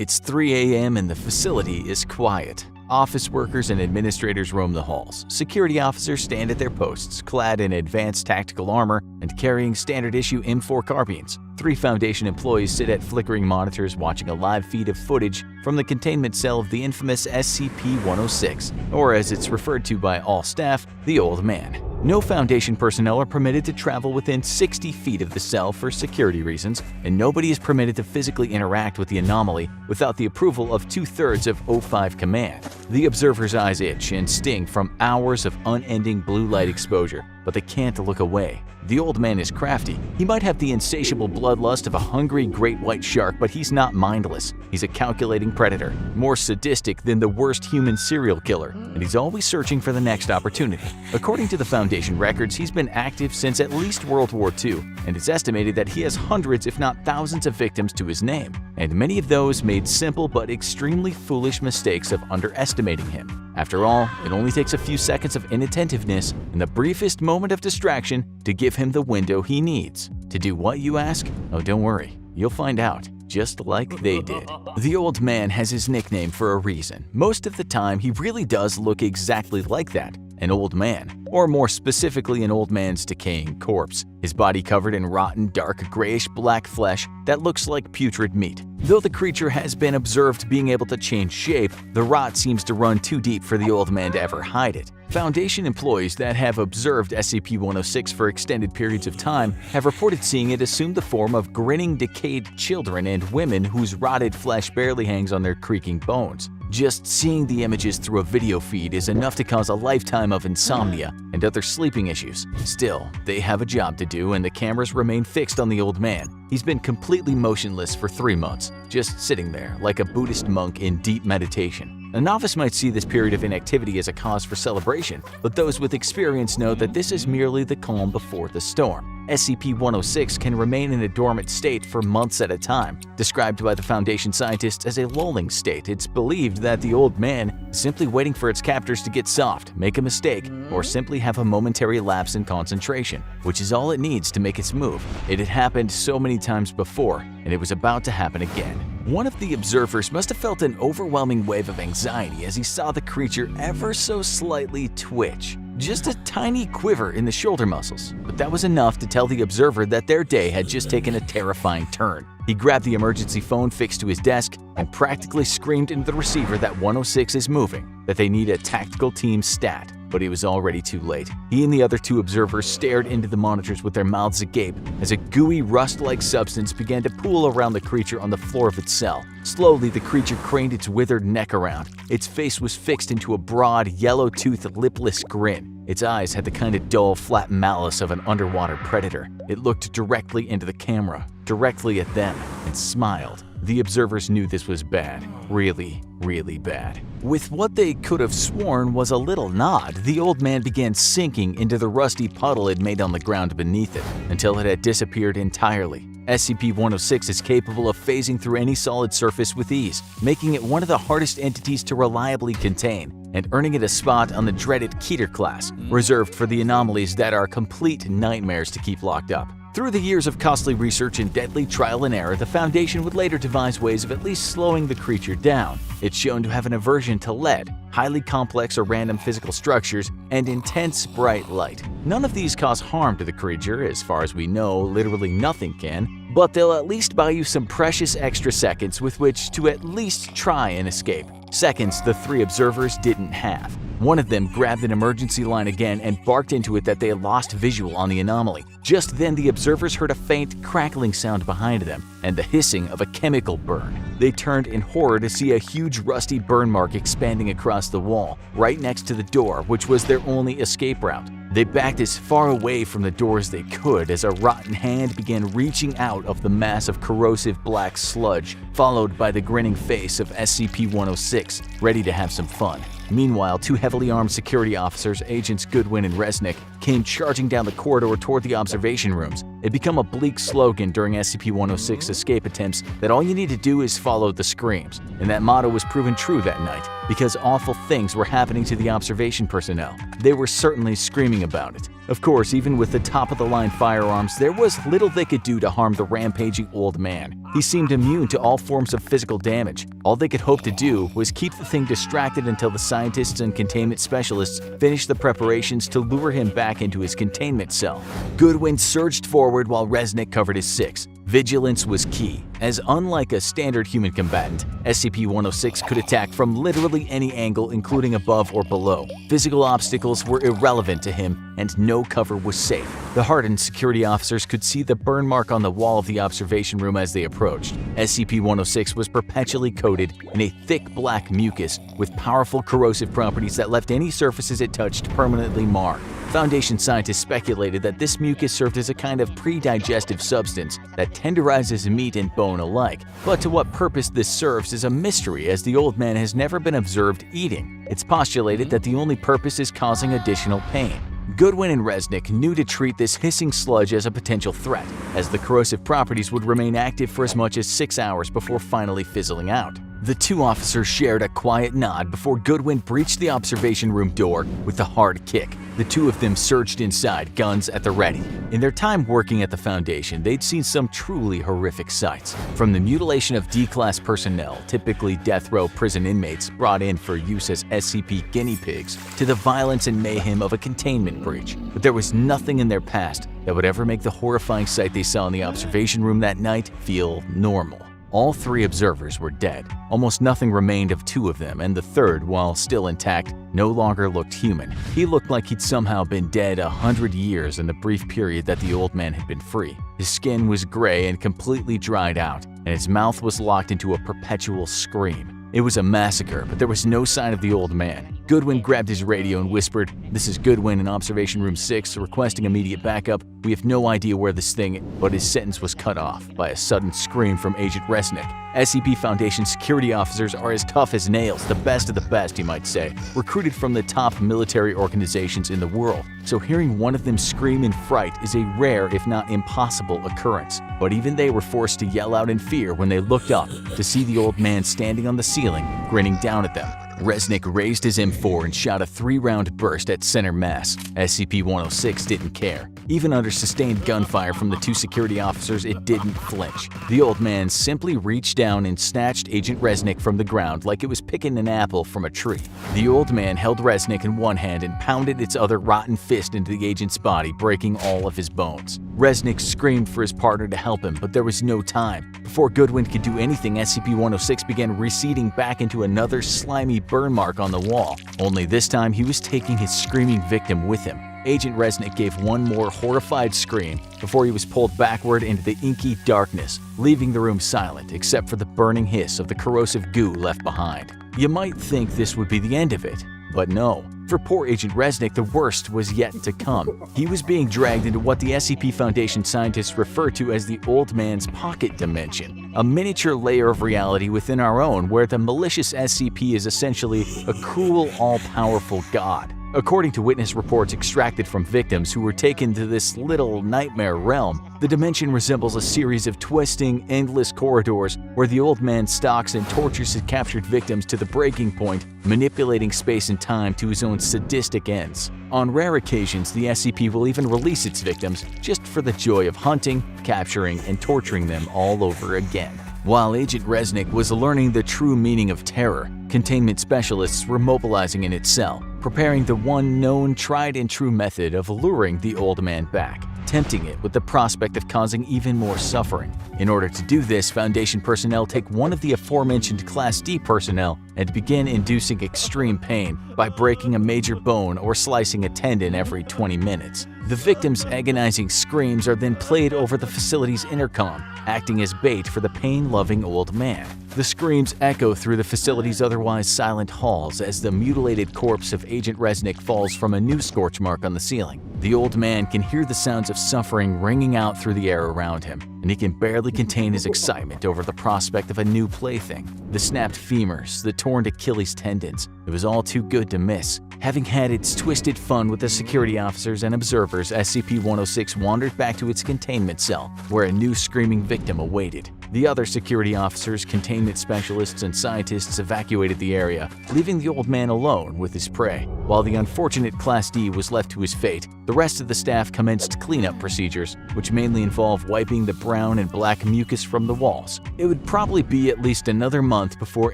It's 3 a.m. and the facility is quiet. Office workers and administrators roam the halls. Security officers stand at their posts, clad in advanced tactical armor and carrying standard-issue M4 carbines. 3 Foundation employees sit at flickering monitors watching a live feed of footage from the containment cell of the infamous SCP-106, or as it's referred to by all staff, the Old Man. No Foundation personnel are permitted to travel within 60 feet of the cell for security reasons, and nobody is permitted to physically interact with the anomaly without the approval of 2/3 of O5 Command. The observer's eyes itch and sting from hours of unending blue light exposure, but they can't look away. The Old Man is crafty. He might have the insatiable bloodlust of a hungry great white shark, but he's not mindless. He's a calculating predator, more sadistic than the worst human serial killer, and he's always searching for the next opportunity. According to the Foundation records, he's been active since at least World War II, and it's estimated that he has hundreds if not thousands of victims to his name, and many of those made simple but extremely foolish mistakes of underestimating him. After all, it only takes a few seconds of inattentiveness and the briefest moment of distraction to give him the window he needs. To do what, you ask? Oh, don't worry, you'll find out, just like they did. The Old Man has his nickname for a reason. Most of the time, he really does look exactly like that, an old man, or more specifically an old man's decaying corpse, his body covered in rotten, dark, grayish-black flesh that looks like putrid meat. Though the creature has been observed being able to change shape, the rot seems to run too deep for the Old Man to ever hide it. Foundation employees that have observed SCP-106 for extended periods of time have reported seeing it assume the form of grinning, decayed children and women whose rotted flesh barely hangs on their creaking bones. Just seeing the images through a video feed is enough to cause a lifetime of insomnia and other sleeping issues. Still, they have a job to do and the cameras remain fixed on the Old Man. He's been completely motionless for 3 months, just sitting there like a Buddhist monk in deep meditation. A novice might see this period of inactivity as a cause for celebration, but those with experience know that this is merely the calm before the storm. SCP-106 can remain in a dormant state for months at a time. Described by the Foundation scientists as a lulling state, it's believed that the Old Man is simply waiting for its captors to get soft, make a mistake, or simply have a momentary lapse in concentration, which is all it needs to make its move. It had happened so many times before, and it was about to happen again. One of the observers must have felt an overwhelming wave of anxiety as he saw the creature ever so slightly twitch. Just a tiny quiver in the shoulder muscles, but that was enough to tell the observer that their day had just taken a terrifying turn. He grabbed the emergency phone fixed to his desk and practically screamed into the receiver that 106 is moving, that they need a tactical team stat. But it was already too late. He and the other 2 observers stared into the monitors with their mouths agape as a gooey, rust-like substance began to pool around the creature on the floor of its cell. Slowly, the creature craned its withered neck around. Its face was fixed into a broad, yellow-toothed, lipless grin. Its eyes had the kind of dull, flat malice of an underwater predator. It looked directly into the camera, directly at them, and smiled. The observers knew this was bad. Really, really bad. With what they could have sworn was a little nod, the Old Man began sinking into the rusty puddle it made on the ground beneath it, until it had disappeared entirely. SCP-106 is capable of phasing through any solid surface with ease, making it one of the hardest entities to reliably contain, and earning it a spot on the dreaded Keter class, reserved for the anomalies that are complete nightmares to keep locked up. Through the years of costly research and deadly trial and error, the Foundation would later devise ways of at least slowing the creature down. It's shown to have an aversion to lead, highly complex or random physical structures, and intense bright light. None of these cause harm to the creature, as far as we know, literally nothing can, but they'll at least buy you some precious extra seconds with which to at least try and escape. Seconds the 3 observers didn't have. One of them grabbed an emergency line again and barked into it that they had lost visual on the anomaly. Just then, the observers heard a faint crackling sound behind them and the hissing of a chemical burn. They turned in horror to see a huge rusty burn mark expanding across the wall, right next to the door, which was their only escape route. They backed as far away from the door as they could as a rotten hand began reaching out of the mass of corrosive black sludge, followed by the grinning face of SCP-106, ready to have some fun. Meanwhile, 2 heavily armed security officers, Agents Goodwin and Resnick, came charging down the corridor toward the observation rooms. It became a bleak slogan during SCP-106 escape attempts that all you need to do is follow the screams, and that motto was proven true that night, because awful things were happening to the observation personnel. They were certainly screaming about it. Of course, even with the top-of-the-line firearms, there was little they could do to harm the rampaging Old Man. He seemed immune to all forms of physical damage. All they could hope to do was keep the thing distracted until the scientists and containment specialists finished the preparations to lure him back into his containment cell. Goodwin surged forward while Resnick covered his six. Vigilance was key, as unlike a standard human combatant, SCP-106 could attack from literally any angle, including above or below. Physical obstacles were irrelevant to him, and no cover was safe. The hardened security officers could see the burn mark on the wall of the observation room as they approached. SCP-106 was perpetually coated in a thick black mucus with powerful corrosive properties that left any surfaces it touched permanently marred. Foundation scientists speculated that this mucus served as a kind of pre-digestive substance that tenderizes meat and bone alike. But to what purpose this serves is a mystery, as the old man has never been observed eating. It's postulated that the only purpose is causing additional pain. Goodwin and Resnick knew to treat this hissing sludge as a potential threat, as the corrosive properties would remain active for as much as 6 hours before finally fizzling out. The two officers shared a quiet nod before Goodwin breached the observation room door with a hard kick. The two of them surged inside, guns at the ready. In their time working at the Foundation, they'd seen some truly horrific sights. From the mutilation of D-Class personnel, typically death row prison inmates brought in for use as SCP guinea pigs, to the violence and mayhem of a containment breach. But there was nothing in their past that would ever make the horrifying sight they saw in the observation room that night feel normal. All three observers were dead. Almost nothing remained of two of them, and the third, while still intact, no longer looked human. He looked like he'd somehow been dead 100 years in the brief period that the old man had been free. His skin was gray and completely dried out, and his mouth was locked into a perpetual scream. It was a massacre, but there was no sign of the old man. Goodwin grabbed his radio and whispered, "This is Goodwin in Observation Room 6, requesting immediate backup. We have no idea where this thing," but his sentence was cut off by a sudden scream from Agent Resnick. SCP Foundation security officers are as tough as nails, the best of the best, you might say, recruited from the top military organizations in the world. So hearing one of them scream in fright is a rare, if not impossible, occurrence. But even they were forced to yell out in fear when they looked up to see the old man standing on the ceiling, grinning down at them. Resnick raised his M4 and shot a 3-round burst at center mass. SCP-106 didn't care. Even under sustained gunfire from the two security officers, it didn't flinch. The old man simply reached down and snatched Agent Resnick from the ground like it was picking an apple from a tree. The old man held Resnick in one hand and pounded its other rotten fist into the agent's body, breaking all of his bones. Resnick screamed for his partner to help him, but there was no time. Before Goodwin could do anything, SCP-106 began receding back into another slimy burn mark on the wall. Only this time, he was taking his screaming victim with him. Agent Resnick gave one more horrified scream before he was pulled backward into the inky darkness, leaving the room silent except for the burning hiss of the corrosive goo left behind. You might think this would be the end of it, but no. For poor Agent Resnick, the worst was yet to come. He was being dragged into what the SCP Foundation scientists refer to as the Old Man's Pocket Dimension, a miniature layer of reality within our own where the malicious SCP is essentially a cruel, all-powerful god. According to witness reports extracted from victims who were taken to this little nightmare realm, the dimension resembles a series of twisting, endless corridors where the old man stalks and tortures his captured victims to the breaking point, manipulating space and time to his own sadistic ends. On rare occasions, the SCP will even release its victims just for the joy of hunting, capturing, and torturing them all over again. While Agent Resnick was learning the true meaning of terror, containment specialists were mobilizing in its cell, preparing the one known tried and true method of luring the old man back, tempting it with the prospect of causing even more suffering. In order to do this, Foundation personnel take one of the aforementioned Class D personnel and begin inducing extreme pain by breaking a major bone or slicing a tendon every 20 minutes. The victim's agonizing screams are then played over the facility's intercom, acting as bait for the pain-loving old man. The screams echo through the facility's otherwise silent halls as the mutilated corpse of Agent Resnick falls from a new scorch mark on the ceiling. The old man can hear the sounds of suffering ringing out through the air around him, and he can barely contain his excitement over the prospect of a new plaything. The snapped femurs, the torn Achilles tendons, it was all too good to miss. Having had its twisted fun with the security officers and observers, SCP-106 wandered back to its containment cell, where a new screaming victim awaited. The other security officers, containment specialists, and scientists evacuated the area, leaving the old man alone with his prey. While the unfortunate Class D was left to his fate, the rest of the staff commenced cleanup procedures, which mainly involve wiping the brown and black mucus from the walls. It would probably be at least another month before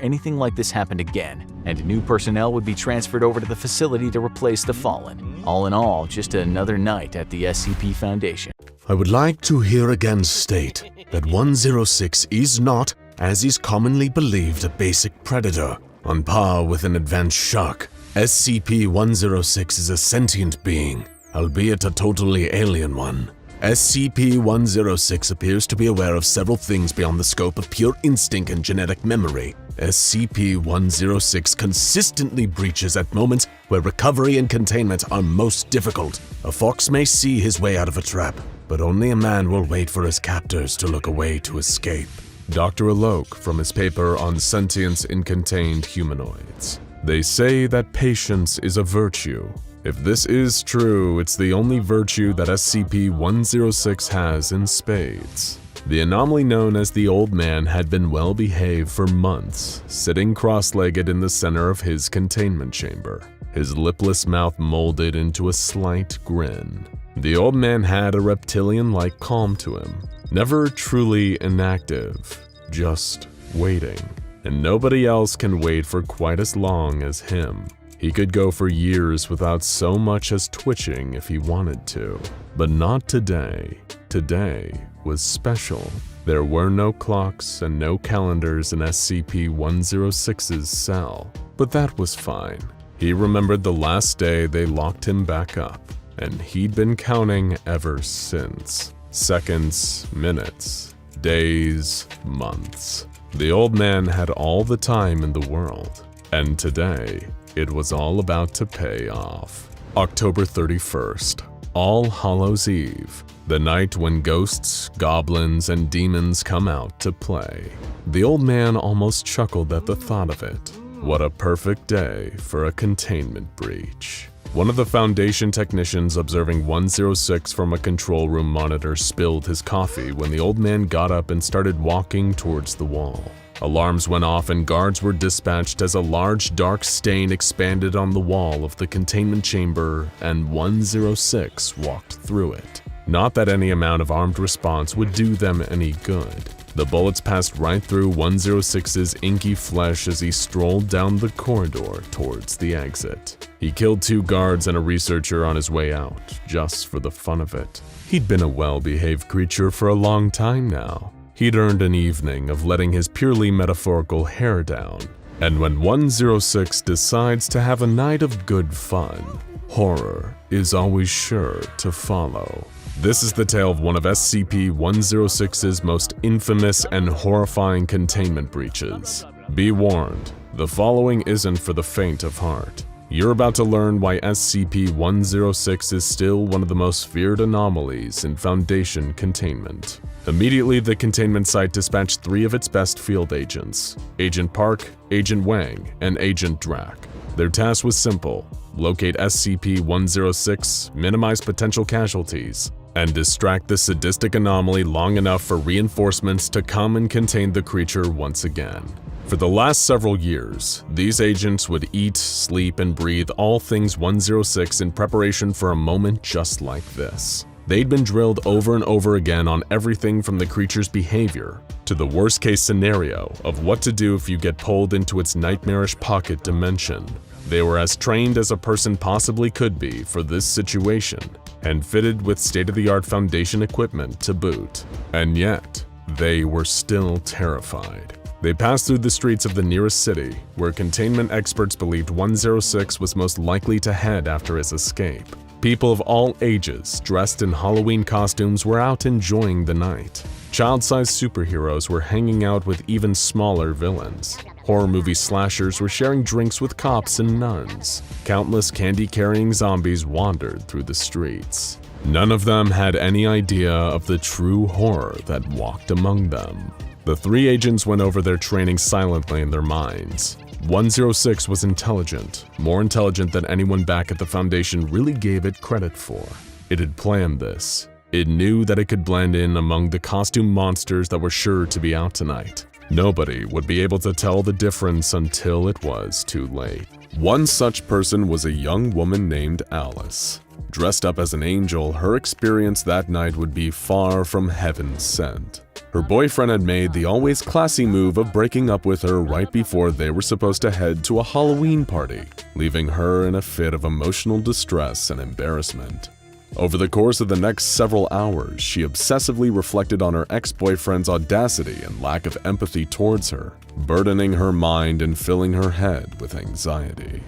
anything like this happened again, and new personnel would be transferred over to the facility to replace the fallen. All in all, just another night at the SCP Foundation. I would like to here again state that 106 is not, as is commonly believed, a basic predator, on par with an advanced shark. SCP-106 is a sentient being, albeit a totally alien one. SCP-106 appears to be aware of several things beyond the scope of pure instinct and genetic memory. SCP-106 consistently breaches at moments where recovery and containment are most difficult. A fox may see his way out of a trap, but only a man will wait for his captors to look away to escape. Dr. Alok from his paper on sentience in contained humanoids. They say that patience is a virtue. If this is true, it's the only virtue that SCP-106 has in spades. The anomaly known as the Old Man had been well behaved for months, sitting cross-legged in the center of his containment chamber, his lipless mouth molded into a slight grin. The Old Man had a reptilian-like calm to him, never truly inactive, just waiting. And nobody else can wait for quite as long as him. He could go for years without so much as twitching if he wanted to. But not today. Today was special. There were no clocks and no calendars in SCP-106's cell. But that was fine. He remembered the last day they locked him back up, and he'd been counting ever since. Seconds, minutes, days, months. The Old Man had all the time in the world. And today, it was all about to pay off. October 31st, All Hallows Eve, the night when ghosts, goblins, and demons come out to play. The Old Man almost chuckled at the thought of it. What a perfect day for a containment breach. One of the Foundation technicians observing 106 from a control room monitor spilled his coffee when the Old Man got up and started walking towards the wall. Alarms went off and guards were dispatched as a large dark stain expanded on the wall of the containment chamber and 106 walked through it. Not that any amount of armed response would do them any good. The bullets passed right through 106's inky flesh as he strolled down the corridor towards the exit. He killed 2 guards and a researcher on his way out, just for the fun of it. He'd been a well-behaved creature for a long time now. He'd earned an evening of letting his purely metaphorical hair down. And when 106 decides to have a night of good fun, horror is always sure to follow. This is the tale of one of SCP-106's most infamous and horrifying containment breaches. Be warned, the following isn't for the faint of heart. You're about to learn why SCP-106 is still one of the most feared anomalies in Foundation containment. Immediately, the containment site dispatched 3 of its best field agents, Agent Park, Agent Wang, and Agent Drack. Their task was simple: locate SCP-106, minimize potential casualties, and distract the sadistic anomaly long enough for reinforcements to come and contain the creature once again. For the last several years, these agents would eat, sleep, and breathe all things 106 in preparation for a moment just like this. They'd been drilled over and over again on everything from the creature's behavior to the worst-case scenario of what to do if you get pulled into its nightmarish pocket dimension. They were as trained as a person possibly could be for this situation, and fitted with state-of-the-art Foundation equipment to boot. And yet, they were still terrified. They passed through the streets of the nearest city, where containment experts believed 106 was most likely to head after his escape. People of all ages, dressed in Halloween costumes, were out enjoying the night. Child-sized superheroes were hanging out with even smaller villains. Horror movie slashers were sharing drinks with cops and nuns. Countless candy-carrying zombies wandered through the streets. None of them had any idea of the true horror that walked among them. The 3 agents went over their training silently in their minds. 106 was intelligent, more intelligent than anyone back at the Foundation really gave it credit for. It had planned this. It knew that it could blend in among the costume monsters that were sure to be out tonight. Nobody would be able to tell the difference until it was too late. One such person was a young woman named Alice. Dressed up as an angel, her experience that night would be far from heaven sent. Her boyfriend had made the always classy move of breaking up with her right before they were supposed to head to a Halloween party, leaving her in a fit of emotional distress and embarrassment. Over the course of the next several hours, she obsessively reflected on her ex-boyfriend's audacity and lack of empathy towards her, burdening her mind and filling her head with anxiety.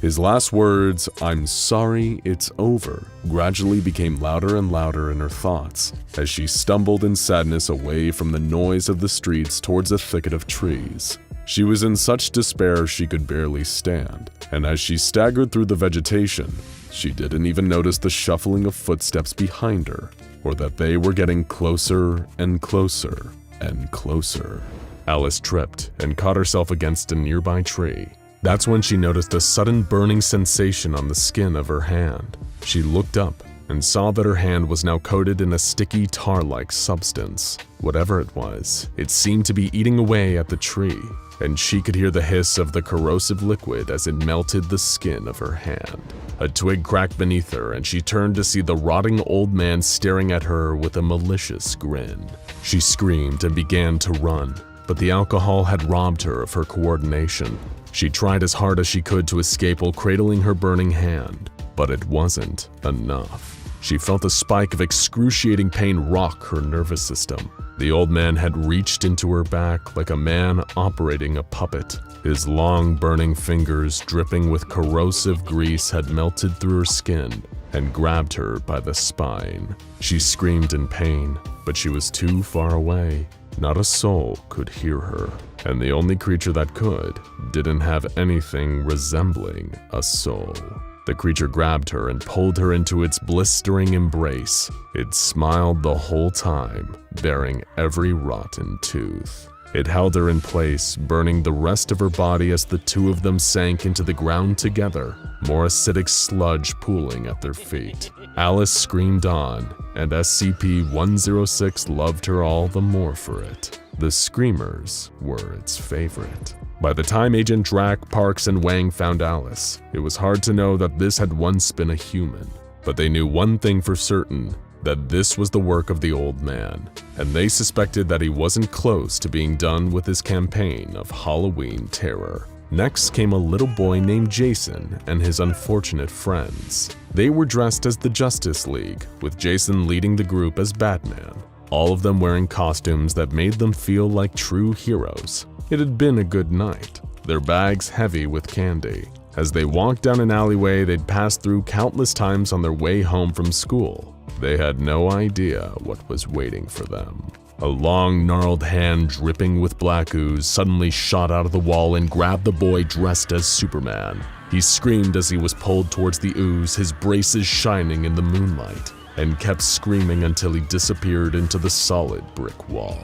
His last words, "I'm sorry, it's over," gradually became louder and louder in her thoughts as she stumbled in sadness away from the noise of the streets towards a thicket of trees. She was in such despair she could barely stand, and as she staggered through the vegetation, she didn't even notice the shuffling of footsteps behind her, or that they were getting closer and closer and closer. Alice tripped and caught herself against a nearby tree. That's when she noticed a sudden burning sensation on the skin of her hand. She looked up and saw that her hand was now coated in a sticky tar-like substance. Whatever it was, it seemed to be eating away at the tree, and she could hear the hiss of the corrosive liquid as it melted the skin of her hand. A twig cracked beneath her, and she turned to see the rotting old man staring at her with a malicious grin. She screamed and began to run, but the alcohol had robbed her of her coordination. She tried as hard as she could to escape while cradling her burning hand, but it wasn't enough. She felt a spike of excruciating pain rock her nervous system. The old man had reached into her back like a man operating a puppet. His long, burning fingers, dripping with corrosive grease, had melted through her skin and grabbed her by the spine. She screamed in pain, but she was too far away. Not a soul could hear her, and the only creature that could didn't have anything resembling a soul. The creature grabbed her and pulled her into its blistering embrace. It smiled the whole time, baring every rotten tooth. It held her in place, burning the rest of her body as the two of them sank into the ground together, more acidic sludge pooling at their feet. Alice screamed on, and SCP-106 loved her all the more for it. The screamers were its favorite. By the time Agent Drack, Parks, and Wang found Alice, it was hard to know that this had once been a human. But they knew one thing for certain, that this was the work of the old man, and they suspected that he wasn't close to being done with his campaign of Halloween terror. Next came a little boy named Jason and his unfortunate friends. They were dressed as the Justice League, with Jason leading the group as Batman, all of them wearing costumes that made them feel like true heroes. It had been a good night, their bags heavy with candy. As they walked down an alleyway they'd passed through countless times on their way home from school, they had no idea what was waiting for them. A long, gnarled hand dripping with black ooze suddenly shot out of the wall and grabbed the boy dressed as Superman. He screamed as he was pulled towards the ooze, his braces shining in the moonlight, and kept screaming until he disappeared into the solid brick wall.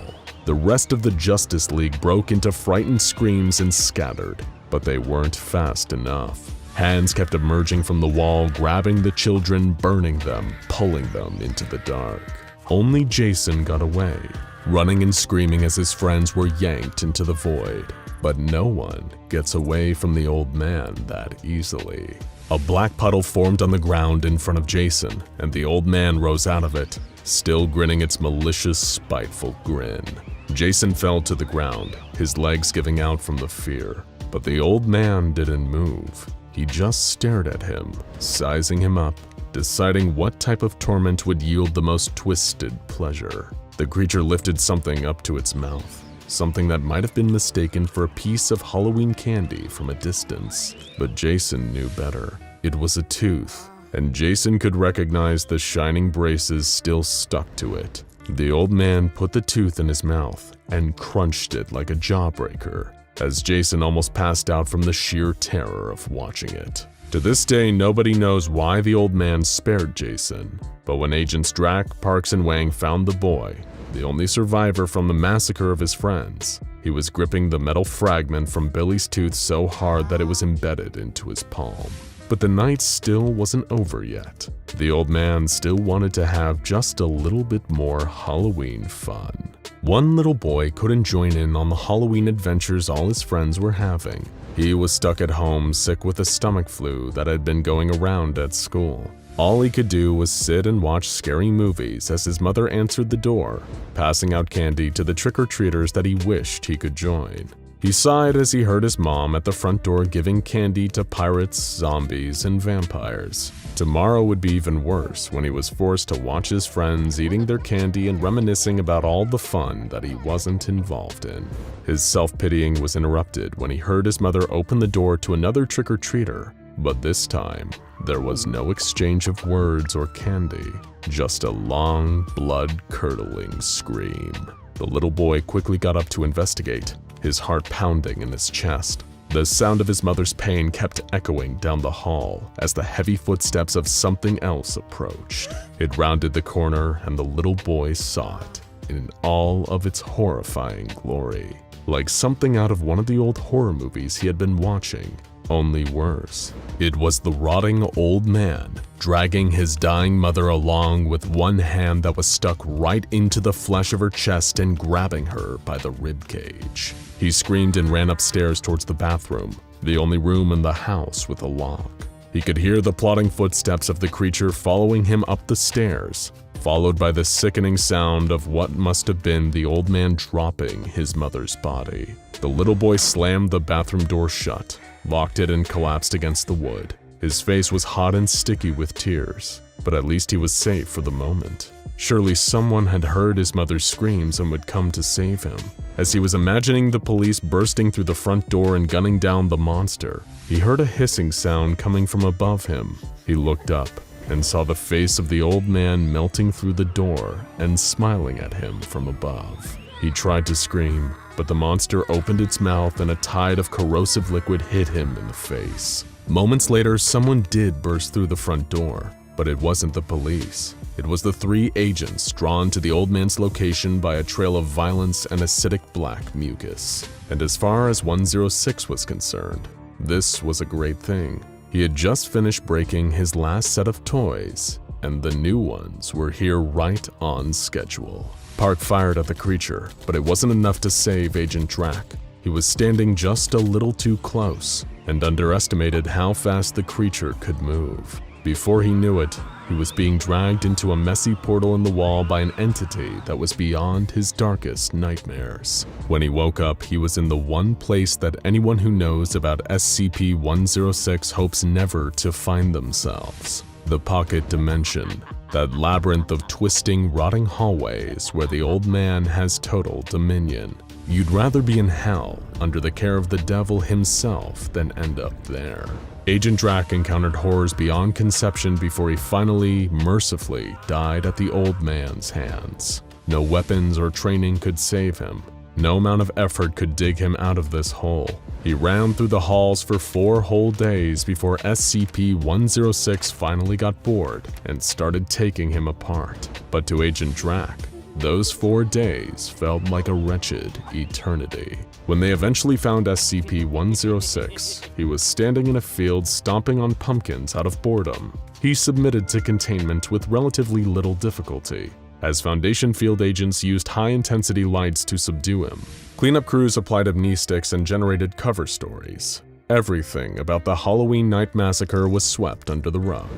The rest of the Justice League broke into frightened screams and scattered, but they weren't fast enough. Hands kept emerging from the wall, grabbing the children, burning them, pulling them into the dark. Only Jason got away, running and screaming as his friends were yanked into the void. But no one gets away from the old man that easily. A black puddle formed on the ground in front of Jason, and the old man rose out of it, still grinning its malicious, spiteful grin. Jason fell to the ground, his legs giving out from the fear. But the old man didn't move. He just stared at him, sizing him up, deciding what type of torment would yield the most twisted pleasure. The creature lifted something up to its mouth, something that might have been mistaken for a piece of Halloween candy from a distance. But Jason knew better. It was a tooth, and Jason could recognize the shining braces still stuck to it. The old man put the tooth in his mouth and crunched it like a jawbreaker, as Jason almost passed out from the sheer terror of watching it. To this day, nobody knows why the old man spared Jason, but when Agents Drack, Parks, and Wang found the boy, the only survivor from the massacre of his friends, he was gripping the metal fragment from Billy's tooth so hard that it was embedded into his palm. But the night still wasn't over yet. The old man still wanted to have just a little bit more Halloween fun. One little boy couldn't join in on the Halloween adventures all his friends were having. He was stuck at home sick with a stomach flu that had been going around at school. All he could do was sit and watch scary movies as his mother answered the door, passing out candy to the trick-or-treaters that he wished he could join. He sighed as he heard his mom at the front door giving candy to pirates, zombies, and vampires. Tomorrow would be even worse when he was forced to watch his friends eating their candy and reminiscing about all the fun that he wasn't involved in. His self-pitying was interrupted when he heard his mother open the door to another trick-or-treater, but this time, there was no exchange of words or candy, just a long, blood-curdling scream. The little boy quickly got up to investigate, his heart pounding in his chest. The sound of his mother's pain kept echoing down the hall as the heavy footsteps of something else approached. It rounded the corner and the little boy saw it in all of its horrifying glory, like something out of one of the old horror movies he had been watching, only worse. It was the rotting old man, dragging his dying mother along with one hand that was stuck right into the flesh of her chest and grabbing her by the ribcage. He screamed and ran upstairs towards the bathroom, the only room in the house with a lock. He could hear the plodding footsteps of the creature following him up the stairs, followed by the sickening sound of what must have been the old man dropping his mother's body. The little boy slammed the bathroom door shut, locked it, and collapsed against the wood. His face was hot and sticky with tears, but at least he was safe for the moment. Surely someone had heard his mother's screams and would come to save him. As he was imagining the police bursting through the front door and gunning down the monster, he heard a hissing sound coming from above him. He looked up and saw the face of the old man melting through the door and smiling at him from above. He tried to scream, but the monster opened its mouth and a tide of corrosive liquid hit him in the face. Moments later, someone did burst through the front door, but it wasn't the police. It was the 3 agents drawn to the old man's location by a trail of violence and acidic black mucus. And as far as 106 was concerned, this was a great thing. He had just finished breaking his last set of toys, and the new ones were here right on schedule. Park fired at the creature, but it wasn't enough to save Agent Drac. He was standing just a little too close and underestimated how fast the creature could move. Before he knew it, he was being dragged into a messy portal in the wall by an entity that was beyond his darkest nightmares. When he woke up, he was in the one place that anyone who knows about SCP-106 hopes never to find themselves: the pocket dimension, that labyrinth of twisting, rotting hallways where the old man has total dominion. You'd rather be in hell under the care of the devil himself than end up there. Agent Drac encountered horrors beyond conception before he finally, mercifully, died at the old man's hands. No weapons or training could save him. No amount of effort could dig him out of this hole. He ran through the halls for 4 whole days before SCP-106 finally got bored and started taking him apart. But to Agent Drac, those 4 days felt like a wretched eternity. When they eventually found SCP-106, he was standing in a field stomping on pumpkins out of boredom. He submitted to containment with relatively little difficulty, as Foundation field agents used high-intensity lights to subdue him. Cleanup crews applied amnestics and generated cover stories. Everything about the Halloween night massacre was swept under the rug.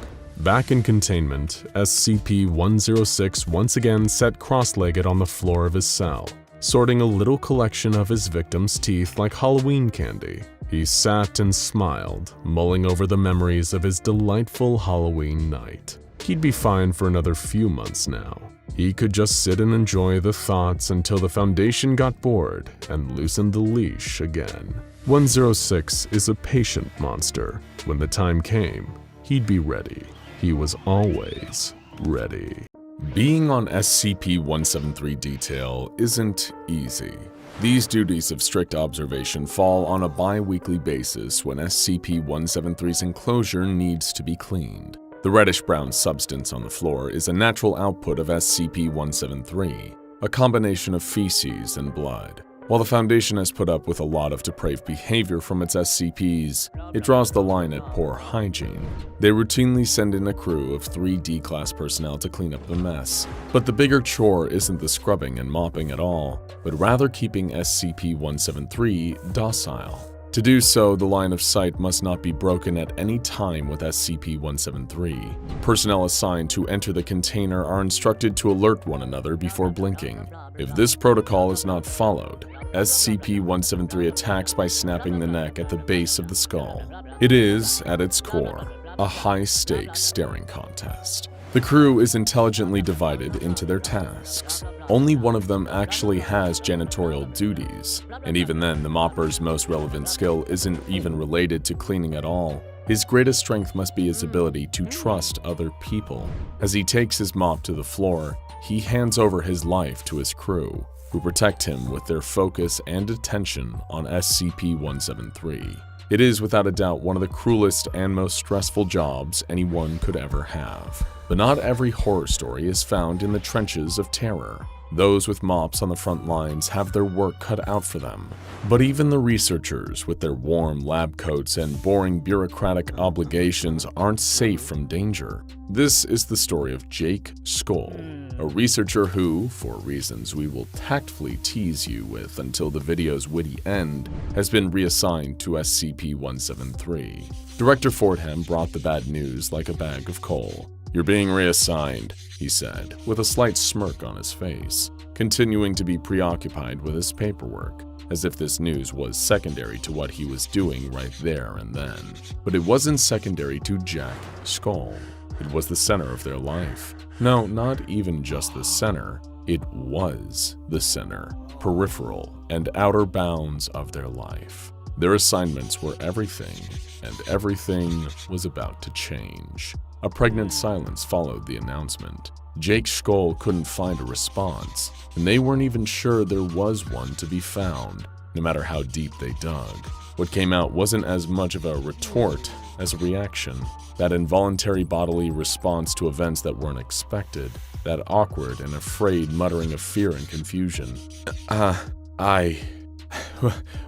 Back in containment, SCP-106 once again sat cross-legged on the floor of his cell, sorting a little collection of his victims' teeth like Halloween candy. He sat and smiled, mulling over the memories of his delightful Halloween night. He'd be fine for another few months now. He could just sit and enjoy the thoughts until the Foundation got bored and loosened the leash again. 106 is a patient monster. When the time came, he'd be ready. He was always ready. Being on SCP-173 detail isn't easy. These duties of strict observation fall on a bi-weekly basis when SCP-173's enclosure needs to be cleaned. The reddish-brown substance on the floor is a natural output of SCP-173, a combination of feces and blood. While the Foundation has put up with a lot of depraved behavior from its SCPs, it draws the line at poor hygiene. They routinely send in a crew of 3 D-class personnel to clean up the mess. But the bigger chore isn't the scrubbing and mopping at all, but rather keeping SCP-173 docile. To do so, the line of sight must not be broken at any time with SCP-173. Personnel assigned to enter the container are instructed to alert one another before blinking. If this protocol is not followed, SCP-173 attacks by snapping the neck at the base of the skull. It is, at its core, a high-stakes staring contest. The crew is intelligently divided into their tasks. Only one of them actually has janitorial duties, and even then, the mopper's most relevant skill isn't even related to cleaning at all. His greatest strength must be his ability to trust other people. As he takes his mop to the floor, he hands over his life to his crew, who protect him with their focus and attention on SCP-173. It is without a doubt one of the cruelest and most stressful jobs anyone could ever have. But not every horror story is found in the trenches of terror. Those with mops on the front lines have their work cut out for them. But even the researchers with their warm lab coats and boring bureaucratic obligations aren't safe from danger. This is the story of Jake Skoll, a researcher who, for reasons we will tactfully tease you with until the video's witty end, has been reassigned to SCP-173. Director Fordham brought the bad news like a bag of coal. "You're being reassigned," he said, with a slight smirk on his face, continuing to be preoccupied with his paperwork, as if this news was secondary to what he was doing right there and then. But it wasn't secondary to Jack Skoll. It was the center of their life. No, not even just the center. It was the center, peripheral, and outer bounds of their life. Their assignments were everything, and everything was about to change. A pregnant silence followed the announcement. Jake Skoll couldn't find a response, and they weren't even sure there was one to be found, no matter how deep they dug. What came out wasn't as much of a retort as a reaction, that involuntary bodily response to events that weren't expected, that awkward and afraid muttering of fear and confusion.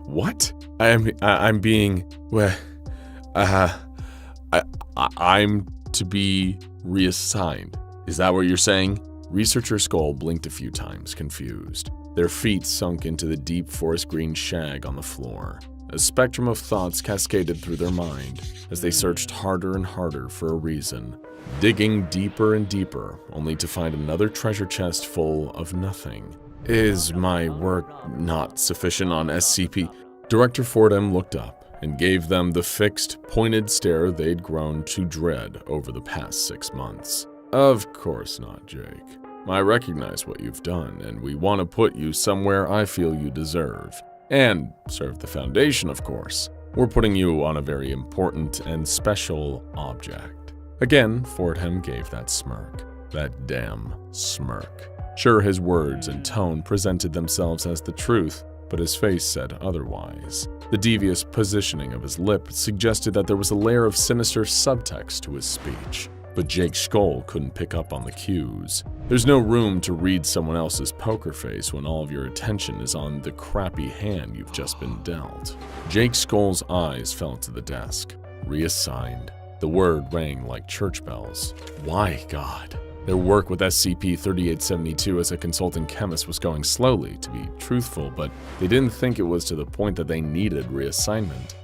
What? I'm being, I'm to be reassigned. Is that what you're saying? Researcher Skoll blinked a few times, confused. Their feet sunk into the deep forest green shag on the floor. A spectrum of thoughts cascaded through their mind as they searched harder and harder for a reason, digging deeper and deeper, only to find another treasure chest full of nothing. Is my work not sufficient on SCP? Director Fordham looked up and gave them the fixed, pointed stare they'd grown to dread over the past 6 months. Of course not, Jake. I recognize what you've done, and we want to put you somewhere I feel you deserve. And serve the Foundation, of course. We're putting you on a very important and special object. Again, Fordham gave that smirk. That damn smirk. Sure, his words and tone presented themselves as the truth, but his face said otherwise. The devious positioning of his lip suggested that there was a layer of sinister subtext to his speech. But Jake Skoll couldn't pick up on the cues. There's no room to read someone else's poker face when all of your attention is on the crappy hand you've just been dealt. Jake Skoll's eyes fell to the desk. Reassigned. The word rang like church bells. Why, God? Their work with SCP-3872 as a consulting chemist was going slowly, to be truthful, but they didn't think it was to the point that they needed reassignment.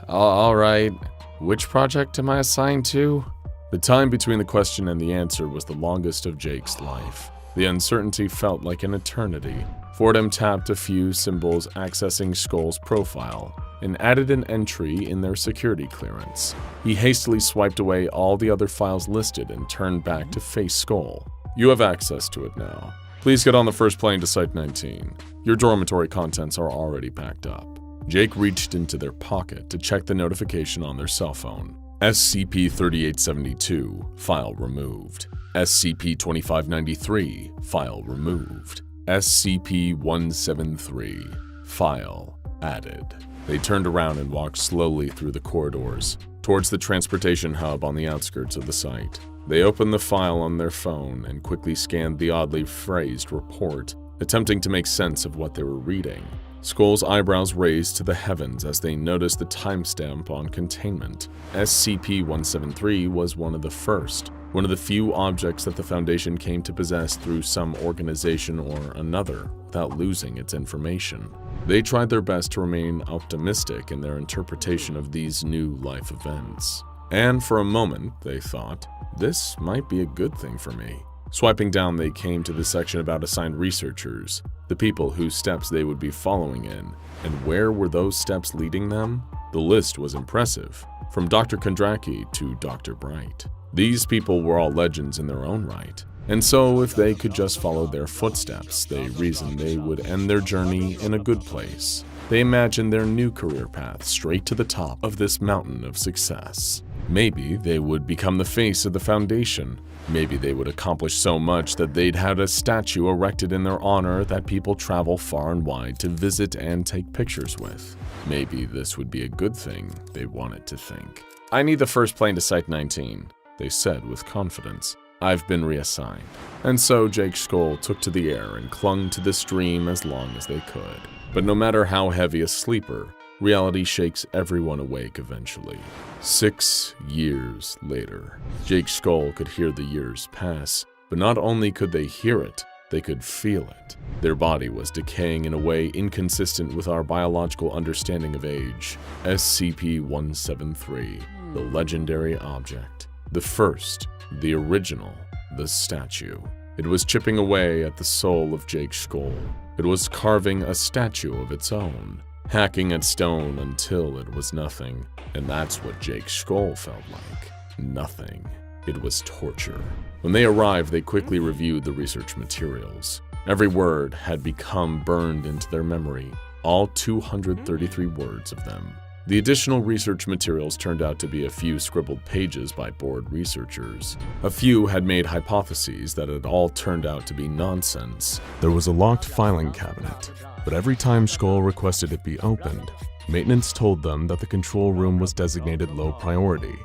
All right. Which project am I assigned to? The time between the question and the answer was the longest of Jake's life. The uncertainty felt like an eternity. Fordham tapped a few symbols accessing Skoll's profile and added an entry in their security clearance. He hastily swiped away all the other files listed and turned back to face Skoll. You have access to it now. Please get on the first plane to Site 19. Your dormitory contents are already packed up. Jake reached into their pocket to check the notification on their cell phone. SCP-3872, file removed. SCP-2593, file removed. SCP-173, file added. They turned around and walked slowly through the corridors, towards the transportation hub on the outskirts of the site. They opened the file on their phone and quickly scanned the oddly phrased report. attempting to make sense of what they were reading. Skull's eyebrows raised to the heavens as they noticed the timestamp on Containment. SCP-173 was one of the first, one of the few objects that the Foundation came to possess through some organization or another without losing its information. They tried their best to remain optimistic in their interpretation of these new life events. And for a moment, they thought, this might be a good thing for me. Swiping down, they came to the section about assigned researchers, the people whose steps they would be following in, and where were those steps leading them? The list was impressive, from Dr. Kondraki to Dr. Bright. These people were all legends in their own right, and so if they could just follow their footsteps, they reasoned they would end their journey in a good place. They imagined their new career path straight to the top of this mountain of success. Maybe they would become the face of the Foundation. Maybe they would accomplish so much that they'd had a statue erected in their honor that people travel far and wide to visit and take pictures with. Maybe this would be a good thing, they wanted to think. I need the first plane to Site 19, they said with confidence. I've been reassigned. And so Jake Skull took to the air and clung to the stream as long as they could. But no matter how heavy a sleeper, reality shakes everyone awake eventually. 6 years later, Jake Skull could hear the years pass, but not only could they hear it, they could feel it. Their body was decaying in a way inconsistent with our biological understanding of age. SCP-173, the legendary object. The first, the original, the statue. It was chipping away at the soul of Jake Skull. It was carving a statue of its own, hacking at stone until it was nothing. And that's what Jake Skull felt like. Nothing. It was torture. When they arrived, they quickly reviewed the research materials. Every word had become burned into their memory, all 233 words of them. The additional research materials turned out to be a few scribbled pages by bored researchers. A few had made hypotheses that had all turned out to be nonsense. There was a locked filing cabinet, but every time Skull requested it be opened, maintenance told them that the control room was designated low priority,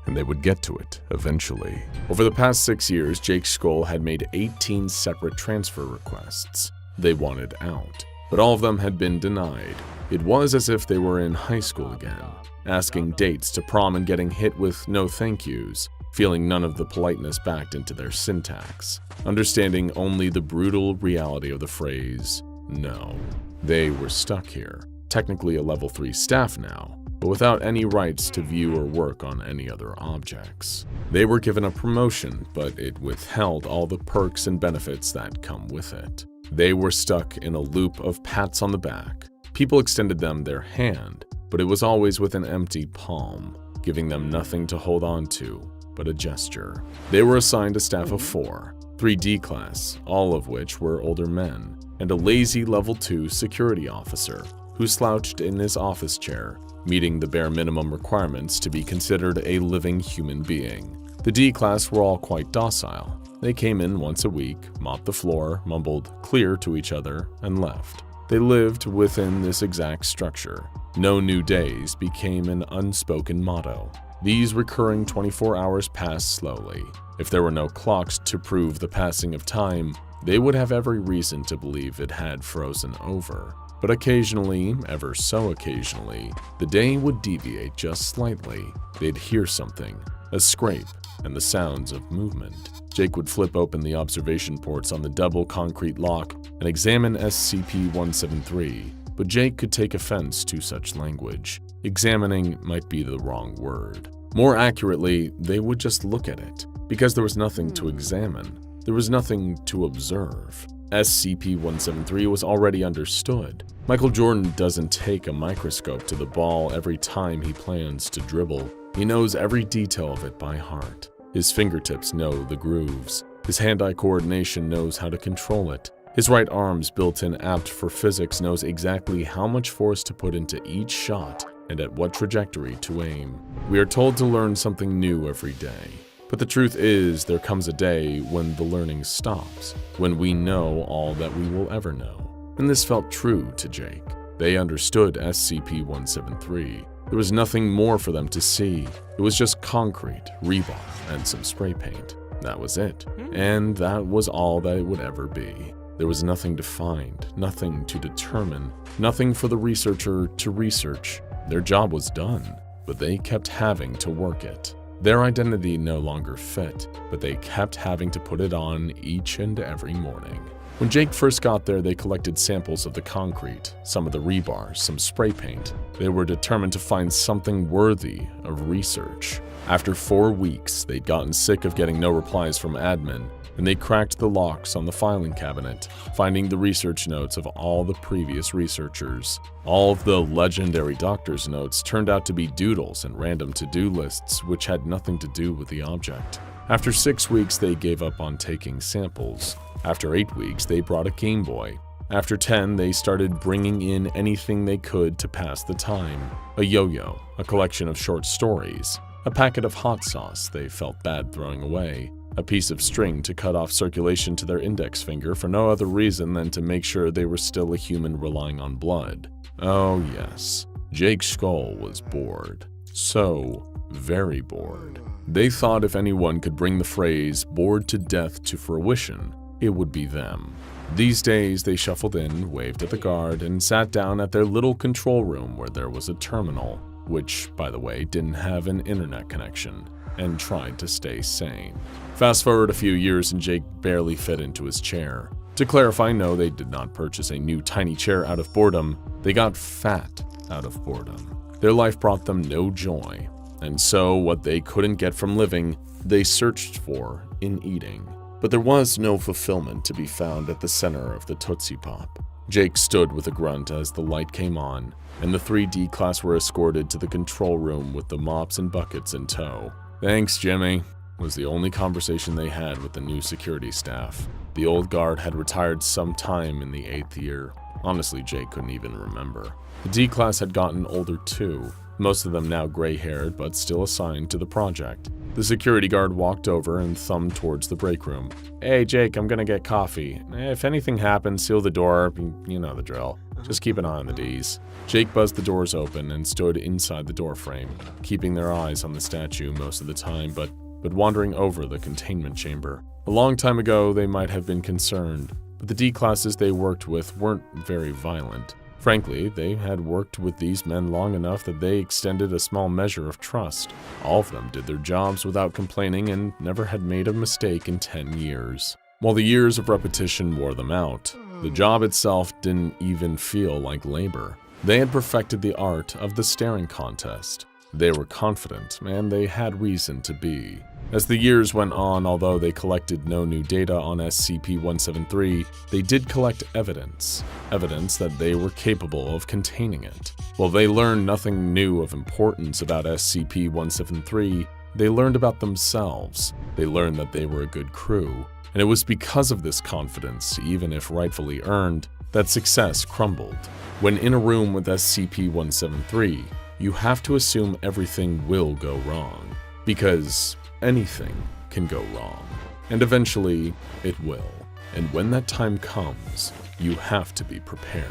and they would get to it eventually. Over the past 6 years, Jake Skull had made 18 separate transfer requests. They wanted out, but all of them had been denied. It was as if they were in high school again, asking dates to prom and getting hit with no thank yous, feeling none of the politeness backed into their syntax, understanding only the brutal reality of the phrase, no. They were stuck here, technically a level 3 staff now, but without any rights to view or work on any other objects. They were given a promotion, but it withheld all the perks and benefits that come with it. They were stuck in a loop of pats on the back. People extended them their hand, but it was always with an empty palm, giving them nothing to hold on to but a gesture. They were assigned a staff of 4, 3 D-class, all of which were older men, and a lazy level 2 security officer who slouched in his office chair, meeting the bare minimum requirements to be considered a living human being. The D-class were all quite docile. They came in once a week, mopped the floor, mumbled "clear" to each other, and left. They lived within this exact structure. No new days became an unspoken motto. These recurring 24 hours passed slowly. If there were no clocks to prove the passing of time, they would have every reason to believe it had frozen over. But occasionally, ever so occasionally, the day would deviate just slightly. They'd hear something, a scrape, and the sounds of movement. Jake would flip open the observation ports on the double concrete lock and examine SCP-173, but Jake could take offense to such language. Examining might be the wrong word. More accurately, they would just look at it, because there was nothing to examine. There was nothing to observe. SCP-173 was already understood. Michael Jordan doesn't take a microscope to the ball every time he plans to dribble. He knows every detail of it by heart. His fingertips know the grooves. His hand-eye coordination knows how to control it. His right arm's built-in apt for physics knows exactly how much force to put into each shot and at what trajectory to aim. We are told to learn something new every day. But the truth is, there comes a day when the learning stops, when we know all that we will ever know. And this felt true to Jake. They understood SCP-173. There was nothing more for them to see. It was just concrete, rebar, and some spray paint. That was it. And that was all that it would ever be. There was nothing to find, nothing to determine, nothing for the researcher to research. Their job was done, but they kept having to work it. Their identity no longer fit, but they kept having to put it on each and every morning. When Jake first got there, they collected samples of the concrete, some of the rebar, some spray paint. They were determined to find something worthy of research. After 4 weeks, they'd gotten sick of getting no replies from admin, and they cracked the locks on the filing cabinet, finding the research notes of all the previous researchers. All of the legendary doctor's notes turned out to be doodles and random to-do lists which had nothing to do with the object. After 6 weeks, they gave up on taking samples. After 8 weeks, they brought a Game Boy. After 10, they started bringing in anything they could to pass the time. A yo-yo, a collection of short stories, a packet of hot sauce they felt bad throwing away, a piece of string to cut off circulation to their index finger for no other reason than to make sure they were still a human relying on blood. Oh yes, Jake Skull was bored. So very bored. They thought if anyone could bring the phrase bored to death to fruition, it would be them. These days, they shuffled in, waved at the guard, and sat down at their little control room where there was a terminal, which, by the way, didn't have an internet connection, and tried to stay sane. Fast forward a few years and Jake barely fit into his chair. To clarify, no, they did not purchase a new tiny chair out of boredom. They got fat out of boredom. Their life brought them no joy, and so what they couldn't get from living, they searched for in eating. But there was no fulfillment to be found at the center of the Tootsie Pop. Jake stood with a grunt as the light came on, and the 3D class were escorted to the control room with the mops and buckets in tow. "Thanks, Jimmy," was the only conversation they had with the new security staff. The old guard had retired sometime in the 8th year. Honestly, Jake couldn't even remember. The D-class had gotten older too, most of them now gray-haired but still assigned to the project. The security guard walked over and thumbed towards the break room. "Hey, Jake, I'm gonna get coffee. If anything happens, seal the door. You know the drill. Just keep an eye on the D's." Jake buzzed the doors open and stood inside the doorframe, keeping their eyes on the statue most of the time, but wandering over the containment chamber. A long time ago, they might have been concerned, but the D-classes they worked with weren't very violent. Frankly, they had worked with these men long enough that they extended a small measure of trust. All of them did their jobs without complaining and never had made a mistake in 10 years. While the years of repetition wore them out, the job itself didn't even feel like labor. They had perfected the art of the staring contest. They were confident, and they had reason to be. As the years went on, although they collected no new data on SCP-173, they did collect evidence that they were capable of containing it. While they learned nothing new of importance about SCP-173, they learned about themselves. They learned that they were a good crew, and it was because of this confidence, even if rightfully earned, that success crumbled. When in a room with SCP-173, you have to assume everything will go wrong, because anything can go wrong, and eventually it will. And when that time comes, you have to be prepared.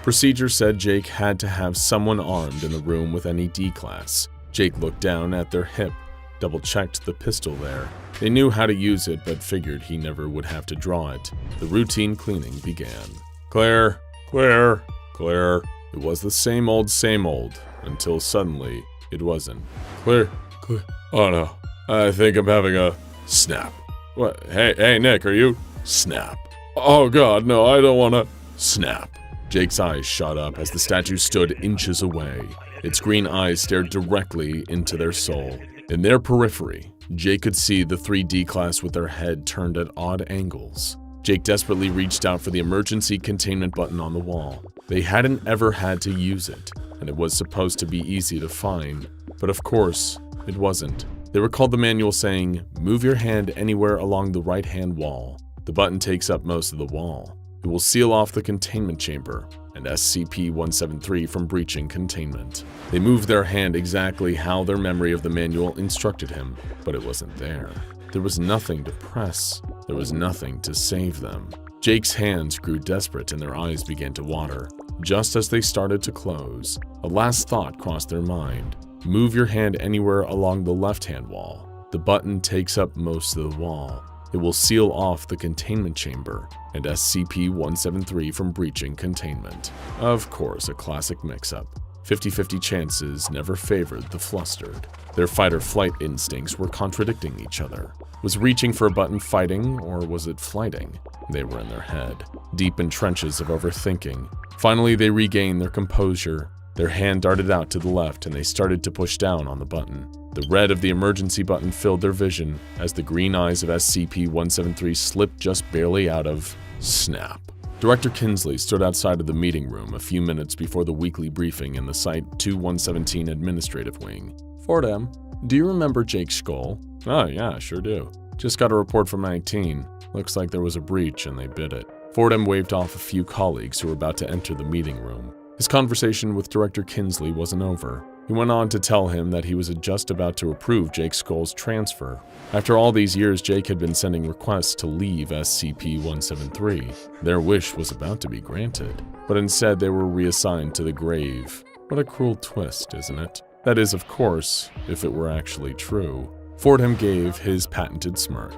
Procedure said Jake had to have someone armed in the room with any D-class. Jake looked down at their hip, double-checked the pistol there. They knew how to use it, but figured he never would have to draw it. The routine cleaning began. Clear, clear, clear. It was the same old, until suddenly it wasn't. Clear, clear. Oh no. I think I'm having a snap. What? Hey, Nick, are you? Snap. Oh god, no, I don't wanna. Snap. Jake's eyes shot up as the statue stood inches away. Its green eyes stared directly into their soul. In their periphery, Jake could see the 3D class with their head turned at odd angles. Jake desperately reached out for the emergency containment button on the wall. They hadn't ever had to use it, and it was supposed to be easy to find. But of course, it wasn't. They recalled the manual saying, "Move your hand anywhere along the right-hand wall. The button takes up most of the wall. It will seal off the containment chamber and SCP-173 from breaching containment." They moved their hand exactly how their memory of the manual instructed him, but it wasn't there. There was nothing to press. There was nothing to save them. Jake's hands grew desperate and their eyes began to water. Just as they started to close, a last thought crossed their mind. Move your hand anywhere along the left-hand wall. The button takes up most of the wall. It will seal off the containment chamber and SCP-173 from breaching containment. Of course, a classic mix-up. 50-50 chances never favored the flustered. Their fight-or-flight instincts were contradicting each other. Was reaching for a button fighting, or was it flighting? They were in their head, deep in trenches of overthinking. Finally, they regained their composure. Their hand darted out to the left, and they started to push down on the button. The red of the emergency button filled their vision as the green eyes of SCP-173 slipped just barely out of snap. Director Kinsley stood outside of the meeting room a few minutes before the weekly briefing in the Site-2117 Administrative Wing. Fordham, do you remember Jake Skoll? Oh yeah, sure do. Just got a report from 19. Looks like there was a breach and they bid it. Fordham waved off a few colleagues who were about to enter the meeting room. His conversation with Director Kinsley wasn't over. He went on to tell him that he was just about to approve Jake Skoll's transfer. After all these years, Jake had been sending requests to leave SCP-173. Their wish was about to be granted, but instead they were reassigned to the grave. What a cruel twist, isn't it? That is, of course, if it were actually true. Fordham gave his patented smirk.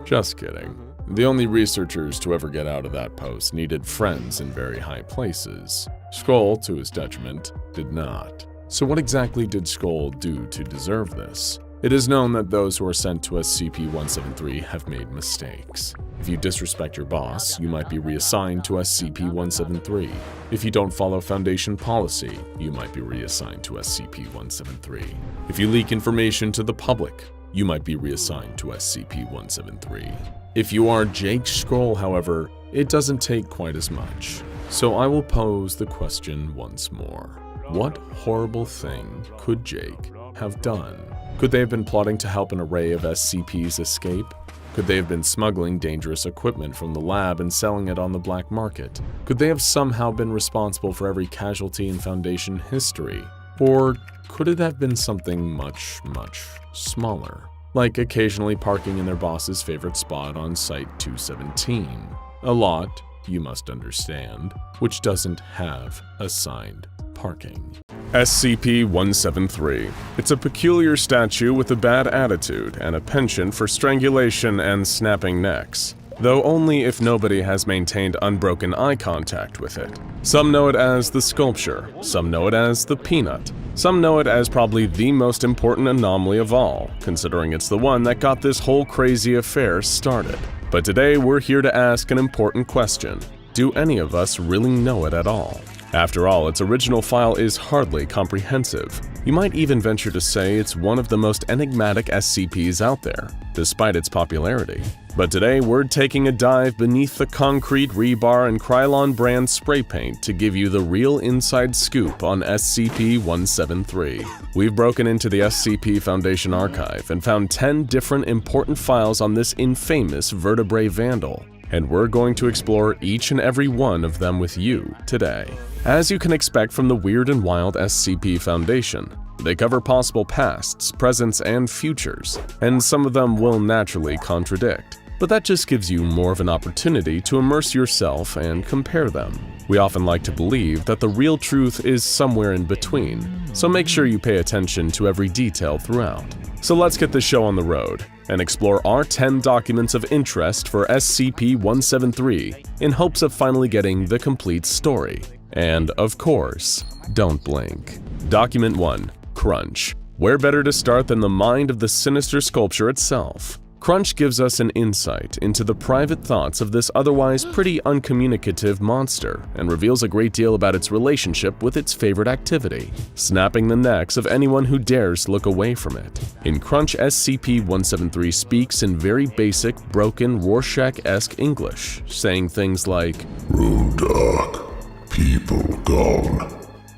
Just kidding. The only researchers to ever get out of that post needed friends in very high places. Skoll, to his detriment, did not. So what exactly did Skoll do to deserve this? It is known that those who are sent to SCP-173 have made mistakes. If you disrespect your boss, you might be reassigned to SCP-173. If you don't follow Foundation policy, you might be reassigned to SCP-173. If you leak information to the public, you might be reassigned to SCP-173. If you are Jake Skoll, however, it doesn't take quite as much. So I will pose the question once more. What horrible thing could Jake have done? Could they have been plotting to help an array of SCPs escape? Could they have been smuggling dangerous equipment from the lab and selling it on the black market? Could they have somehow been responsible for every casualty in Foundation history? Or could it have been something much, much smaller? Like occasionally parking in their boss's favorite spot on Site-217. A lot, you must understand, which doesn't have assigned parking. SCP-173. It's a peculiar statue with a bad attitude and a penchant for strangulation and snapping necks, though only if nobody has maintained unbroken eye contact with it. Some know it as the sculpture, some know it as the peanut, some know it as probably the most important anomaly of all, considering it's the one that got this whole crazy affair started. But today we're here to ask an important question. Do any of us really know it at all? After all, its original file is hardly comprehensive. You might even venture to say it's one of the most enigmatic SCPs out there, despite its popularity. But today, we're taking a dive beneath the concrete, rebar, and Krylon brand spray paint to give you the real inside scoop on SCP-173. We've broken into the SCP Foundation archive and found 10 different important files on this infamous vertebrate vandal, and we're going to explore each and every one of them with you today. As you can expect from the Weird and Wild SCP Foundation, they cover possible pasts, presents, and futures, and some of them will naturally contradict. But that just gives you more of an opportunity to immerse yourself and compare them. We often like to believe that the real truth is somewhere in between, so make sure you pay attention to every detail throughout. So let's get this show on the road and explore our 10 documents of interest for SCP-173 in hopes of finally getting the complete story. And, of course, don't blink. Document 1. Crunch. Where better to start than the mind of the sinister sculpture itself? Crunch gives us an insight into the private thoughts of this otherwise pretty uncommunicative monster and reveals a great deal about its relationship with its favorite activity, snapping the necks of anyone who dares look away from it. In Crunch, SCP-173 speaks in very basic, broken, Rorschach-esque English, saying things like, "Room dark. People gone,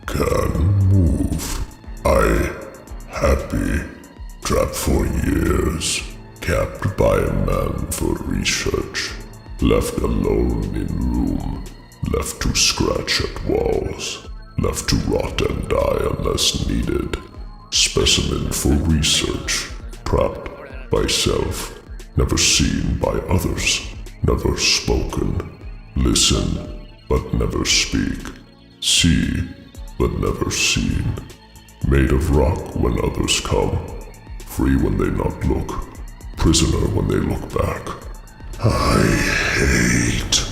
can move. I happy, trapped for years, kept by a man for research, left alone in room, left to scratch at walls, left to rot and die unless needed, specimen for research, trapped by self, never seen by others, never spoken, listen but never speak, see, but never seen, made of rock when others come, free when they not look, prisoner when they look back. I hate.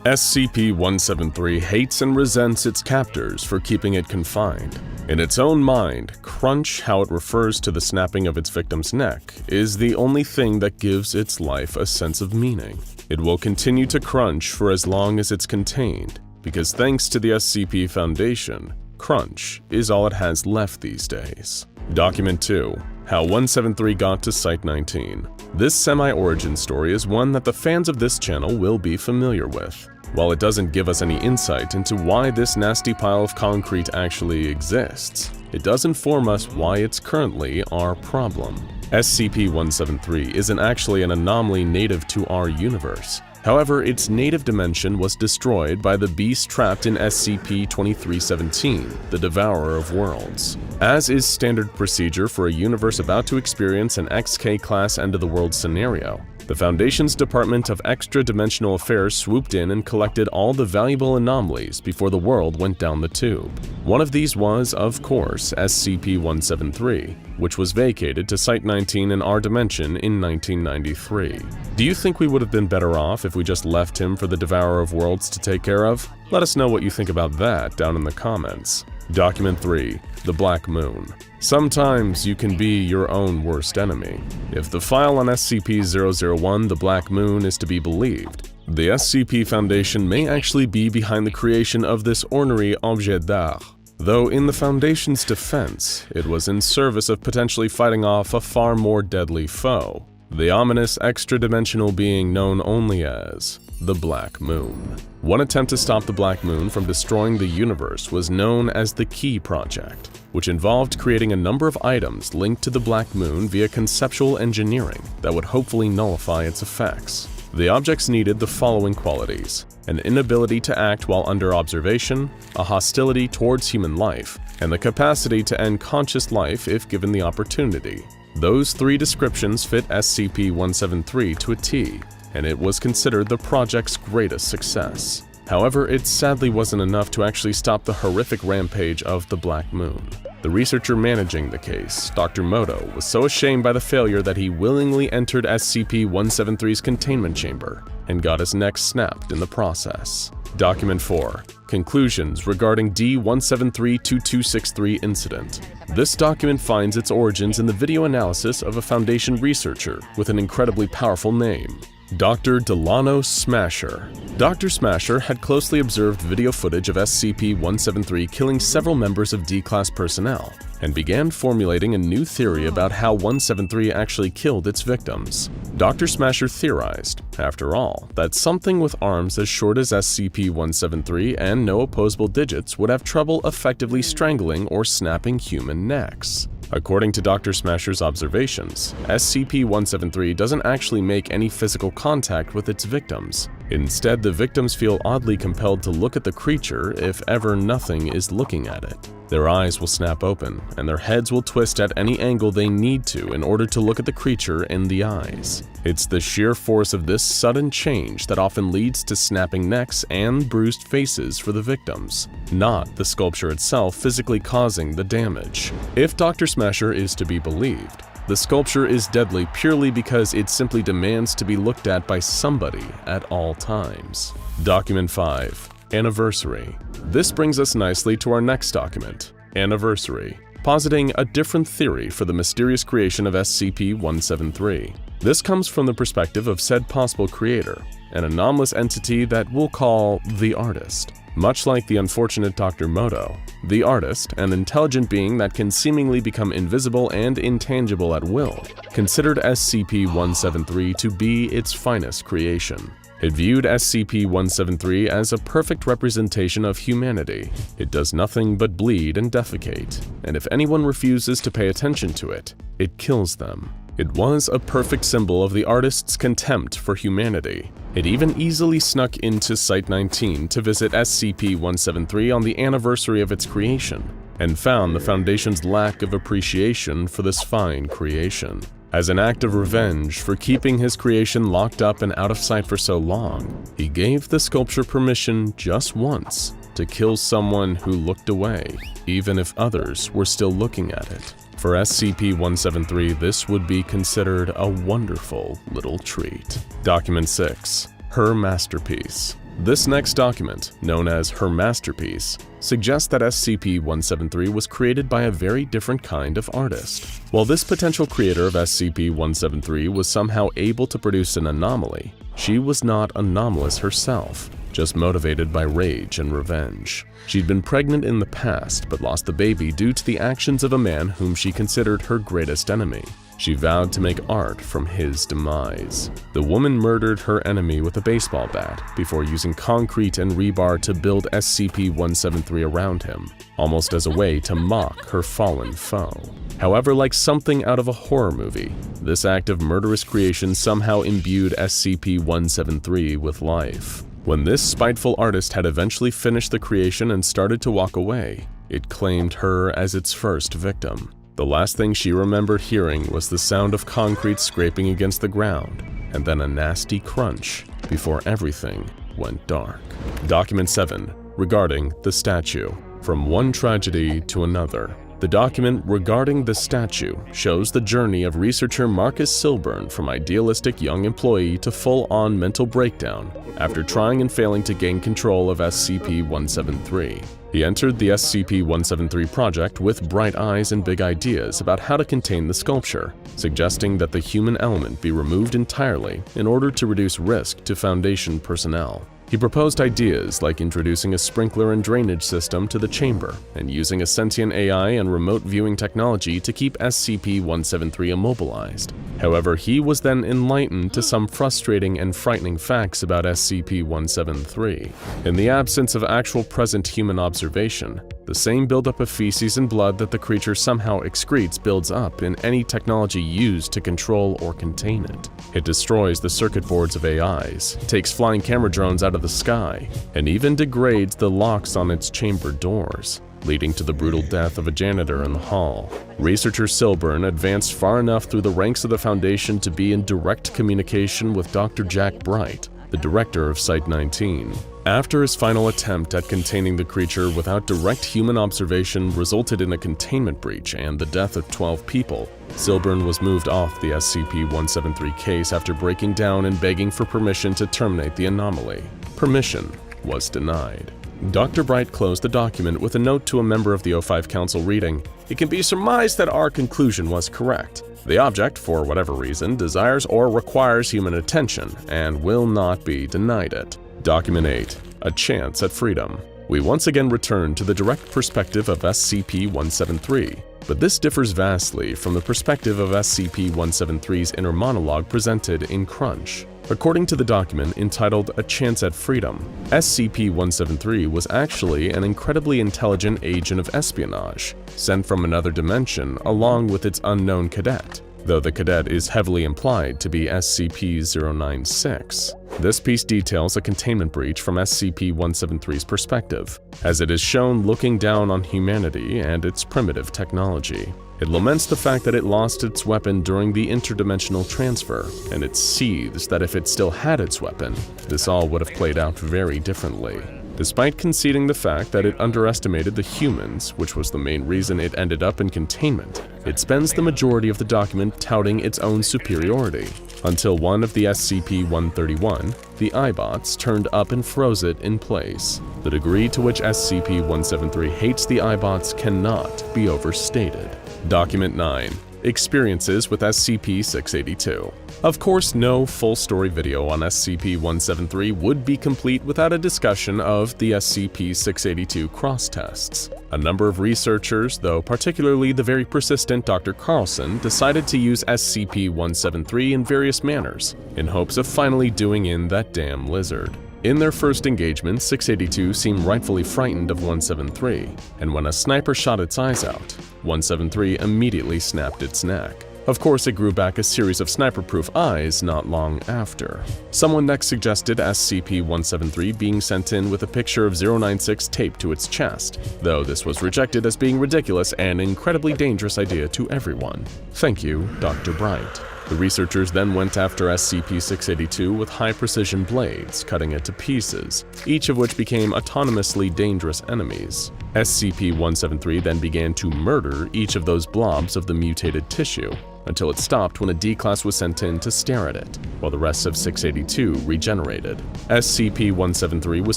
SCP-173 hates and resents its captors for keeping it confined. In its own mind, crunch, how it refers to the snapping of its victim's neck, is the only thing that gives its life a sense of meaning. It will continue to crunch for as long as it's contained, because thanks to the SCP Foundation, crunch is all it has left these days. Document 2. How 173 got to Site-19. This semi-origin story is one that the fans of this channel will be familiar with. While it doesn't give us any insight into why this nasty pile of concrete actually exists, it does inform us why it's currently our problem. SCP-173 isn't actually an anomaly native to our universe. However, its native dimension was destroyed by the beast trapped in SCP-2317, the Devourer of Worlds. As is standard procedure for a universe about to experience an XK-class end-of-the-world scenario, the Foundation's Department of Extra-Dimensional Affairs swooped in and collected all the valuable anomalies before the world went down the tube. One of these was, of course, SCP-173, which was vacated to Site-19 in our dimension in 1993. Do you think we would have been better off if we just left him for the Devourer of Worlds to take care of? Let us know what you think about that down in the comments. Document 3. The Black Moon. Sometimes you can be your own worst enemy. If the file on SCP-001, the Black Moon, is to be believed, the SCP Foundation may actually be behind the creation of this ornery objet d'art. Though in the Foundation's defense, it was in service of potentially fighting off a far more deadly foe, the ominous extra-dimensional being known only as the Black Moon. One attempt to stop the Black Moon from destroying the universe was known as the Key Project, which involved creating a number of items linked to the Black Moon via conceptual engineering that would hopefully nullify its effects. The objects needed the following qualities: an inability to act while under observation, a hostility towards human life, and the capacity to end conscious life if given the opportunity. Those three descriptions fit SCP-173 to a T, and it was considered the project's greatest success. However, it sadly wasn't enough to actually stop the horrific rampage of the Black Moon. The researcher managing the case, Dr. Moto, was so ashamed by the failure that he willingly entered SCP-173's containment chamber and got his neck snapped in the process. Document 4. Conclusions regarding D-173-2263 incident. This document finds its origins in the video analysis of a Foundation researcher with an incredibly powerful name, Dr. Delano Smasher. Dr. Smasher had closely observed video footage of SCP-173 killing several members of D-Class personnel, and began formulating a new theory about how 173 actually killed its victims. Dr. Smasher theorized, after all, that something with arms as short as SCP-173 and no opposable digits would have trouble effectively strangling or snapping human necks. According to Dr. Smasher's observations, SCP-173 doesn't actually make any physical contact with its victims. Instead, the victims feel oddly compelled to look at the creature if ever nothing is looking at it. Their eyes will snap open, and their heads will twist at any angle they need to in order to look at the creature in the eyes. It's the sheer force of this sudden change that often leads to snapping necks and bruised faces for the victims, not the sculpture itself physically causing the damage. If Dr. Smasher is to be believed, the sculpture is deadly purely because it simply demands to be looked at by somebody at all times. Document 5. Anniversary. This brings us nicely to our next document, Anniversary, positing a different theory for the mysterious creation of SCP-173. This comes from the perspective of said possible creator, an anomalous entity that we'll call the Artist. Much like the unfortunate Dr. Moto, the Artist, an intelligent being that can seemingly become invisible and intangible at will, considered SCP-173 to be its finest creation. It viewed SCP-173 as a perfect representation of humanity. It does nothing but bleed and defecate, and if anyone refuses to pay attention to it, it kills them. It was a perfect symbol of the Artist's contempt for humanity. It even easily snuck into Site-19 to visit SCP-173 on the anniversary of its creation, and found the Foundation's lack of appreciation for this fine creation. As an act of revenge for keeping his creation locked up and out of sight for so long, he gave the sculpture permission just once to kill someone who looked away, even if others were still looking at it. For SCP-173, this would be considered a wonderful little treat. Document 6. Her Masterpiece. This next document, known as Her Masterpiece, suggests that SCP-173 was created by a very different kind of artist. While this potential creator of SCP-173 was somehow able to produce an anomaly, she was not anomalous herself, just motivated by rage and revenge. She'd been pregnant in the past but lost the baby due to the actions of a man whom she considered her greatest enemy. She vowed to make art from his demise. The woman murdered her enemy with a baseball bat before using concrete and rebar to build SCP-173 around him, almost as a way to mock her fallen foe. However, like something out of a horror movie, this act of murderous creation somehow imbued SCP-173 with life. When this spiteful artist had eventually finished the creation and started to walk away, it claimed her as its first victim. The last thing she remembered hearing was the sound of concrete scraping against the ground, and then a nasty crunch before everything went dark. Document 7. Regarding the statue. From one tragedy to another. The document regarding the statue shows the journey of researcher Marcus Silburn from idealistic young employee to full-on mental breakdown after trying and failing to gain control of SCP-173. He entered the SCP-173 project with bright eyes and big ideas about how to contain the sculpture, suggesting that the human element be removed entirely in order to reduce risk to Foundation personnel. He proposed ideas like introducing a sprinkler and drainage system to the chamber and using a sentient AI and remote viewing technology to keep SCP-173 immobilized. However, he was then enlightened to some frustrating and frightening facts about SCP-173. In the absence of actual present human observation, the same buildup of feces and blood that the creature somehow excretes builds up in any technology used to control or contain it. It destroys the circuit boards of AIs, takes flying camera drones out of the sky, and even degrades the locks on its chamber doors, leading to the brutal death of a janitor in the hall. Researcher Silburn advanced far enough through the ranks of the Foundation to be in direct communication with Dr. Jack Bright, the director of Site-19. After his final attempt at containing the creature without direct human observation resulted in a containment breach and the death of 12 people, Silburn was moved off the SCP-173 case after breaking down and begging for permission to terminate the anomaly. Permission was denied. Dr. Bright closed the document with a note to a member of the O5 Council reading, "It can be surmised that our conclusion was correct. The object, for whatever reason, desires or requires human attention and will not be denied it." Document 8. A Chance at Freedom. We once again return to the direct perspective of SCP-173, but this differs vastly from the perspective of SCP-173's inner monologue presented in Crunch. According to the document entitled A Chance at Freedom, SCP-173 was actually an incredibly intelligent agent of espionage, sent from another dimension along with its unknown cadet, though the cadet is heavily implied to be SCP-096. This piece details a containment breach from SCP-173's perspective, as it is shown looking down on humanity and its primitive technology. It laments the fact that it lost its weapon during the interdimensional transfer, and it seethes that if it still had its weapon, this all would have played out very differently. Despite conceding the fact that it underestimated the humans, which was the main reason it ended up in containment, it spends the majority of the document touting its own superiority, until one of the SCP-131, the iBots, turned up and froze it in place. The degree to which SCP-173 hates the iBots cannot be overstated. Document 9. Experiences with SCP-682. Of course, no full-story video on SCP-173 would be complete without a discussion of the SCP-682 cross-tests. A number of researchers, though particularly the very persistent Dr. Carlson, decided to use SCP-173 in various manners, in hopes of finally doing in that damn lizard. In their first engagement, 682 seemed rightfully frightened of 173, and when a sniper shot its eyes out, 173 immediately snapped its neck. Of course, it grew back a series of sniper-proof eyes not long after. Someone next suggested SCP-173 being sent in with a picture of 096 taped to its chest, though this was rejected as being ridiculous and an incredibly dangerous idea to everyone. Thank you, Dr. Bright. The researchers then went after SCP-682 with high-precision blades, cutting it to pieces, each of which became autonomously dangerous enemies. SCP-173 then began to murder each of those blobs of the mutated tissue, until it stopped when a D-Class was sent in to stare at it, while the rest of 682 regenerated. SCP-173 was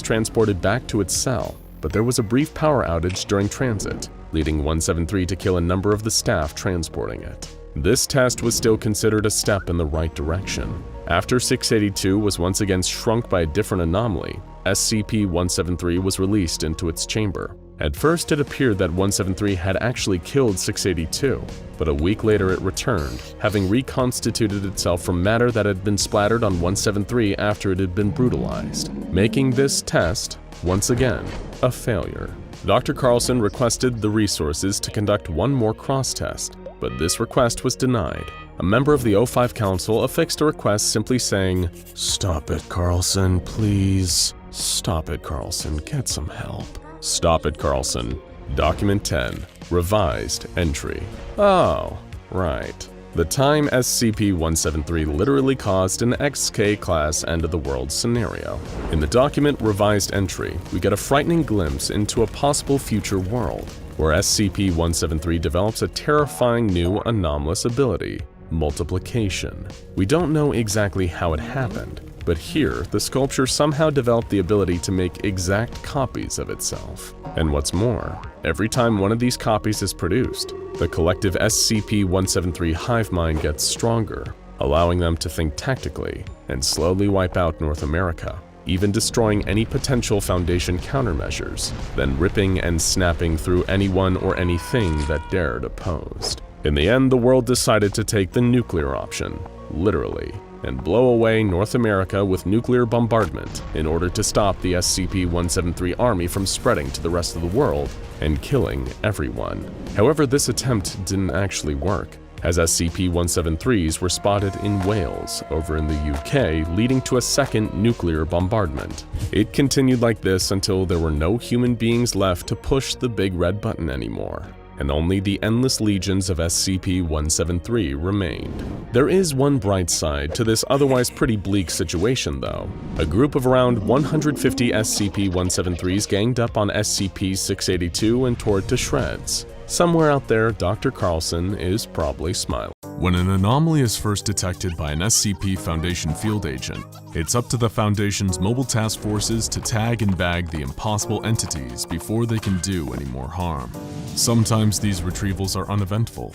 transported back to its cell, but there was a brief power outage during transit, leading 173 to kill a number of the staff transporting it. This test was still considered a step in the right direction. After 682 was once again shrunk by a different anomaly, SCP-173 was released into its chamber. At first, it appeared that 173 had actually killed 682, but a week later it returned, having reconstituted itself from matter that had been splattered on 173 after it had been brutalized, making this test, once again, a failure. Dr. Carlson requested the resources to conduct one more cross-test, but this request was denied. A member of the O5 Council affixed a request simply saying, "Stop it, Carlson, please. Stop it, Carlson, get some help. Stop it, Carlson. Document 10. Revised entry." Oh, right. The time SCP-173 literally caused an XK-class end-of-the-world scenario. In the document Revised Entry, we get a frightening glimpse into a possible future world, where SCP-173 develops a terrifying new anomalous ability, multiplication. We don't know exactly how it happened, but here, the sculpture somehow developed the ability to make exact copies of itself. And what's more, every time one of these copies is produced, the collective SCP-173 hive mind gets stronger, allowing them to think tactically and slowly wipe out North America, even destroying any potential Foundation countermeasures, then ripping and snapping through anyone or anything that dared oppose. In the end, the world decided to take the nuclear option, literally, and blow away North America with nuclear bombardment in order to stop the SCP-173 army from spreading to the rest of the world and killing everyone. However, this attempt didn't actually work, as SCP-173s were spotted in Wales over in the UK, leading to a second nuclear bombardment. It continued like this until there were no human beings left to push the big red button anymore, and only the endless legions of SCP-173 remained. There is one bright side to this otherwise pretty bleak situation though. A group of around 150 SCP-173s ganged up on SCP-682 and tore it to shreds. Somewhere out there, Dr. Carlson is probably smiling. When an anomaly is first detected by an SCP Foundation field agent, it's up to the Foundation's mobile task forces to tag and bag the impossible entities before they can do any more harm. Sometimes these retrievals are uneventful,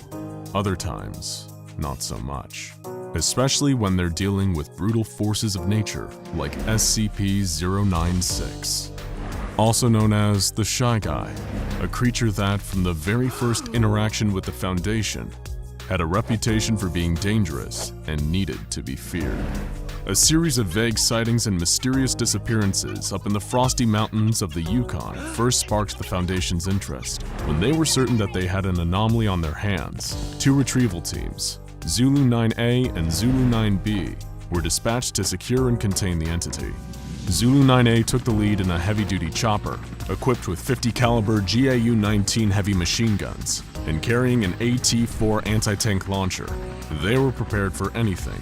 other times, not so much. Especially when they're dealing with brutal forces of nature like SCP-096. Also known as the Shy Guy, a creature that, from the very first interaction with the Foundation, had a reputation for being dangerous and needed to be feared. A series of vague sightings and mysterious disappearances up in the frosty mountains of the Yukon first sparked the Foundation's interest. When they were certain that they had an anomaly on their hands, two retrieval teams, Zulu 9A and Zulu 9B, were dispatched to secure and contain the entity. Zulu 9A took the lead in a heavy-duty chopper, equipped with 50 caliber GAU-19 heavy machine guns, and carrying an AT-4 anti-tank launcher. They were prepared for anything,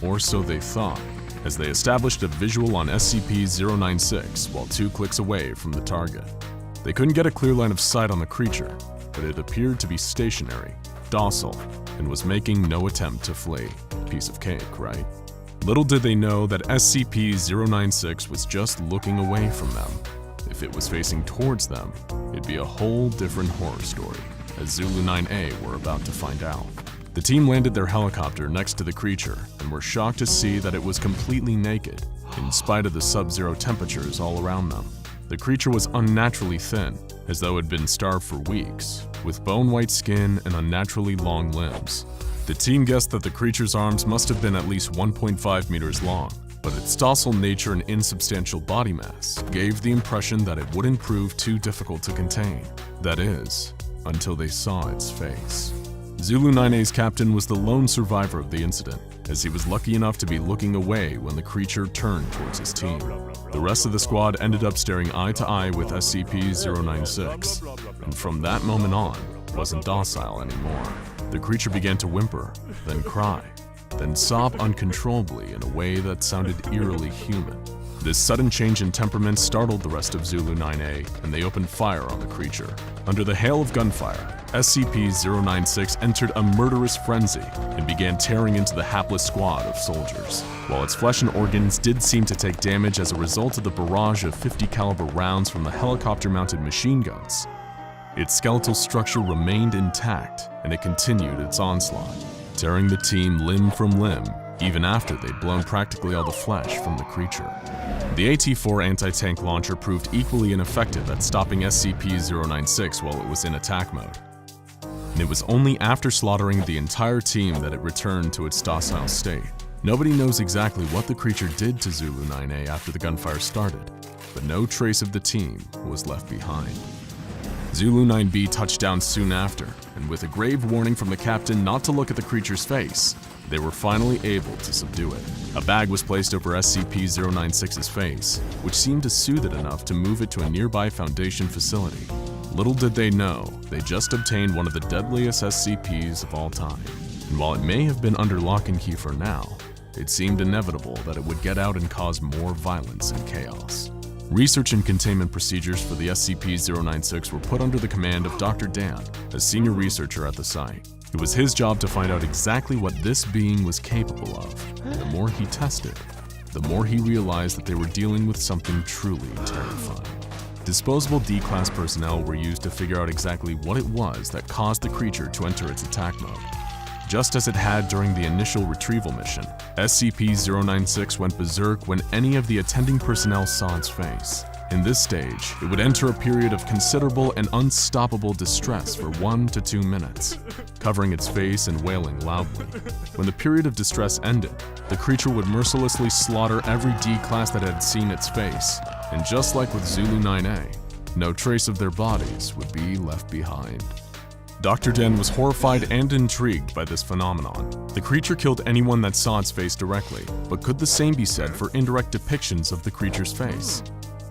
or so they thought, as they established a visual on SCP-096 while 2 clicks away from the target. They couldn't get a clear line of sight on the creature, but it appeared to be stationary, docile, and was making no attempt to flee. Piece of cake, right? Little did they know that SCP-096 was just looking away from them. If it was facing towards them, it'd be a whole different horror story, as Zulu 9A were about to find out. The team landed their helicopter next to the creature and were shocked to see that it was completely naked, in spite of the sub-zero temperatures all around them. The creature was unnaturally thin, as though it had been starved for weeks, with bone-white skin and unnaturally long limbs. The team guessed that the creature's arms must have been at least 1.5 meters long, but its docile nature and insubstantial body mass gave the impression that it wouldn't prove too difficult to contain. That is, until they saw its face. Zulu 9A's captain was the lone survivor of the incident, as he was lucky enough to be looking away when the creature turned towards his team. The rest of the squad ended up staring eye to eye with SCP-096, and from that moment on, wasn't docile anymore. The creature began to whimper, then cry, then sob uncontrollably in a way that sounded eerily human. This sudden change in temperament startled the rest of Zulu 9A, and they opened fire on the creature. Under the hail of gunfire, SCP-096 entered a murderous frenzy and began tearing into the hapless squad of soldiers. While its flesh and organs did seem to take damage as a result of the barrage of 50 caliber rounds from the helicopter-mounted machine guns, its skeletal structure remained intact, and it continued its onslaught, tearing the team limb from limb, even after they'd blown practically all the flesh from the creature. The AT-4 anti-tank launcher proved equally ineffective at stopping SCP-096 while it was in attack mode. And it was only after slaughtering the entire team that it returned to its docile state. Nobody knows exactly what the creature did to Zulu 9A after the gunfire started, but no trace of the team was left behind. Zulu 9B touched down soon after, and with a grave warning from the captain not to look at the creature's face, they were finally able to subdue it. A bag was placed over SCP-096's face, which seemed to soothe it enough to move it to a nearby Foundation facility. Little did they know, they just obtained one of the deadliest SCPs of all time. And while it may have been under lock and key for now, it seemed inevitable that it would get out and cause more violence and chaos. Research and containment procedures for the SCP-096 were put under the command of Dr. Dan, a senior researcher at the site. It was his job to find out exactly what this being was capable of, and the more he tested, the more he realized that they were dealing with something truly terrifying. Disposable D-Class personnel were used to figure out exactly what it was that caused the creature to enter its attack mode. Just as it had during the initial retrieval mission, SCP-096 went berserk when any of the attending personnel saw its face. In this stage, it would enter a period of considerable and unstoppable distress for 1 to 2 minutes, covering its face and wailing loudly. When the period of distress ended, the creature would mercilessly slaughter every D-Class that had seen its face, and just like with Zulu 9A, no trace of their bodies would be left behind. Dr. Den was horrified and intrigued by this phenomenon. The creature killed anyone that saw its face directly, but could the same be said for indirect depictions of the creature's face,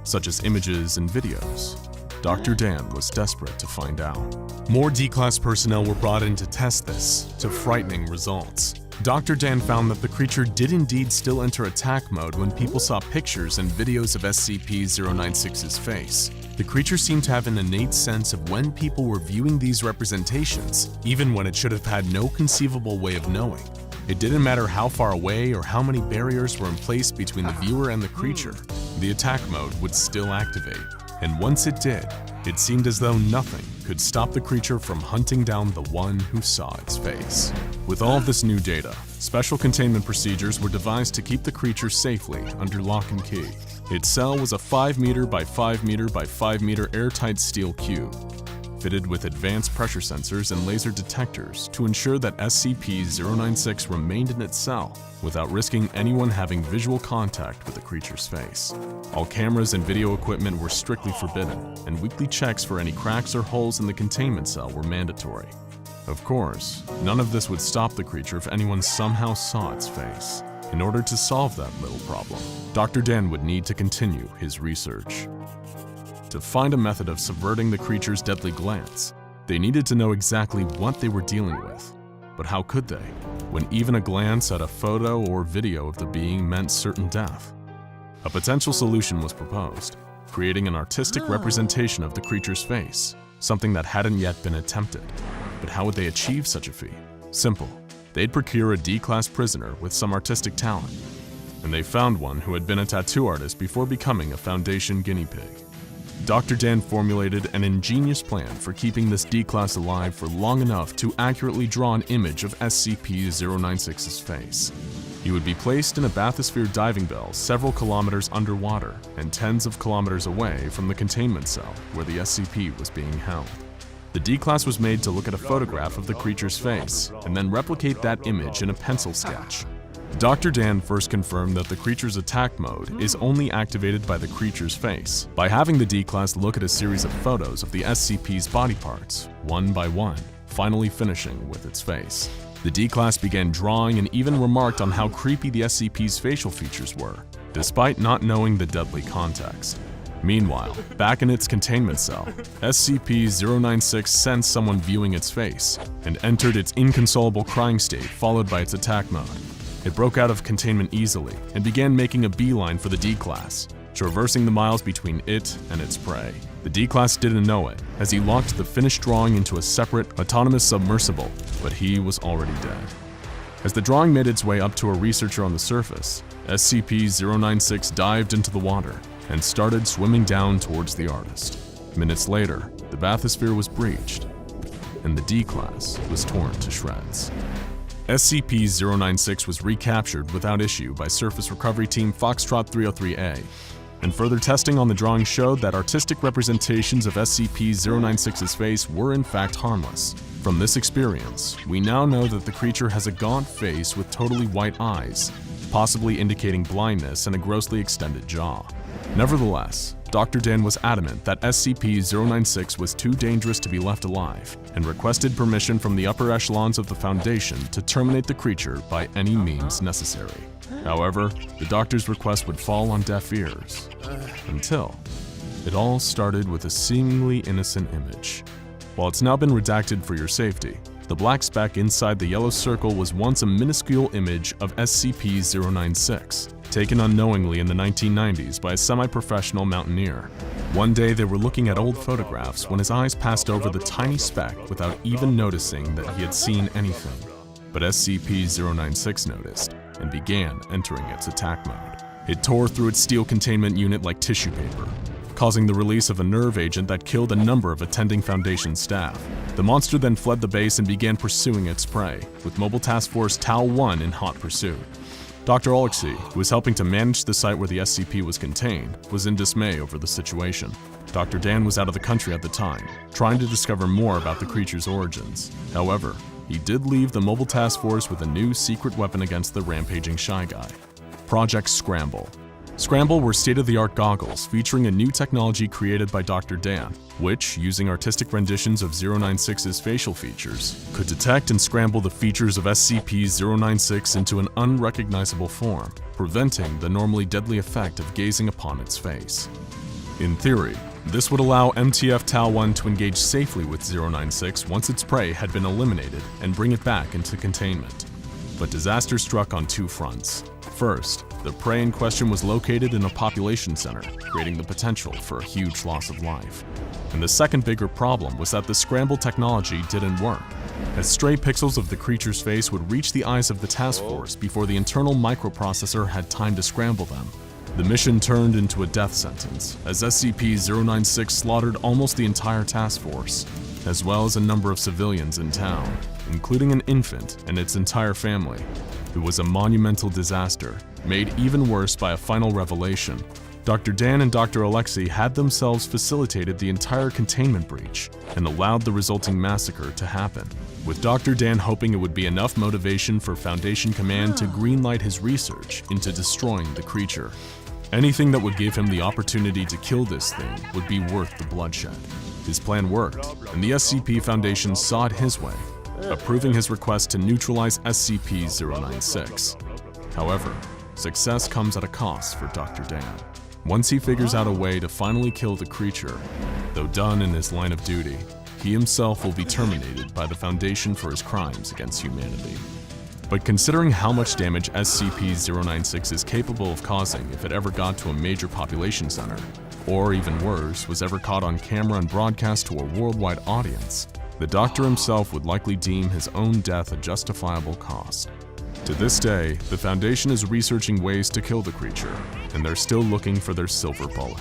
such as images and videos? Dr. Dan was desperate to find out. More D-Class personnel were brought in to test this, to frightening results. Dr. Dan found that the creature did indeed still enter attack mode when people saw pictures and videos of SCP-096's face. The creature seemed to have an innate sense of when people were viewing these representations, even when it should have had no conceivable way of knowing. It didn't matter how far away or how many barriers were in place between the viewer and the creature, the attack mode would still activate. And once it did, it seemed as though nothing could stop the creature from hunting down the one who saw its face. With all of this new data, special containment procedures were devised to keep the creature safely under lock and key. Its cell was a 5 meter by 5 meter by 5 meter airtight steel cube, fitted with advanced pressure sensors and laser detectors to ensure that SCP-096 remained in its cell without risking anyone having visual contact with the creature's face. All cameras and video equipment were strictly forbidden, and weekly checks for any cracks or holes in the containment cell were mandatory. Of course, none of this would stop the creature if anyone somehow saw its face. In order to solve that little problem, Dr. Dan would need to continue his research. To find a method of subverting the creature's deadly glance, they needed to know exactly what they were dealing with. But how could they, when even a glance at a photo or video of the being meant certain death? A potential solution was proposed, creating an artistic representation of the creature's face, something that hadn't yet been attempted. But how would they achieve such a feat? Simple. They'd procure a D-Class prisoner with some artistic talent, and they found one who had been a tattoo artist before becoming a Foundation guinea pig. Dr. Dan formulated an ingenious plan for keeping this D-Class alive for long enough to accurately draw an image of SCP-096's face. He would be placed in a bathysphere diving bell several kilometers underwater and tens of kilometers away from the containment cell where the SCP was being held. The D-Class was made to look at a photograph of the creature's face and then replicate that image in a pencil sketch. Dr. Dan first confirmed that the creature's attack mode is only activated by the creature's face, by having the D-Class look at a series of photos of the SCP's body parts, one by one, finally finishing with its face. The D-Class began drawing and even remarked on how creepy the SCP's facial features were, despite not knowing the deadly context. Meanwhile, back in its containment cell, SCP-096 sensed someone viewing its face and entered its inconsolable crying state followed by its attack mode. It broke out of containment easily and began making a beeline for the D-Class, traversing the miles between it and its prey. The D-Class didn't know it, as he locked the finished drawing into a separate, autonomous submersible, but he was already dead. As the drawing made its way up to a researcher on the surface, SCP-096 dived into the water and started swimming down towards the artist. Minutes later, the bathysphere was breached, and the D-Class was torn to shreds. SCP-096 was recaptured without issue by Surface Recovery Team Foxtrot 303A, and further testing on the drawing showed that artistic representations of SCP-096's face were in fact harmless. From this experience, we now know that the creature has a gaunt face with totally white eyes, possibly indicating blindness and a grossly extended jaw. Nevertheless, Dr. Dan was adamant that SCP-096 was too dangerous to be left alive and requested permission from the upper echelons of the Foundation to terminate the creature by any means necessary. However, the doctor's request would fall on deaf ears, until it all started with a seemingly innocent image. While it's now been redacted for your safety, the black speck inside the yellow circle was once a minuscule image of SCP-096, taken unknowingly in the 1990s by a semi-professional mountaineer. One day they were looking at old photographs when his eyes passed over the tiny speck without even noticing that he had seen anything. But SCP-096 noticed and began entering its attack mode. It tore through its steel containment unit like tissue paper, causing the release of a nerve agent that killed a number of attending Foundation staff. The monster then fled the base and began pursuing its prey, with Mobile Task Force Tau-1 in hot pursuit. Dr. Alexei, who was helping to manage the site where the SCP was contained, was in dismay over the situation. Dr. Dan was out of the country at the time, trying to discover more about the creature's origins. However, he did leave the Mobile Task Force with a new secret weapon against the rampaging Shy Guy: Project Scramble. Scramble were state-of-the-art goggles featuring a new technology created by Dr. Dan, which, using artistic renditions of 096's facial features, could detect and scramble the features of SCP-096 into an unrecognizable form, preventing the normally deadly effect of gazing upon its face. In theory, this would allow MTF Tau-1 to engage safely with 096 once its prey had been eliminated and bring it back into containment. But disaster struck on two fronts. First, the prey in question was located in a population center, creating the potential for a huge loss of life. And the second bigger problem was that the scramble technology didn't work, as stray pixels of the creature's face would reach the eyes of the task force before the internal microprocessor had time to scramble them. The mission turned into a death sentence, as SCP-096 slaughtered almost the entire task force, as well as a number of civilians in town, including an infant and its entire family. It was a monumental disaster, made even worse by a final revelation. Dr. Dan and Dr. Alexei had themselves facilitated the entire containment breach and allowed the resulting massacre to happen, with Dr. Dan hoping it would be enough motivation for Foundation Command to greenlight his research into destroying the creature. Anything that would give him the opportunity to kill this thing would be worth the bloodshed. His plan worked, and the SCP Foundation saw it his way, approving his request to neutralize SCP-096. However, success comes at a cost for Dr. Dan. Once he figures out a way to finally kill the creature, though done in his line of duty, he himself will be terminated by the Foundation for his crimes against humanity. But considering how much damage SCP-096 is capable of causing if it ever got to a major population center, or even worse, was ever caught on camera and broadcast to a worldwide audience, the Doctor himself would likely deem his own death a justifiable cost. To this day, the Foundation is researching ways to kill the creature, and they're still looking for their silver bullet.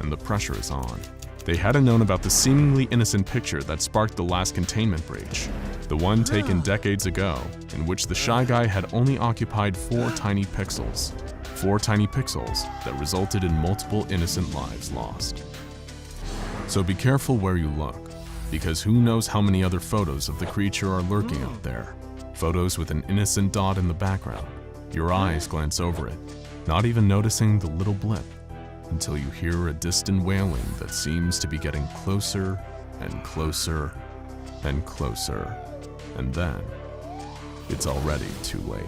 And the pressure is on. They hadn't known about the seemingly innocent picture that sparked the last containment breach, the one taken decades ago, in which the Shy Guy had only occupied 4 tiny pixels. 4 tiny pixels that resulted in multiple innocent lives lost. So be careful where you look, because who knows how many other photos of the creature are lurking out there. Photos with an innocent dot in the background. Your eyes glance over it, not even noticing the little blip, until you hear a distant wailing that seems to be getting closer and closer and closer, and then it's already too late.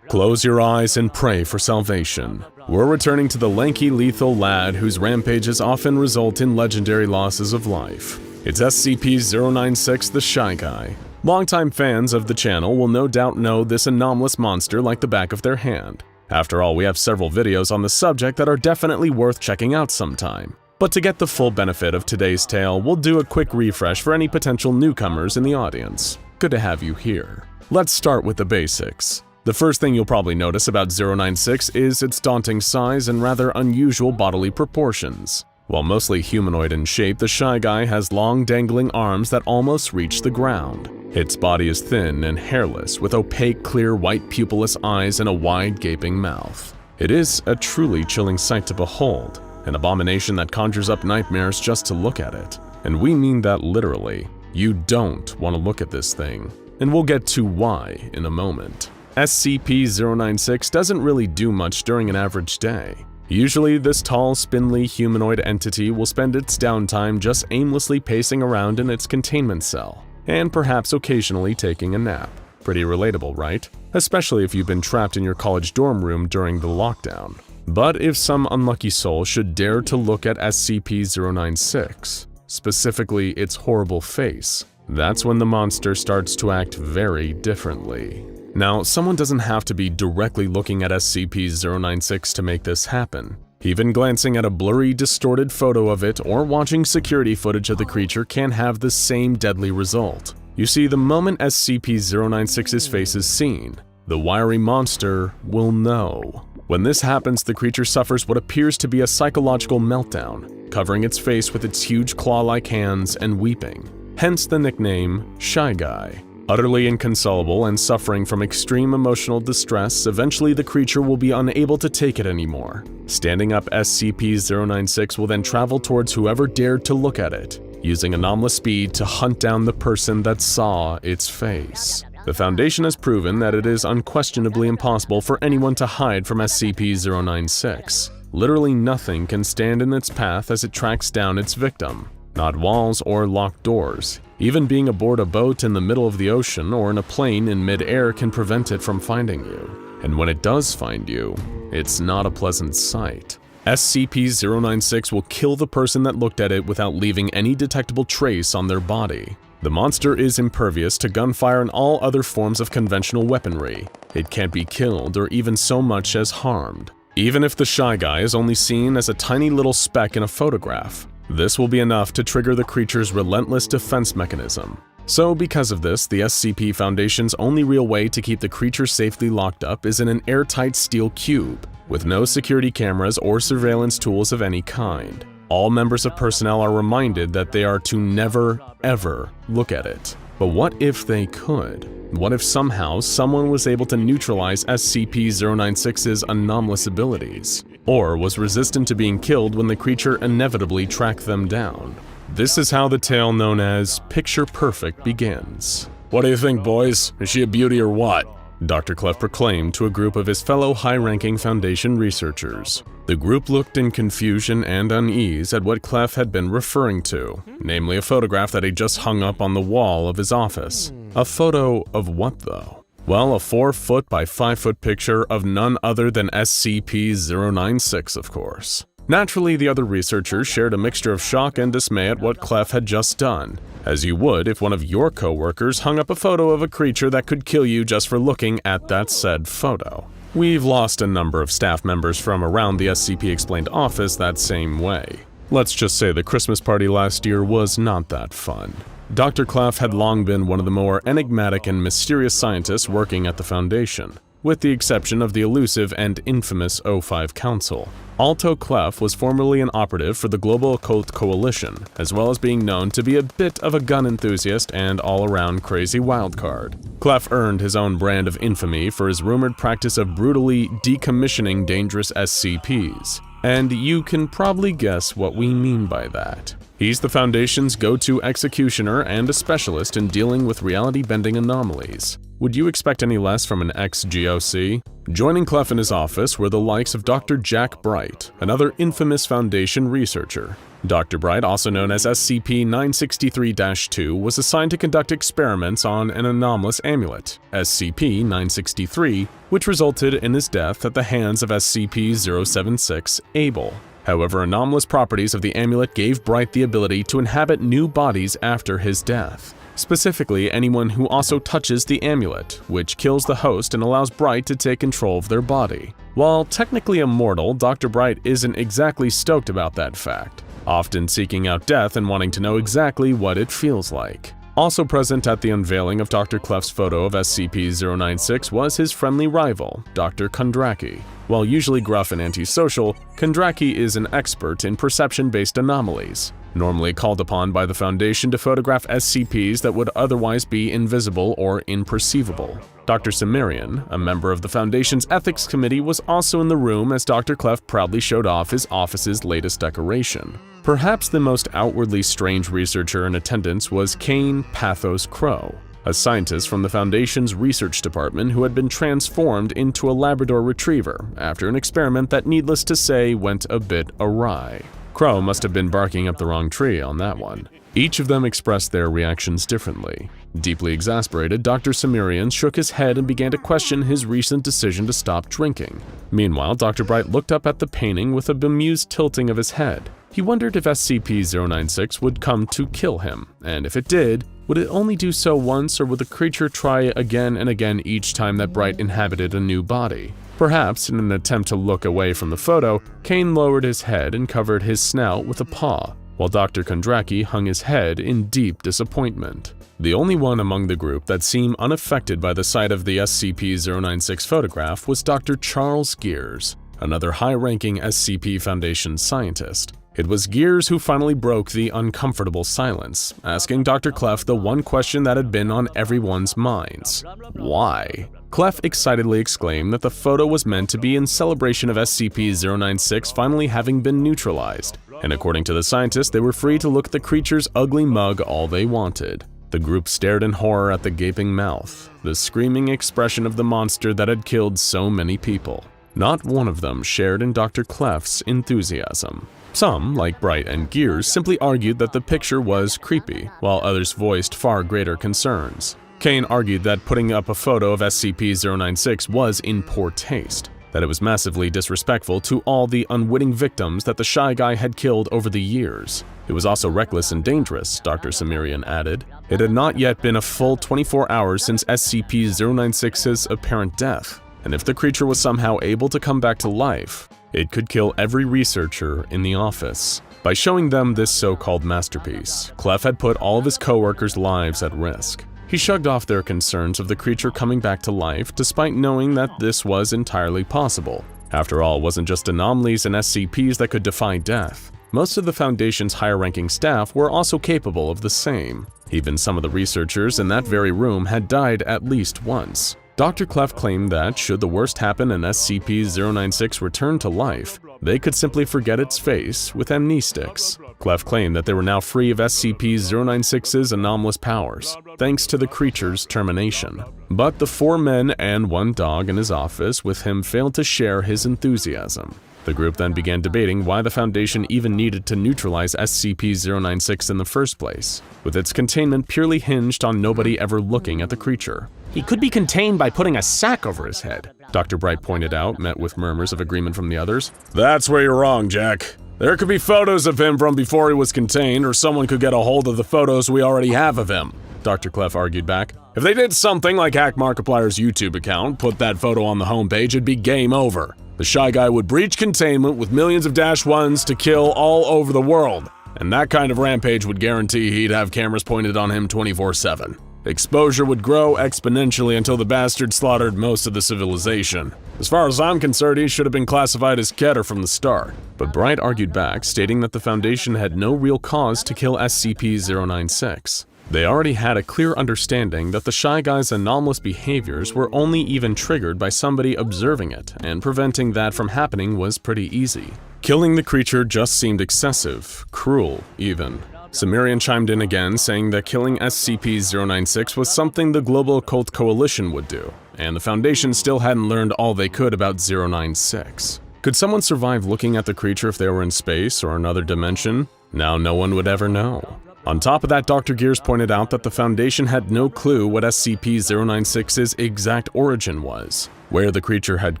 Close your eyes and pray for salvation. We're returning to the lanky, lethal lad whose rampages often result in legendary losses of life. It's SCP-096, the Shy Guy. Longtime fans of the channel will no doubt know this anomalous monster like the back of their hand. After all, we have several videos on the subject that are definitely worth checking out sometime. But to get the full benefit of today's tale, we'll do a quick refresh for any potential newcomers in the audience. Good to have you here. Let's start with the basics. The first thing you'll probably notice about 096 is its daunting size and rather unusual bodily proportions. While mostly humanoid in shape, the Shy Guy has long dangling arms that almost reach the ground. Its body is thin and hairless, with opaque, clear, white pupilless eyes and a wide, gaping mouth. It is a truly chilling sight to behold, an abomination that conjures up nightmares just to look at it. And we mean that literally. You don't want to look at this thing, and we'll get to why in a moment. SCP-096 doesn't really do much during an average day. Usually, this tall, spindly humanoid entity will spend its downtime just aimlessly pacing around in its containment cell, and perhaps occasionally taking a nap. Pretty relatable, right? Especially if you've been trapped in your college dorm room during the lockdown. But if some unlucky soul should dare to look at SCP-096, specifically its horrible face, that's when the monster starts to act very differently. Now, someone doesn't have to be directly looking at SCP-096 to make this happen. Even glancing at a blurry, distorted photo of it or watching security footage of the creature can have the same deadly result. You see, the moment SCP-096's face is seen, the wiry monster will know. When this happens, the creature suffers what appears to be a psychological meltdown, covering its face with its huge claw-like hands and weeping. Hence the nickname Shy Guy. Utterly inconsolable and suffering from extreme emotional distress, eventually the creature will be unable to take it anymore. Standing up, SCP-096 will then travel towards whoever dared to look at it, using anomalous speed to hunt down the person that saw its face. The Foundation has proven that it is unquestionably impossible for anyone to hide from SCP-096. Literally nothing can stand in its path as it tracks down its victim. Not walls or locked doors. Even being aboard a boat in the middle of the ocean or in a plane in mid-air can prevent it from finding you. And when it does find you, it's not a pleasant sight. SCP-096 will kill the person that looked at it without leaving any detectable trace on their body. The monster is impervious to gunfire and all other forms of conventional weaponry. It can't be killed or even so much as harmed. Even if the Shy Guy is only seen as a tiny little speck in a photograph, this will be enough to trigger the creature's relentless defense mechanism. So because of this, the SCP Foundation's only real way to keep the creature safely locked up is in an airtight steel cube, with no security cameras or surveillance tools of any kind. All members of personnel are reminded that they are to never, ever look at it. But what if they could? What if somehow someone was able to neutralize SCP-096's anomalous abilities? Or was resistant to being killed when the creature inevitably tracked them down? This is how the tale known as Picture Perfect begins. "What do you think, boys? Is she a beauty or what?" Dr. Clef proclaimed to a group of his fellow high-ranking Foundation researchers. The group looked in confusion and unease at what Clef had been referring to, namely a photograph that he just hung up on the wall of his office. A photo of what, though? Well, a 4-foot by 5-foot picture of none other than SCP-096, of course. Naturally, the other researchers shared a mixture of shock and dismay at what Clef had just done, as you would if one of your co-workers hung up a photo of a creature that could kill you just for looking at that said photo. We've lost a number of staff members from around the SCP Explained office that same way. Let's just say the Christmas party last year was not that fun. Dr. Clef had long been one of the more enigmatic and mysterious scientists working at the Foundation, with the exception of the elusive and infamous O5 Council. Alto Clef was formerly an operative for the Global Occult Coalition, as well as being known to be a bit of a gun enthusiast and all-around crazy wildcard. Clef earned his own brand of infamy for his rumored practice of brutally decommissioning dangerous SCPs. And you can probably guess what we mean by that. He's the Foundation's go-to executioner and a specialist in dealing with reality-bending anomalies. Would you expect any less from an ex-GOC? Joining Clef in his office were the likes of Dr. Jack Bright, another infamous Foundation researcher. Dr. Bright, also known as SCP-963-2, was assigned to conduct experiments on an anomalous amulet, SCP-963, which resulted in his death at the hands of SCP-076, Abel. However, anomalous properties of the amulet gave Bright the ability to inhabit new bodies after his death. Specifically, anyone who also touches the amulet, which kills the host and allows Bright to take control of their body. While technically immortal, Dr. Bright isn't exactly stoked about that fact, often seeking out death and wanting to know exactly what it feels like. Also present at the unveiling of Dr. Clef's photo of SCP-096 was his friendly rival, Dr. Kondraki. While usually gruff and antisocial, Kondraki is an expert in perception-based anomalies, normally called upon by the Foundation to photograph SCPs that would otherwise be invisible or imperceivable. Dr. Cimmerian, a member of the Foundation's Ethics Committee, was also in the room as Dr. Clef proudly showed off his office's latest decoration. Perhaps the most outwardly strange researcher in attendance was Kane Pathos Crow, a scientist from the Foundation's research department who had been transformed into a Labrador Retriever after an experiment that, needless to say, went a bit awry. Crow must have been barking up the wrong tree on that one. Each of them expressed their reactions differently. Deeply exasperated, Dr. Cimmerian shook his head and began to question his recent decision to stop drinking. Meanwhile, Dr. Bright looked up at the painting with a bemused tilting of his head. He wondered if SCP-096 would come to kill him, and if it did, would it only do so once, or would the creature try again and again each time that Bright inhabited a new body? Perhaps in an attempt to look away from the photo, Kane lowered his head and covered his snout with a paw, while Dr. Kondraki hung his head in deep disappointment. The only one among the group that seemed unaffected by the sight of the SCP-096 photograph was Dr. Charles Gears, another high-ranking SCP Foundation scientist. It was Gears who finally broke the uncomfortable silence, asking Dr. Clef the one question that had been on everyone's minds: why? Clef excitedly exclaimed that the photo was meant to be in celebration of SCP-096 finally having been neutralized, and according to the scientist, they were free to look at the creature's ugly mug all they wanted. The group stared in horror at the gaping mouth, the screaming expression of the monster that had killed so many people. Not one of them shared in Dr. Clef's enthusiasm. Some, like Bright and Gears, simply argued that the picture was creepy, while others voiced far greater concerns. Kane argued that putting up a photo of SCP-096 was in poor taste, that it was massively disrespectful to all the unwitting victims that the Shy Guy had killed over the years. It was also reckless and dangerous, Dr. Cimmerian added. It had not yet been a full 24 hours since SCP-096's apparent death, and if the creature was somehow able to come back to life, it could kill every researcher in the office. By showing them this so-called masterpiece, Clef had put all of his co-workers' lives at risk. He shrugged off their concerns of the creature coming back to life, despite knowing that this was entirely possible. After all, it wasn't just anomalies and SCPs that could defy death. Most of the Foundation's higher-ranking staff were also capable of the same. Even some of the researchers in that very room had died at least once. Dr. Clef claimed that, should the worst happen and SCP-096 return to life, they could simply forget its face with amnestics. Clef claimed that they were now free of SCP-096's anomalous powers, thanks to the creature's termination. But the 4 men and 1 dog in his office with him failed to share his enthusiasm. The group then began debating why the Foundation even needed to neutralize SCP-096 in the first place, with its containment purely hinged on nobody ever looking at the creature. He could be contained by putting a sack over his head, Dr. Bright pointed out, met with murmurs of agreement from the others. That's where you're wrong, Jack. There could be photos of him from before he was contained, or someone could get a hold of the photos we already have of him, Dr. Clef argued back. If they did something like hack Markiplier's YouTube account, put that photo on the homepage, it'd be game over. The Shy Guy would breach containment with millions of -1s to kill all over the world, and that kind of rampage would guarantee he'd have cameras pointed on him 24/7. Exposure would grow exponentially until the bastard slaughtered most of the civilization. As far as I'm concerned, he should have been classified as Keter from the start. But Bright argued back, stating that the Foundation had no real cause to kill SCP-096. They already had a clear understanding that the Shy Guy's anomalous behaviors were only even triggered by somebody observing it, and preventing that from happening was pretty easy. Killing the creature just seemed excessive, cruel even. Cimmerian chimed in again, saying that killing SCP-096 was something the Global Occult Coalition would do, and the Foundation still hadn't learned all they could about 096. Could someone survive looking at the creature if they were in space or another dimension? Now no one would ever know. On top of that, Dr. Gears pointed out that the Foundation had no clue what SCP-096's exact origin was, where the creature had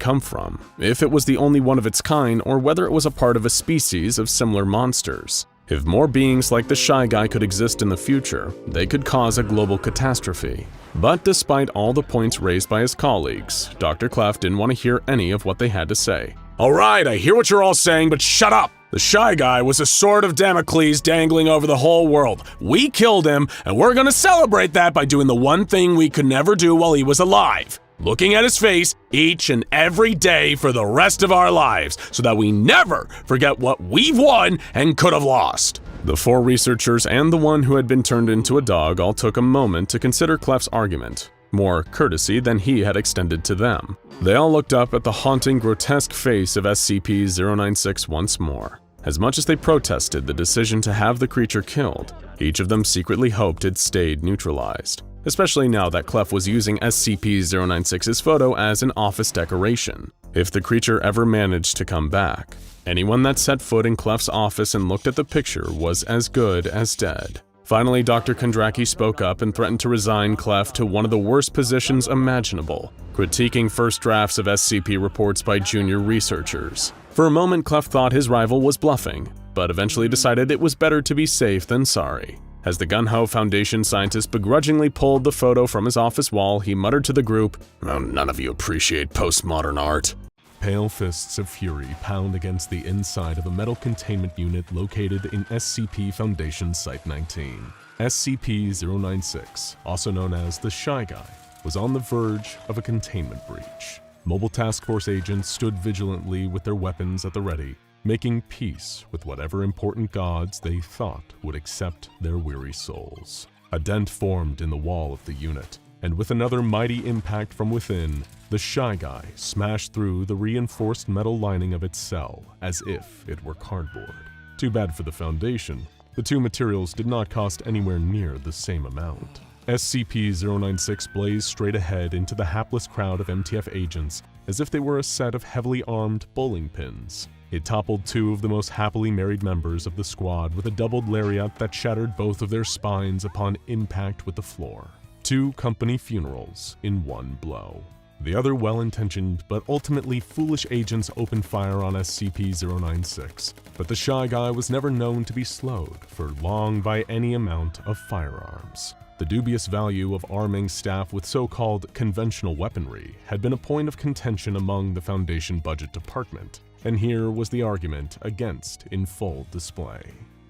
come from, if it was the only one of its kind, or whether it was a part of a species of similar monsters. If more beings like the Shy Guy could exist in the future, they could cause a global catastrophe. But despite all the points raised by his colleagues, Dr. Clef didn't want to hear any of what they had to say. "Alright, I hear what you're all saying, but shut up! The Shy Guy was a sword of Damocles dangling over the whole world. We killed him, and we're gonna celebrate that by doing the one thing we could never do while he was alive. Looking at his face each and every day for the rest of our lives, so that we never forget what we've won and could have lost." The 4 researchers and the one who had been turned into a dog all took a moment to consider Clef's argument, more courtesy than he had extended to them. They all looked up at the haunting, grotesque face of SCP-096 once more. As much as they protested the decision to have the creature killed, each of them secretly hoped it stayed neutralized, especially now that Clef was using SCP-096's photo as an office decoration. If the creature ever managed to come back, anyone that set foot in Clef's office and looked at the picture was as good as dead. Finally, Dr. Kondraki spoke up and threatened to resign Clef to one of the worst positions imaginable, critiquing first drafts of SCP reports by junior researchers. For a moment, Clef thought his rival was bluffing, but eventually decided it was better to be safe than sorry. As the Gun-Ho Foundation scientist begrudgingly pulled the photo from his office wall, he muttered to the group, "Oh, none of you appreciate postmodern art." Pale fists of fury pound against the inside of a metal containment unit located in SCP Foundation Site-19. SCP-096, also known as the Shy Guy, was on the verge of a containment breach. Mobile Task Force agents stood vigilantly with their weapons at the ready, making peace with whatever important gods they thought would accept their weary souls. A dent formed in the wall of the unit, and with another mighty impact from within, the Shy Guy smashed through the reinforced metal lining of its cell as if it were cardboard. Too bad for the Foundation, the 2 materials did not cost anywhere near the same amount. SCP-096 blazed straight ahead into the hapless crowd of MTF agents as if they were a set of heavily armed bowling pins. It toppled 2 of the most happily married members of the squad with a doubled lariat that shattered both of their spines upon impact with the floor. 2 company funerals in one blow. The other well-intentioned but ultimately foolish agents opened fire on SCP-096, but the Shy Guy was never known to be slowed for long by any amount of firearms. The dubious value of arming staff with so-called conventional weaponry had been a point of contention among the Foundation Budget Department, and here was the argument against in full display.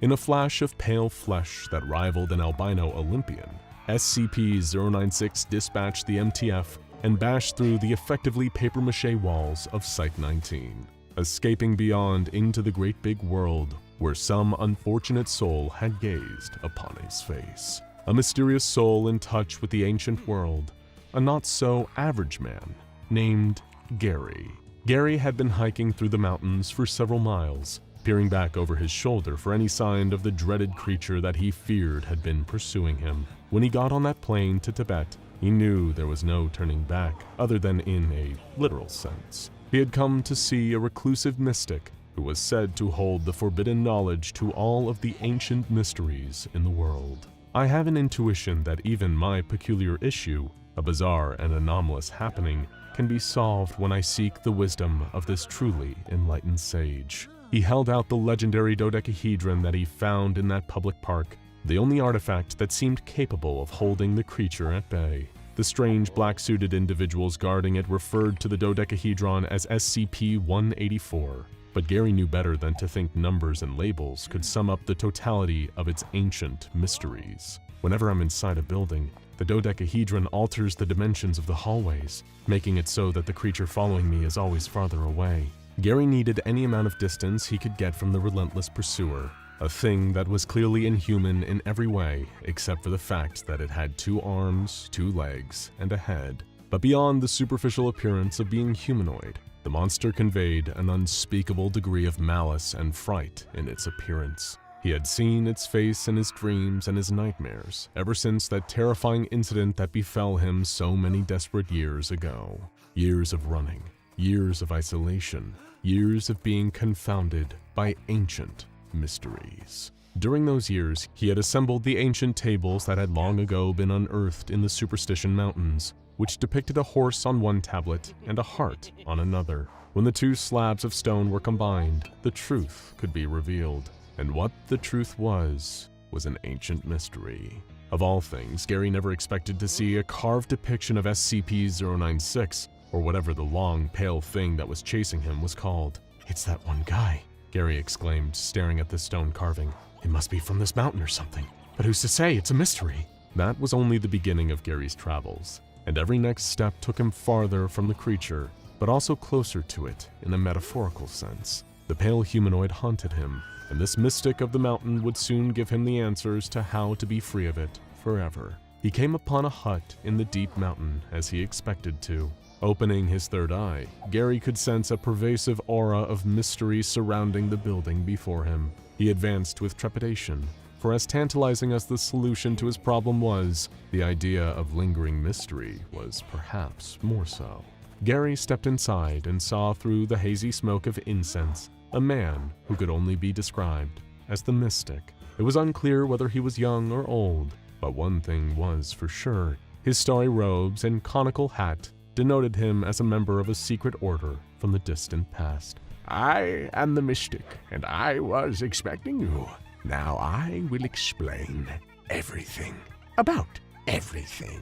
In a flash of pale flesh that rivaled an albino Olympian, SCP-096 dispatched the MTF and bashed through the effectively papier-mâché walls of Site-19, escaping beyond into the great big world where some unfortunate soul had gazed upon his face. A mysterious soul in touch with the ancient world, a not-so-average man named Gary. Gary had been hiking through the mountains for several miles, peering back over his shoulder for any sign of the dreaded creature that he feared had been pursuing him. When he got on that plane to Tibet, he knew there was no turning back, other than in a literal sense. He had come to see a reclusive mystic who was said to hold the forbidden knowledge to all of the ancient mysteries in the world. I have an intuition that even my peculiar issue, a bizarre and anomalous happening, can be solved when I seek the wisdom of this truly enlightened sage. He held out the legendary dodecahedron that he found in that public park, the only artifact that seemed capable of holding the creature at bay. The strange black-suited individuals guarding it referred to the dodecahedron as SCP-184, but Gary knew better than to think numbers and labels could sum up the totality of its ancient mysteries. Whenever I'm inside a building, the dodecahedron alters the dimensions of the hallways, making it so that the creature following me is always farther away. Gary needed any amount of distance he could get from the relentless pursuer, a thing that was clearly inhuman in every way except for the fact that it had 2 arms, 2 legs, and a head. But beyond the superficial appearance of being humanoid, the monster conveyed an unspeakable degree of malice and fright in its appearance. He had seen its face in his dreams and his nightmares ever since that terrifying incident that befell him so many desperate years ago. Years of running, years of isolation, years of being confounded by ancient mysteries. During those years, he had assembled the ancient tables that had long ago been unearthed in the Superstition Mountains, which depicted a horse on one tablet and a heart on another. When the two slabs of stone were combined, the truth could be revealed. And what the truth was an ancient mystery. Of all things, Gary never expected to see a carved depiction of SCP-096, or whatever the long, pale thing that was chasing him was called. "It's that one guy," Gary exclaimed, staring at the stone carving. "It must be from this mountain or something. But who's to say? It's a mystery." That was only the beginning of Gary's travels, and every next step took him farther from the creature, but also closer to it in a metaphorical sense. The pale humanoid haunted him, and this mystic of the mountain would soon give him the answers to how to be free of it forever. He came upon a hut in the deep mountain as he expected to. Opening his third eye, Gary could sense a pervasive aura of mystery surrounding the building before him. He advanced with trepidation, for as tantalizing as the solution to his problem was, the idea of lingering mystery was perhaps more so. Gary stepped inside and saw through the hazy smoke of incense a man who could only be described as the Mystic. It was unclear whether he was young or old, but one thing was for sure. His starry robes and conical hat denoted him as a member of a secret order from the distant past. "I am the Mystic, and I was expecting you. Now I will explain everything about everything."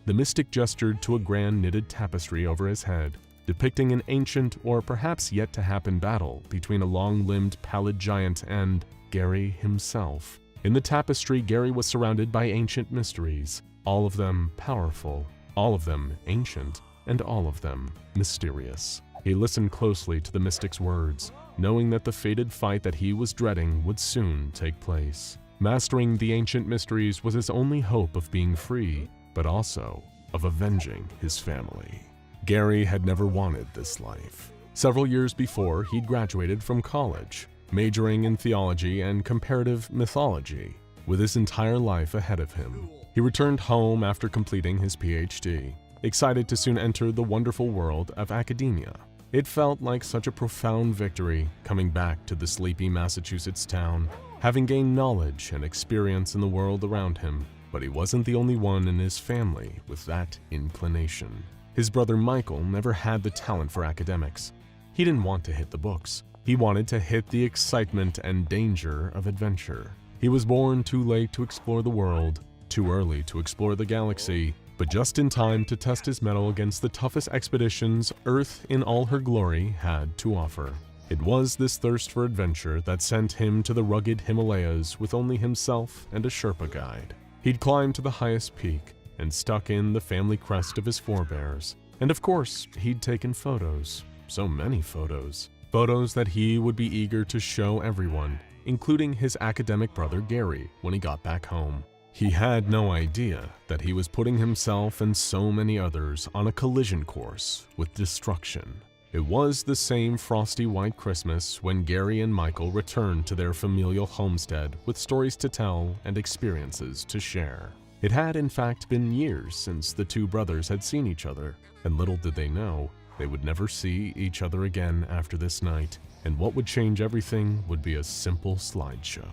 The Mystic gestured to a grand knitted tapestry over his head, depicting an ancient or perhaps yet-to-happen battle between a long-limbed pallid giant and Gary himself. In the tapestry, Gary was surrounded by ancient mysteries, all of them powerful, all of them ancient, and all of them mysterious. He listened closely to the Mystic's words, knowing that the fated fight that he was dreading would soon take place. Mastering the ancient mysteries was his only hope of being free, but also of avenging his family. Gary had never wanted this life. Several years before, he'd graduated from college, majoring in theology and comparative mythology. With his entire life ahead of him, he returned home after completing his PhD, excited to soon enter the wonderful world of academia. It felt like such a profound victory coming back to the sleepy Massachusetts town, having gained knowledge and experience in the world around him. But he wasn't the only one in his family with that inclination. His brother Michael never had the talent for academics. He didn't want to hit the books. He wanted to hit the excitement and danger of adventure. He was born too late to explore the world, too early to explore the galaxy, but just in time to test his mettle against the toughest expeditions Earth in all her glory had to offer. It was this thirst for adventure that sent him to the rugged Himalayas with only himself and a Sherpa guide. He'd climbed to the highest peak and stuck in the family crest of his forebears. And of course, he'd taken photos. So many photos. Photos that he would be eager to show everyone, including his academic brother Gary when he got back home. He had no idea that he was putting himself and so many others on a collision course with destruction. It was the same frosty white Christmas when Gary and Michael returned to their familial homestead with stories to tell and experiences to share. It had in fact been years since the two brothers had seen each other, and little did they know they would never see each other again after this night, and what would change everything would be a simple slideshow.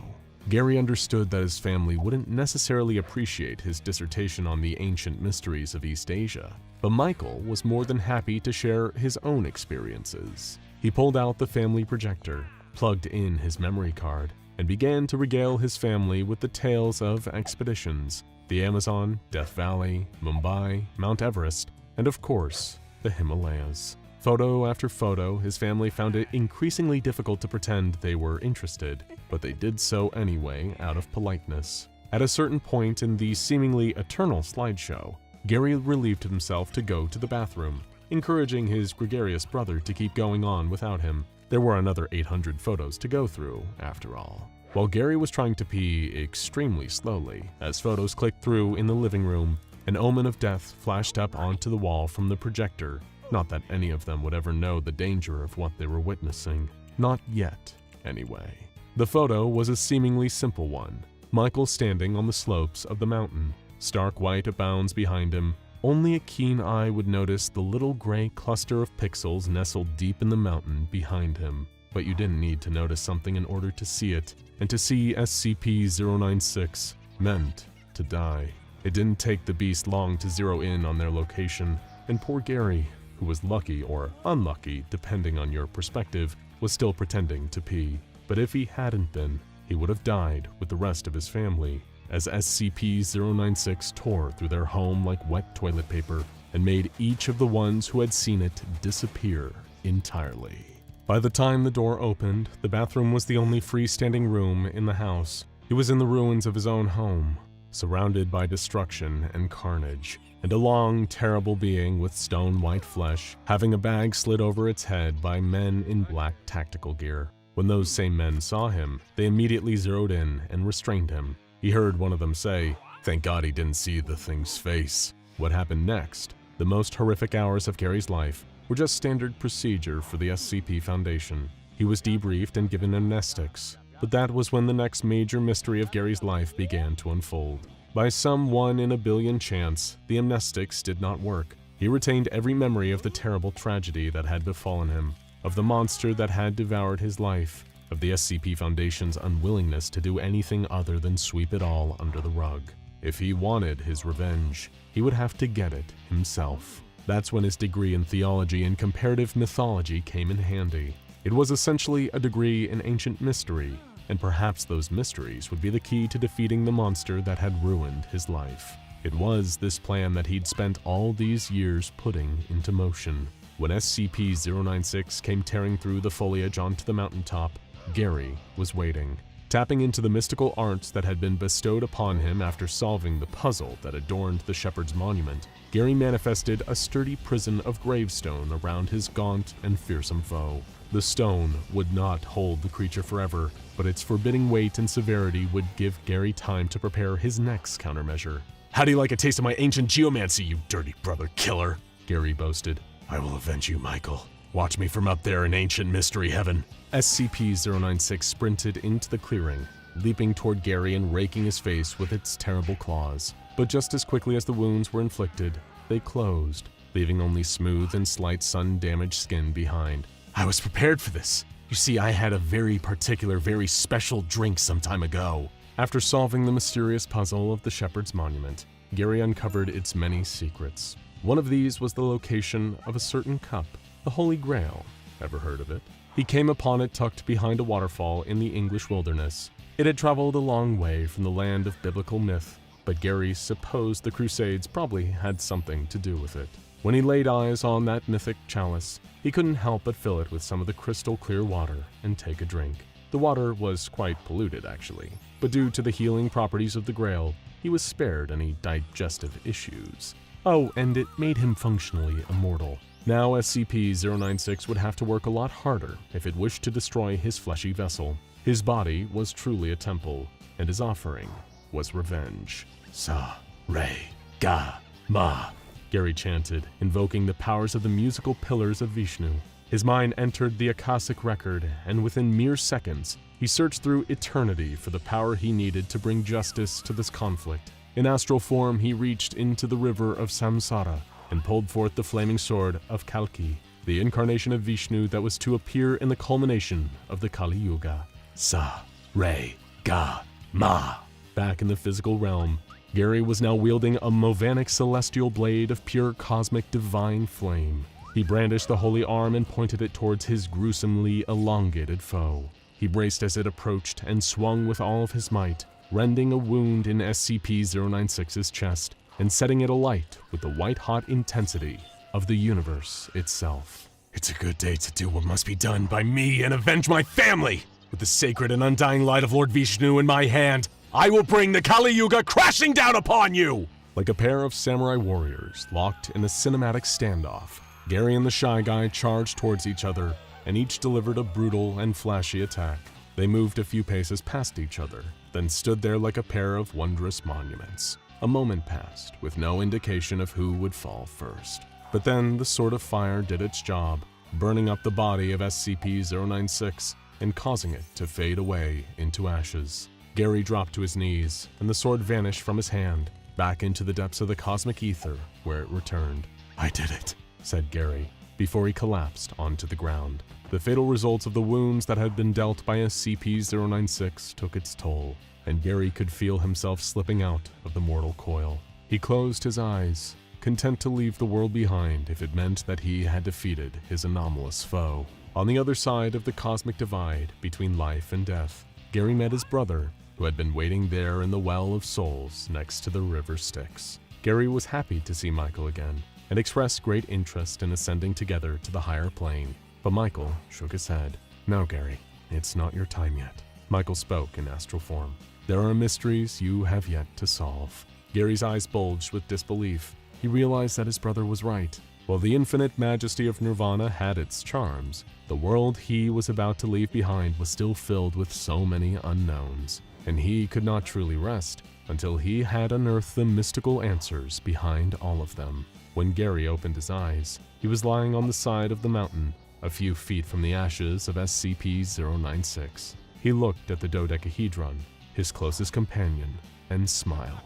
Gary understood that his family wouldn't necessarily appreciate his dissertation on the ancient mysteries of East Asia, but Michael was more than happy to share his own experiences. He pulled out the family projector, plugged in his memory card, and began to regale his family with the tales of expeditions, the Amazon, Death Valley, Mumbai, Mount Everest, and of course, the Himalayas. Photo after photo, his family found it increasingly difficult to pretend they were interested, but they did so anyway out of politeness. At a certain point in the seemingly eternal slideshow, Gary relieved himself to go to the bathroom, encouraging his gregarious brother to keep going on without him. There were another 800 photos to go through, after all. While Gary was trying to pee extremely slowly, as photos clicked through in the living room, an omen of death flashed up onto the wall from the projector. Not that any of them would ever know the danger of what they were witnessing. Not yet, anyway. The photo was a seemingly simple one. Michael standing on the slopes of the mountain, stark white abounds behind him. Only a keen eye would notice the little gray cluster of pixels nestled deep in the mountain behind him. But you didn't need to notice something in order to see it, and to see SCP-096 meant to die. It didn't take the beast long to zero in on their location, and poor Gary, who was lucky or unlucky depending on your perspective, was still pretending to pee. But if he hadn't been, he would have died with the rest of his family, as SCP-096 tore through their home like wet toilet paper and made each of the ones who had seen it disappear entirely. By the time the door opened, the bathroom was the only freestanding room in the house. He was in the ruins of his own home, surrounded by destruction and carnage, and a long, terrible being with stone-white flesh, having a bag slid over its head by men in black tactical gear. When those same men saw him, they immediately zeroed in and restrained him. He heard one of them say, "Thank God he didn't see the thing's face." What happened next, the most horrific hours of Gary's life, were just standard procedure for the SCP Foundation. He was debriefed and given amnestics, but that was when the next major mystery of Gary's life began to unfold. By some 1 in a billion chance, the amnestics did not work. He retained every memory of the terrible tragedy that had befallen him, of the monster that had devoured his life, of the SCP Foundation's unwillingness to do anything other than sweep it all under the rug. If he wanted his revenge, he would have to get it himself. That's when his degree in theology and comparative mythology came in handy. It was essentially a degree in ancient mystery, and perhaps those mysteries would be the key to defeating the monster that had ruined his life. It was this plan that he'd spent all these years putting into motion. When SCP-096 came tearing through the foliage onto the mountaintop, Gary was waiting. Tapping into the mystical arts that had been bestowed upon him after solving the puzzle that adorned the Shepherd's Monument, Gary manifested a sturdy prison of gravestone around his gaunt and fearsome foe. The stone would not hold the creature forever, but its forbidding weight and severity would give Gary time to prepare his next countermeasure. "How do you like a taste of my ancient geomancy, you dirty brother killer?" Gary boasted. "I will avenge you, Michael. Watch me from up there in ancient mystery heaven." SCP-096 sprinted into the clearing, leaping toward Gary and raking his face with its terrible claws. But just as quickly as the wounds were inflicted, they closed, leaving only smooth and slight sun-damaged skin behind. "I was prepared for this. You see, I had a very particular, very special drink some time ago." After solving the mysterious puzzle of the Shepherd's Monument, Gary uncovered its many secrets. One of these was the location of a certain cup, the Holy Grail. Ever heard of it? He came upon it tucked behind a waterfall in the English wilderness. It had traveled a long way from the land of biblical myth, but Gary supposed the Crusades probably had something to do with it. When he laid eyes on that mythic chalice, he couldn't help but fill it with some of the crystal clear water and take a drink. The water was quite polluted, actually, but due to the healing properties of the Grail, he was spared any digestive issues. Oh, and it made him functionally immortal. Now SCP-096 would have to work a lot harder if it wished to destroy his fleshy vessel. His body was truly a temple, and his offering was revenge. "Sa, Re, Ga, Ma," Gary chanted, invoking the powers of the musical pillars of Vishnu. His mind entered the Akashic record, and within mere seconds, he searched through eternity for the power he needed to bring justice to this conflict. In astral form, he reached into the river of Samsara and pulled forth the flaming sword of Kalki, the incarnation of Vishnu that was to appear in the culmination of the Kali Yuga. Sa, Re, Ga, Ma. Back in the physical realm, Gary was now wielding a Movanic celestial blade of pure cosmic divine flame. He brandished the holy arm and pointed it towards his gruesomely elongated foe. He braced as it approached and swung with all of his might, rending a wound in SCP-096's chest and setting it alight with the white-hot intensity of the universe itself. "It's a good day to do what must be done by me and avenge my family! With the sacred and undying light of Lord Vishnu in my hand, I will bring the Kali Yuga crashing down upon you!" Like a pair of samurai warriors locked in a cinematic standoff, Gary and the Shy Guy charged towards each other, and each delivered a brutal and flashy attack. They moved a few paces past each other, then stood there like a pair of wondrous monuments. A moment passed, with no indication of who would fall first. But then the Sword of Fire did its job, burning up the body of SCP-096, and causing it to fade away into ashes. Gary dropped to his knees, and the sword vanished from his hand, back into the depths of the cosmic ether where it returned. "I did it," said Gary, before he collapsed onto the ground. The fatal results of the wounds that had been dealt by SCP-096 took its toll, and Gary could feel himself slipping out of the mortal coil. He closed his eyes, content to leave the world behind if it meant that he had defeated his anomalous foe. On the other side of the cosmic divide between life and death, Gary met his brother, who had been waiting there in the Well of Souls next to the River Styx. Gary was happy to see Michael again, and expressed great interest in ascending together to the higher plane. But Michael shook his head. "No, Gary, it's not your time yet." Michael spoke in astral form. "There are mysteries you have yet to solve." Gary's eyes bulged with disbelief. He realized that his brother was right. While the infinite majesty of Nirvana had its charms, the world he was about to leave behind was still filled with so many unknowns, and he could not truly rest until he had unearthed the mystical answers behind all of them. When Gary opened his eyes, he was lying on the side of the mountain, a few feet from the ashes of SCP-096. He looked at the dodecahedron, his closest companion, and smiled.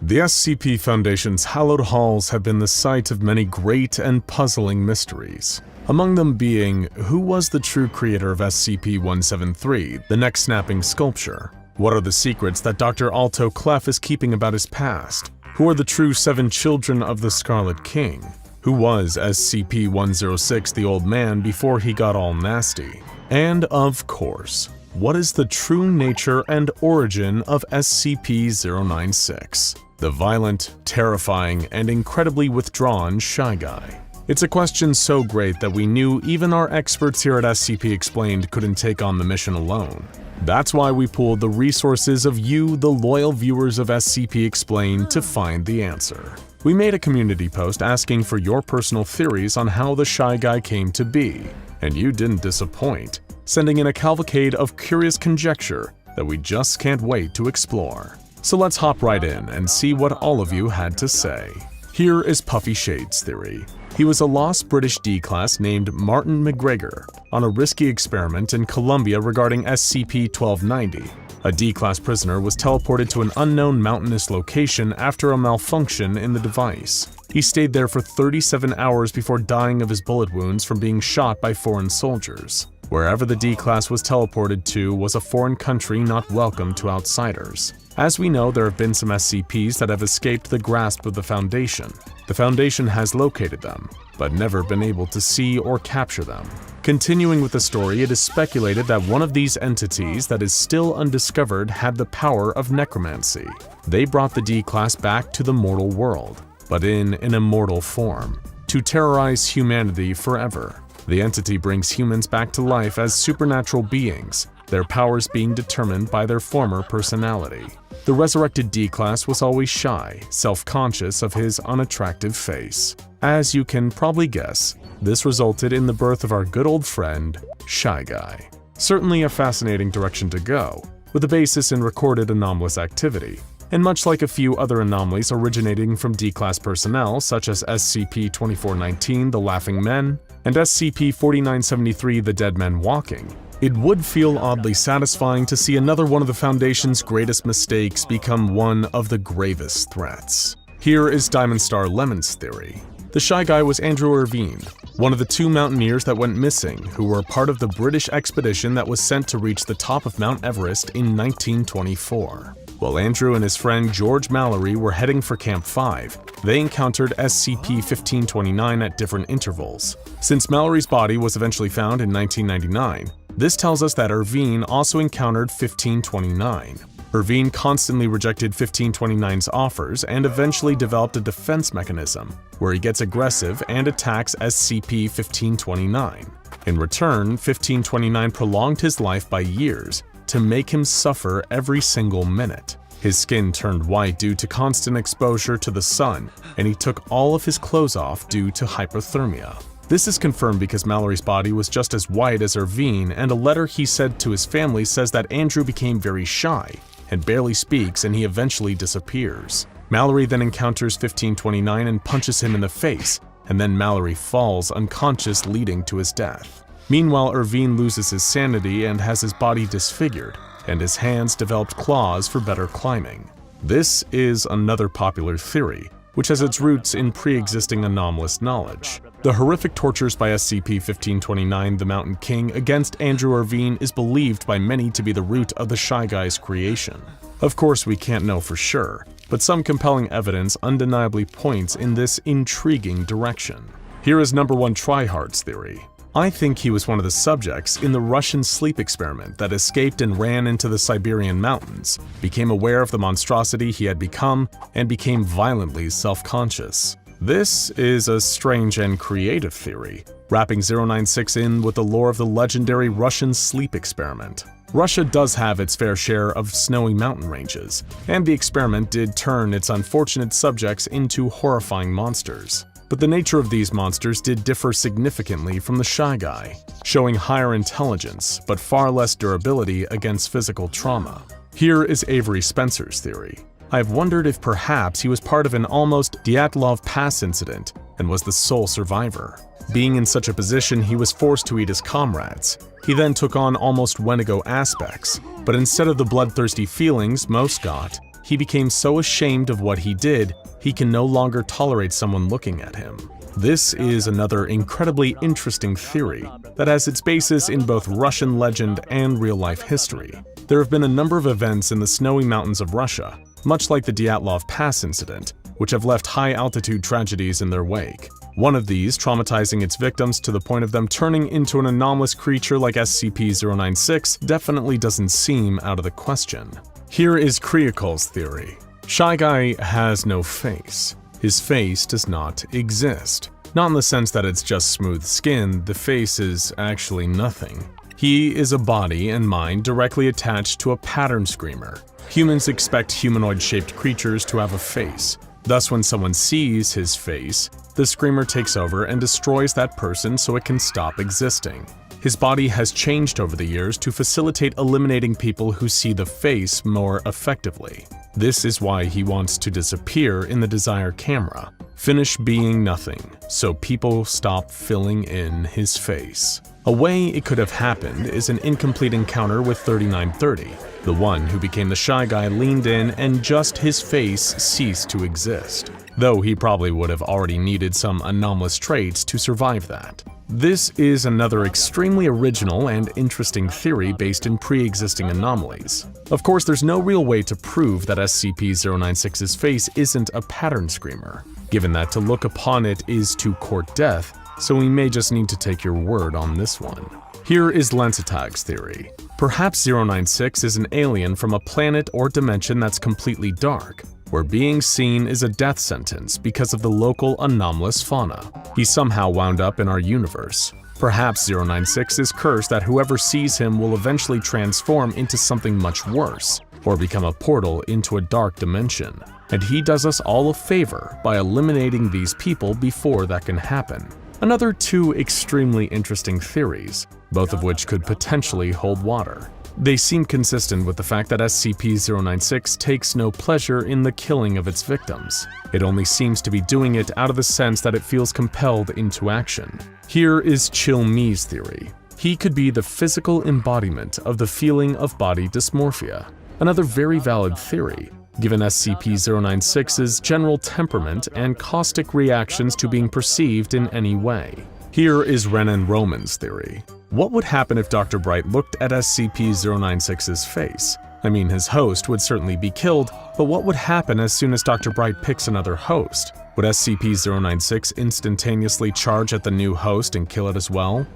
The SCP Foundation's hallowed halls have been the site of many great and puzzling mysteries, among them being, who was the true creator of SCP-173, the neck-snapping sculpture? What are the secrets that Dr. Alto Clef is keeping about his past? Who are the true 7 children of the Scarlet King? Who was SCP-106 the old man before he got all nasty? And of course, what is the true nature and origin of SCP-096? The violent, terrifying, and incredibly withdrawn Shy Guy. It's a question so great that we knew even our experts here at SCP Explained couldn't take on the mission alone. That's why we pooled the resources of you, the loyal viewers of SCP Explained, to find the answer. We made a community post asking for your personal theories on how the Shy Guy came to be, and you didn't disappoint, sending in a cavalcade of curious conjecture that we just can't wait to explore. So let's hop right in and see what all of you had to say. Here is Puffy Shade's theory. He was a lost British D-Class named Martin McGregor on a risky experiment in Colombia regarding SCP-1290. A D-Class prisoner was teleported to an unknown mountainous location after a malfunction in the device. He stayed there for 37 hours before dying of his bullet wounds from being shot by foreign soldiers. Wherever the D-Class was teleported to was a foreign country not welcome to outsiders. As we know, there have been some SCPs that have escaped the grasp of the Foundation. The Foundation has located them, but never been able to see or capture them. Continuing with the story, it is speculated that one of these entities that is still undiscovered had the power of necromancy. They brought the D-Class back to the mortal world, but in an immortal form, to terrorize humanity forever. The entity brings humans back to life as supernatural beings, their powers being determined by their former personality. The resurrected D-Class was always shy, self-conscious of his unattractive face. As you can probably guess, this resulted in the birth of our good old friend, Shy Guy. Certainly a fascinating direction to go, with a basis in recorded anomalous activity. And much like a few other anomalies originating from D-Class personnel such as SCP-2419, the Laughing Men, and SCP-4973, the Dead Men Walking, it would feel oddly satisfying to see another one of the Foundation's greatest mistakes become one of the gravest threats. Here is Diamond Star Lemon's theory. The Shy Guy was Andrew Irvine, one of the 2 mountaineers that went missing who were part of the British expedition that was sent to reach the top of Mount Everest in 1924. While Andrew and his friend George Mallory were heading for Camp 5, they encountered SCP-1529 at different intervals. Since Mallory's body was eventually found in 1999, this tells us that Irvine also encountered 1529. Irvine constantly rejected 1529's offers and eventually developed a defense mechanism, where he gets aggressive and attacks SCP-1529. In return, 1529 prolonged his life by years, to make him suffer every single minute. His skin turned white due to constant exposure to the sun, and he took all of his clothes off due to hypothermia. This is confirmed because Mallory's body was just as white as Irvine, and a letter he sent to his family says that Andrew became very shy and barely speaks, and he eventually disappears. Mallory then encounters 1529 and punches him in the face, and then Mallory falls unconscious, leading to his death. Meanwhile, Irvine loses his sanity and has his body disfigured, and his hands developed claws for better climbing. This is another popular theory, which has its roots in pre-existing anomalous knowledge. The horrific tortures by SCP-1529, the Mountain King, against Andrew Irvine is believed by many to be the root of the Shy Guy's creation. Of course, we can't know for sure, but some compelling evidence undeniably points in this intriguing direction. Here is number 1 Tryhard's theory. I think he was one of the subjects in the Russian sleep experiment that escaped and ran into the Siberian mountains, became aware of the monstrosity he had become, and became violently self-conscious. This is a strange and creative theory, wrapping 096 in with the lore of the legendary Russian sleep experiment. Russia does have its fair share of snowy mountain ranges, and the experiment did turn its unfortunate subjects into horrifying monsters. But the nature of these monsters did differ significantly from the Shy Guy, showing higher intelligence but far less durability against physical trauma. Here is Avery Spencer's theory. I have wondered if perhaps he was part of an almost Dyatlov Pass incident and was the sole survivor. Being in such a position, he was forced to eat his comrades. He then took on almost Wendigo aspects, but instead of the bloodthirsty feelings most got, he became so ashamed of what he did, he can no longer tolerate someone looking at him. This is another incredibly interesting theory that has its basis in both Russian legend and real-life history. There have been a number of events in the snowy mountains of Russia, much like the Dyatlov Pass incident, which have left high-altitude tragedies in their wake. One of these traumatizing its victims to the point of them turning into an anomalous creature like SCP-096 definitely doesn't seem out of the question. Here is Kriakol's theory. Shy Guy has no face. His face does not exist. Not in the sense that it's just smooth skin, the face is actually nothing. He is a body and mind directly attached to a pattern screamer. Humans expect humanoid-shaped creatures to have a face. Thus, when someone sees his face, the screamer takes over and destroys that person so it can stop existing. His body has changed over the years to facilitate eliminating people who see the face more effectively. This is why he wants to disappear in the desired camera, finish being nothing, so people stop filling in his face. A way it could have happened is an incomplete encounter with 3930. The one who became the Shy Guy leaned in and just his face ceased to exist, though he probably would have already needed some anomalous traits to survive that. This is another extremely original and interesting theory based in pre-existing anomalies. Of course, there's no real way to prove that SCP-096's face isn't a pattern screamer, given that to look upon it is to court death, so we may just need to take your word on this one. Here is Lensatag's theory. Perhaps 096 is an alien from a planet or dimension that's completely dark, where being seen is a death sentence because of the local anomalous fauna. He somehow wound up in our universe. Perhaps 096 is cursed that whoever sees him will eventually transform into something much worse, or become a portal into a dark dimension. And he does us all a favor by eliminating these people before that can happen. Another 2 extremely interesting theories, both of which could potentially hold water. They seem consistent with the fact that SCP-096 takes no pleasure in the killing of its victims. It only seems to be doing it out of the sense that it feels compelled into action. Here is Chill Me's theory. He could be the physical embodiment of the feeling of body dysmorphia. Another very valid theory, given SCP-096's general temperament and caustic reactions to being perceived in any way. Here is Renan Roman's theory. What would happen if Dr. Bright looked at SCP-096's face? I mean, his host would certainly be killed, but what would happen as soon as Dr. Bright picks another host? Would SCP-096 instantaneously charge at the new host and kill it as well?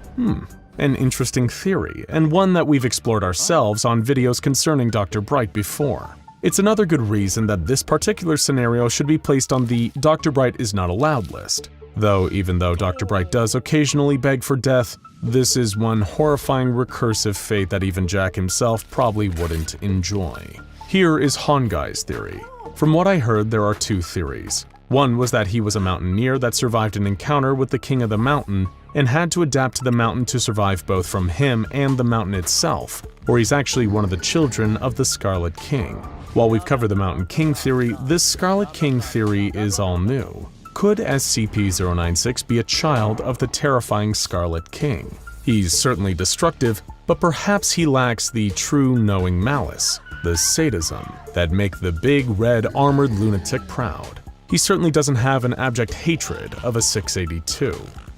An interesting theory, and one that we've explored ourselves on videos concerning Dr. Bright before. It's another good reason that this particular scenario should be placed on the Dr. Bright is not allowed list. Though, even though Dr. Bright does occasionally beg for death, this is one horrifying recursive fate that even Jack himself probably wouldn't enjoy. Here is Hongai's theory. From what I heard, there are 2 theories. One was that he was a mountaineer that survived an encounter with the King of the Mountain and had to adapt to the mountain to survive both from him and the mountain itself, or he's actually one of the children of the Scarlet King. While we've covered the Mountain King theory, this Scarlet King theory is all new. Could SCP-096 be a child of the terrifying Scarlet King? He's certainly destructive, but perhaps he lacks the true knowing malice, the sadism, that make the big red armored lunatic proud. He certainly doesn't have an abject hatred of a 682.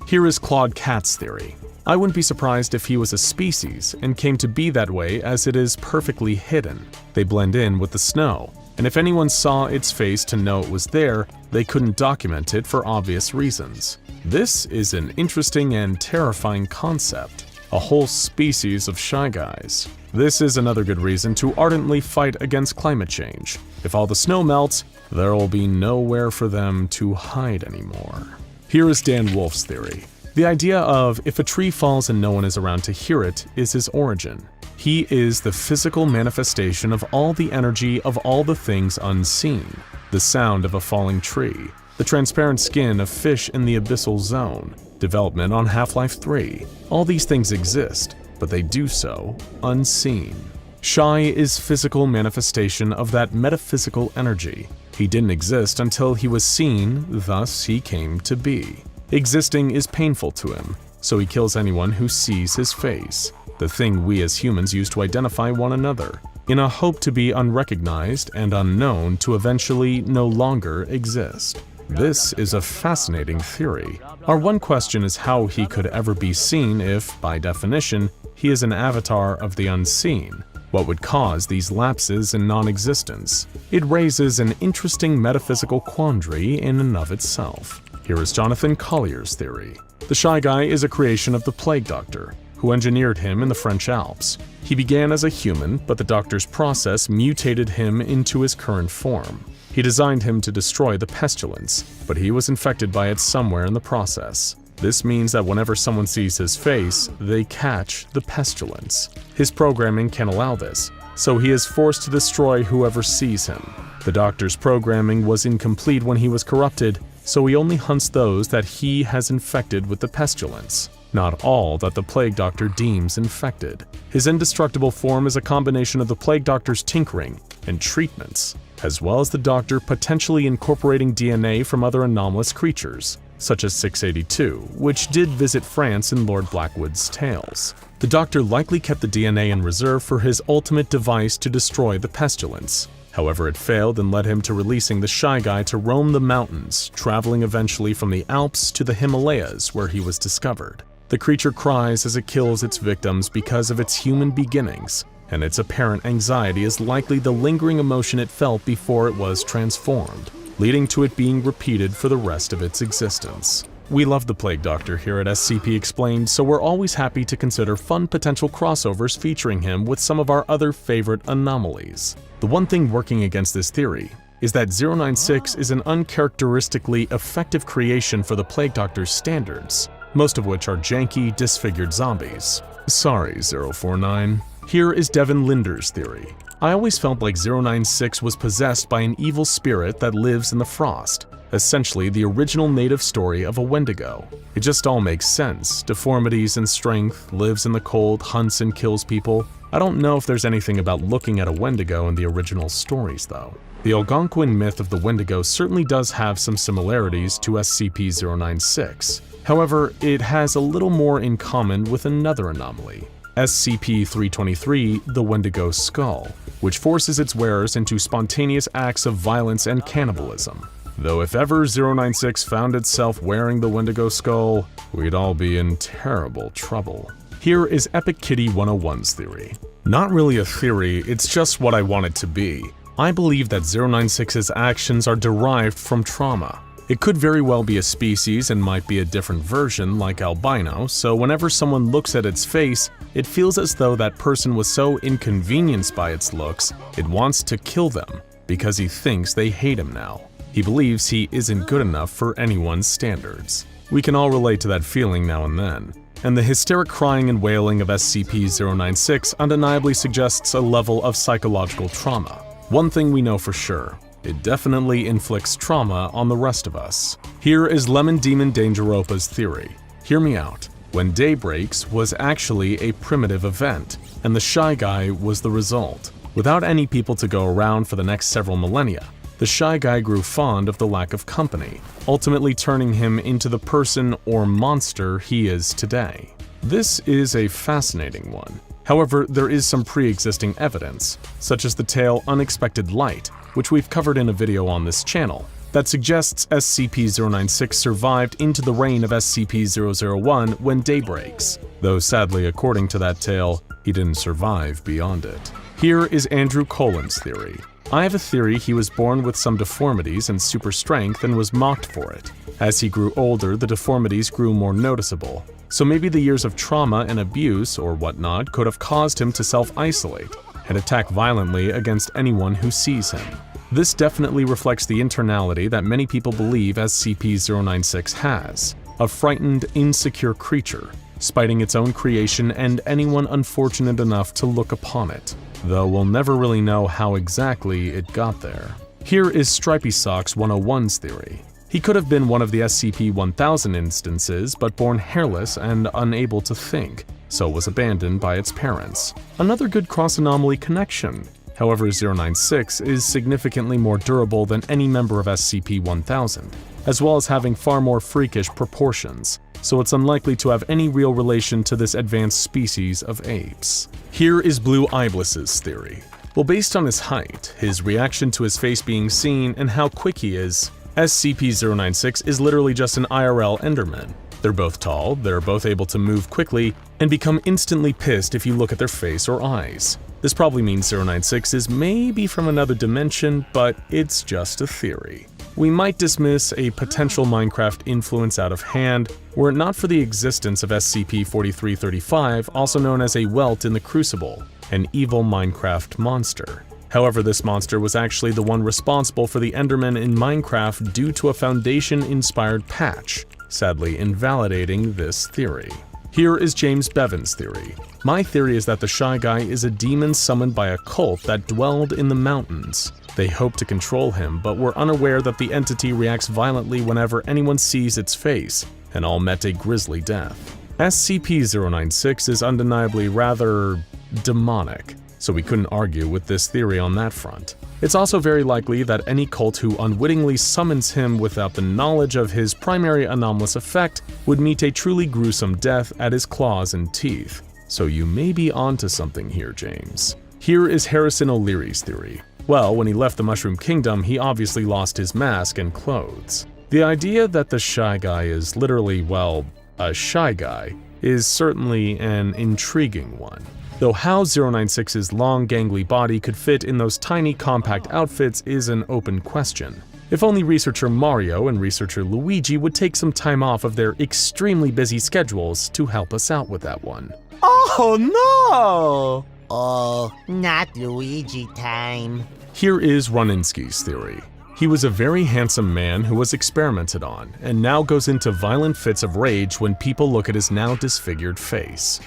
Here is Claude Katz's theory. I wouldn't be surprised if he was a species and came to be that way as it is perfectly hidden. They blend in with the snow, and if anyone saw its face to know it was there, they couldn't document it for obvious reasons. This is an interesting and terrifying concept. A whole species of Shy Guys. This is another good reason to ardently fight against climate change. If all the snow melts, there will be nowhere for them to hide anymore. Here is Dan Wolf's theory. The idea of if a tree falls and no one is around to hear it is his origin. He is the physical manifestation of all the energy of all the things unseen. The sound of a falling tree, the transparent skin of fish in the abyssal zone, development on Half-Life 3. All these things exist, but they do so unseen. Shy is physical manifestation of that metaphysical energy. He didn't exist until he was seen, thus he came to be. Existing is painful to him, so he kills anyone who sees his face, the thing we as humans use to identify one another, in a hope to be unrecognized and unknown to eventually no longer exist. This is a fascinating theory. Our one question is how he could ever be seen if, by definition, he is an avatar of the unseen. What would cause these lapses in non-existence? It raises an interesting metaphysical quandary in and of itself. Here is Jonathan Collier's theory. The Shy Guy is a creation of the Plague Doctor, who engineered him in the French Alps. He began as a human, but the Doctor's process mutated him into his current form. He designed him to destroy the pestilence, but he was infected by it somewhere in the process. This means that whenever someone sees his face, they catch the pestilence. His programming can allow this, so he is forced to destroy whoever sees him. The Doctor's programming was incomplete when he was corrupted, so he only hunts those that he has infected with the pestilence, not all that the Plague Doctor deems infected. His indestructible form is a combination of the Plague Doctor's tinkering and treatments, as well as the Doctor potentially incorporating DNA from other anomalous creatures, such as 682, which did visit France in Lord Blackwood's tales. The Doctor likely kept the DNA in reserve for his ultimate device to destroy the pestilence. However, it failed and led him to releasing the Shy Guy to roam the mountains, traveling eventually from the Alps to the Himalayas where he was discovered. The creature cries as it kills its victims because of its human beginnings, and its apparent anxiety is likely the lingering emotion it felt before it was transformed, leading to it being repeated for the rest of its existence. We love the Plague Doctor here at SCP Explained, so we're always happy to consider fun potential crossovers featuring him with some of our other favorite anomalies. The one thing working against this theory is that 096 is an uncharacteristically effective creation for the Plague Doctor's standards, most of which are janky, disfigured zombies. Sorry, 049. Here is Devin Linder's theory. I always felt like 096 was possessed by an evil spirit that lives in the frost, essentially the original native story of a Wendigo. It just all makes sense. Deformities and strength, lives in the cold, hunts and kills people. I don't know if there's anything about looking at a Wendigo in the original stories though. The Algonquin myth of the Wendigo certainly does have some similarities to SCP-096. However, it has a little more in common with another anomaly, SCP-323, the Wendigo Skull, which forces its wearers into spontaneous acts of violence and cannibalism. Though if ever 096 found itself wearing the Wendigo Skull, we'd all be in terrible trouble. Here is Epic Kitty 101's theory. Not really a theory, it's just what I want it to be. I believe that 096's actions are derived from trauma. It could very well be a species and might be a different version like albino, so whenever someone looks at its face, it feels as though that person was so inconvenienced by its looks, it wants to kill them, because he thinks they hate him now. He believes he isn't good enough for anyone's standards. We can all relate to that feeling now and then, and the hysteric crying and wailing of SCP-096 undeniably suggests a level of psychological trauma. One thing we know for sure, it definitely inflicts trauma on the rest of us. Here is Lemon Demon Dangeropa's theory. Hear me out. When day breaks was actually a primitive event, and the Shy Guy was the result. Without any people to go around for the next several millennia, the Shy Guy grew fond of the lack of company, ultimately turning him into the person or monster he is today. This is a fascinating one. However, there is some pre-existing evidence, such as the tale Unexpected Light, which we've covered in a video on this channel, that suggests SCP-096 survived into the reign of SCP-001 when day breaks, though sadly according to that tale, he didn't survive beyond it. Here is Andrew Colin's theory. I have a theory he was born with some deformities and super strength and was mocked for it. As he grew older, the deformities grew more noticeable. So maybe the years of trauma and abuse or whatnot could have caused him to self-isolate and attack violently against anyone who sees him. This definitely reflects the internality that many people believe SCP-096 has, a frightened, insecure creature, spiting its own creation and anyone unfortunate enough to look upon it, though we'll never really know how exactly it got there. Here is Stripey Socks 101's theory. He could have been one of the SCP-1000 instances, but born hairless and unable to think, so was abandoned by its parents. Another good cross-anomaly connection. However, 096 is significantly more durable than any member of SCP-1000, as well as having far more freakish proportions, so it's unlikely to have any real relation to this advanced species of apes. Here is Blue Iblis's theory. Well, based on his height, his reaction to his face being seen, and how quick he is, SCP-096 is literally just an IRL Enderman. They're both tall, they're both able to move quickly, and become instantly pissed if you look at their face or eyes. This probably means 096 is maybe from another dimension, but it's just a theory. We might dismiss a potential Minecraft influence out of hand, were it not for the existence of SCP-4335, also known as a Welt in the Crucible, an evil Minecraft monster. However, this monster was actually the one responsible for the Endermen in Minecraft due to a Foundation-inspired patch, sadly invalidating this theory. Here is James Bevan's theory. My theory is that the Shy Guy is a demon summoned by a cult that dwelled in the mountains. They hoped to control him, but were unaware that the entity reacts violently whenever anyone sees its face, and all met a grisly death. SCP-096 is undeniably rather demonic, so we couldn't argue with this theory on that front. It's also very likely that any cult who unwittingly summons him without the knowledge of his primary anomalous effect would meet a truly gruesome death at his claws and teeth. So you may be onto something here, James. Here is Harrison O'Leary's theory. Well, when he left the Mushroom Kingdom, he obviously lost his mask and clothes. The idea that the Shy Guy is literally, well, a shy guy, is certainly an intriguing one. Though how 096's long, gangly body could fit in those tiny, compact outfits is an open question. If only researcher Mario and researcher Luigi would take some time off of their extremely busy schedules to help us out with that one. Oh no! Oh, not Luigi time. Here is Roninsky's theory. He was a very handsome man who was experimented on, and now goes into violent fits of rage when people look at his now disfigured face.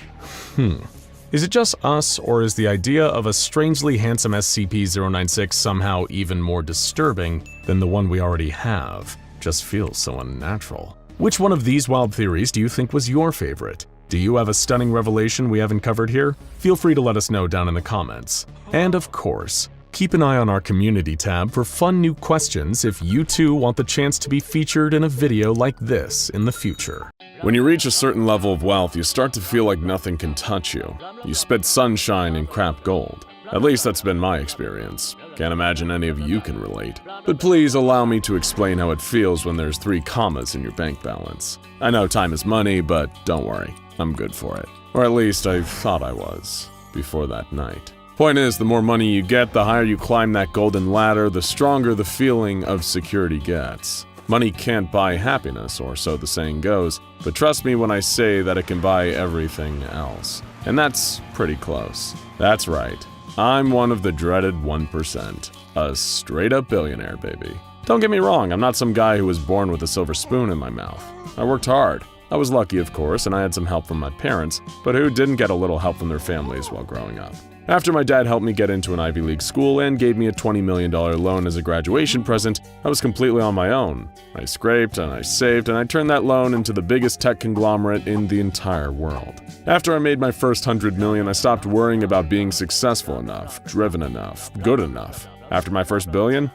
Is it just us, or is the idea of a strangely handsome SCP-096 somehow even more disturbing than the one we already have? Just feels so unnatural. Which one of these wild theories do you think was your favorite? Do you have a stunning revelation we haven't covered here? Feel free to let us know down in the comments. And of course, keep an eye on our community tab for fun new questions if you too want the chance to be featured in a video like this in the future. When you reach a certain level of wealth, you start to feel like nothing can touch you. You spit sunshine and crap gold. At least that's been my experience. Can't imagine any of you can relate. But please allow me to explain how it feels when there's 3 commas in your bank balance. I know time is money, but don't worry, I'm good for it. Or at least I thought I was, before that night. Point is, the more money you get, the higher you climb that golden ladder, the stronger the feeling of security gets. Money can't buy happiness, or so the saying goes, but trust me when I say that it can buy everything else. And that's pretty close. That's right. I'm one of the dreaded 1%. A straight-up billionaire, baby. Don't get me wrong, I'm not some guy who was born with a silver spoon in my mouth. I worked hard. I was lucky, of course, and I had some help from my parents, but who didn't get a little help from their families while growing up? After my dad helped me get into an Ivy League school and gave me a $20 million loan as a graduation present, I was completely on my own. I scraped and I saved and I turned that loan into the biggest tech conglomerate in the entire world. After I made my first $100 million, I stopped worrying about being successful enough, driven enough, good enough. After my first billion,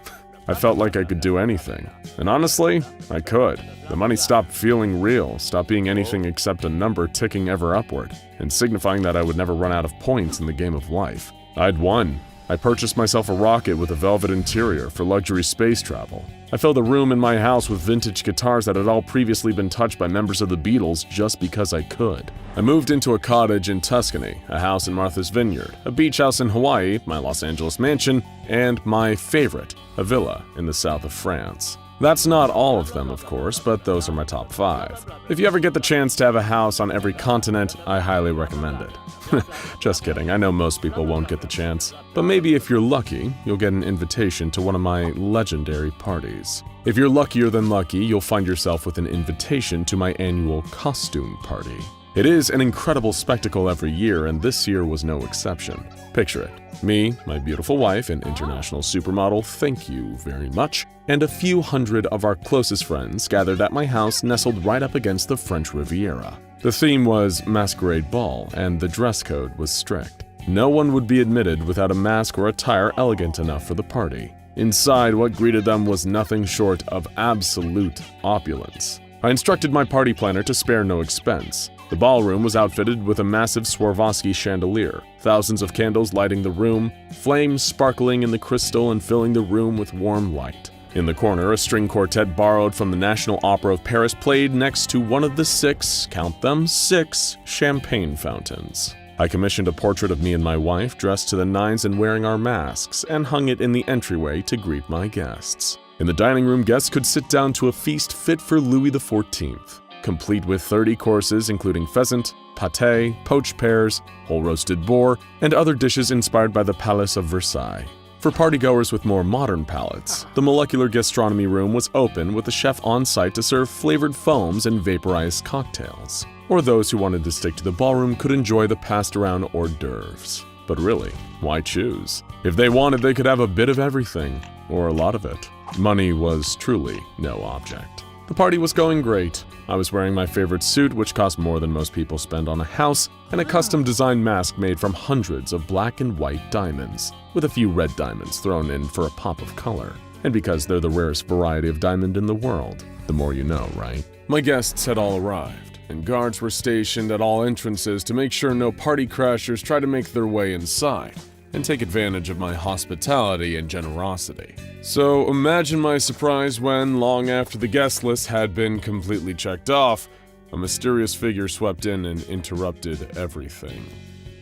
I felt like I could do anything. And honestly, I could. The money stopped feeling real, stopped being anything except a number ticking ever upward, and signifying that I would never run out of points in the game of life. I'd won. I purchased myself a rocket with a velvet interior for luxury space travel. I filled a room in my house with vintage guitars that had all previously been touched by members of the Beatles just because I could. I moved into a cottage in Tuscany, a house in Martha's Vineyard, a beach house in Hawaii, my Los Angeles mansion, and my favorite, a villa in the south of France. That's not all of them, of course, but those are my top 5. If you ever get the chance to have a house on every continent, I highly recommend it. Just kidding, I know most people won't get the chance. But maybe if you're lucky, you'll get an invitation to one of my legendary parties. If you're luckier than lucky, you'll find yourself with an invitation to my annual costume party. It is an incredible spectacle every year, and this year was no exception. Picture it. Me, my beautiful wife, an international supermodel, thank you very much, and a few hundred of our closest friends gathered at my house nestled right up against the French Riviera. The theme was Masquerade Ball, and the dress code was strict. No one would be admitted without a mask or attire elegant enough for the party. Inside, what greeted them was nothing short of absolute opulence. I instructed my party planner to spare no expense. The ballroom was outfitted with a massive Swarovski chandelier, thousands of candles lighting the room, flames sparkling in the crystal and filling the room with warm light. In the corner, a string quartet borrowed from the National Opera of Paris played next to one of the 6, count them, 6, champagne fountains. I commissioned a portrait of me and my wife dressed to the nines and wearing our masks, and hung it in the entryway to greet my guests. In the dining room, guests could sit down to a feast fit for Louis XIV. Complete with 30 courses including pheasant, pâté, poached pears, whole roasted boar, and other dishes inspired by the Palace of Versailles. For partygoers with more modern palates, the molecular gastronomy room was open with a chef on site to serve flavored foams and vaporized cocktails. Or those who wanted to stick to the ballroom could enjoy the passed-around hors d'oeuvres. But really, why choose? If they wanted, they could have a bit of everything, or a lot of it. Money was truly no object. The party was going great. I was wearing my favorite suit, which cost more than most people spend on a house, and a custom-designed mask made from hundreds of black and white diamonds, with a few red diamonds thrown in for a pop of color. And because they're the rarest variety of diamond in the world, the more you know, right? My guests had all arrived, and guards were stationed at all entrances to make sure no party crashers tried to make their way inside and take advantage of my hospitality and generosity. So imagine my surprise when, long after the guest list had been completely checked off, a mysterious figure swept in and interrupted everything.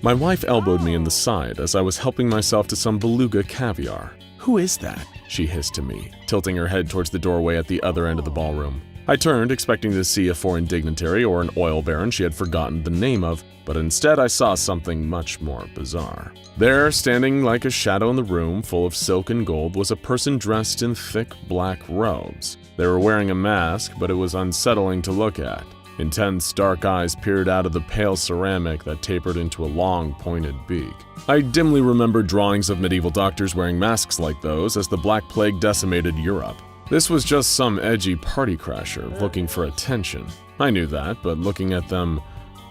My wife elbowed me in the side as I was helping myself to some beluga caviar. "Who is that?" she hissed to me, tilting her head towards the doorway at the other end of the ballroom. I turned, expecting to see a foreign dignitary or an oil baron she had forgotten the name of, but instead I saw something much more bizarre. There, standing like a shadow in the room full of silk and gold, was a person dressed in thick black robes. They were wearing a mask, but it was unsettling to look at. Intense, dark eyes peered out of the pale ceramic that tapered into a long, pointed beak. I dimly remember drawings of medieval doctors wearing masks like those as the Black Plague decimated Europe. This was just some edgy party crasher looking for attention. I knew that, but looking at them,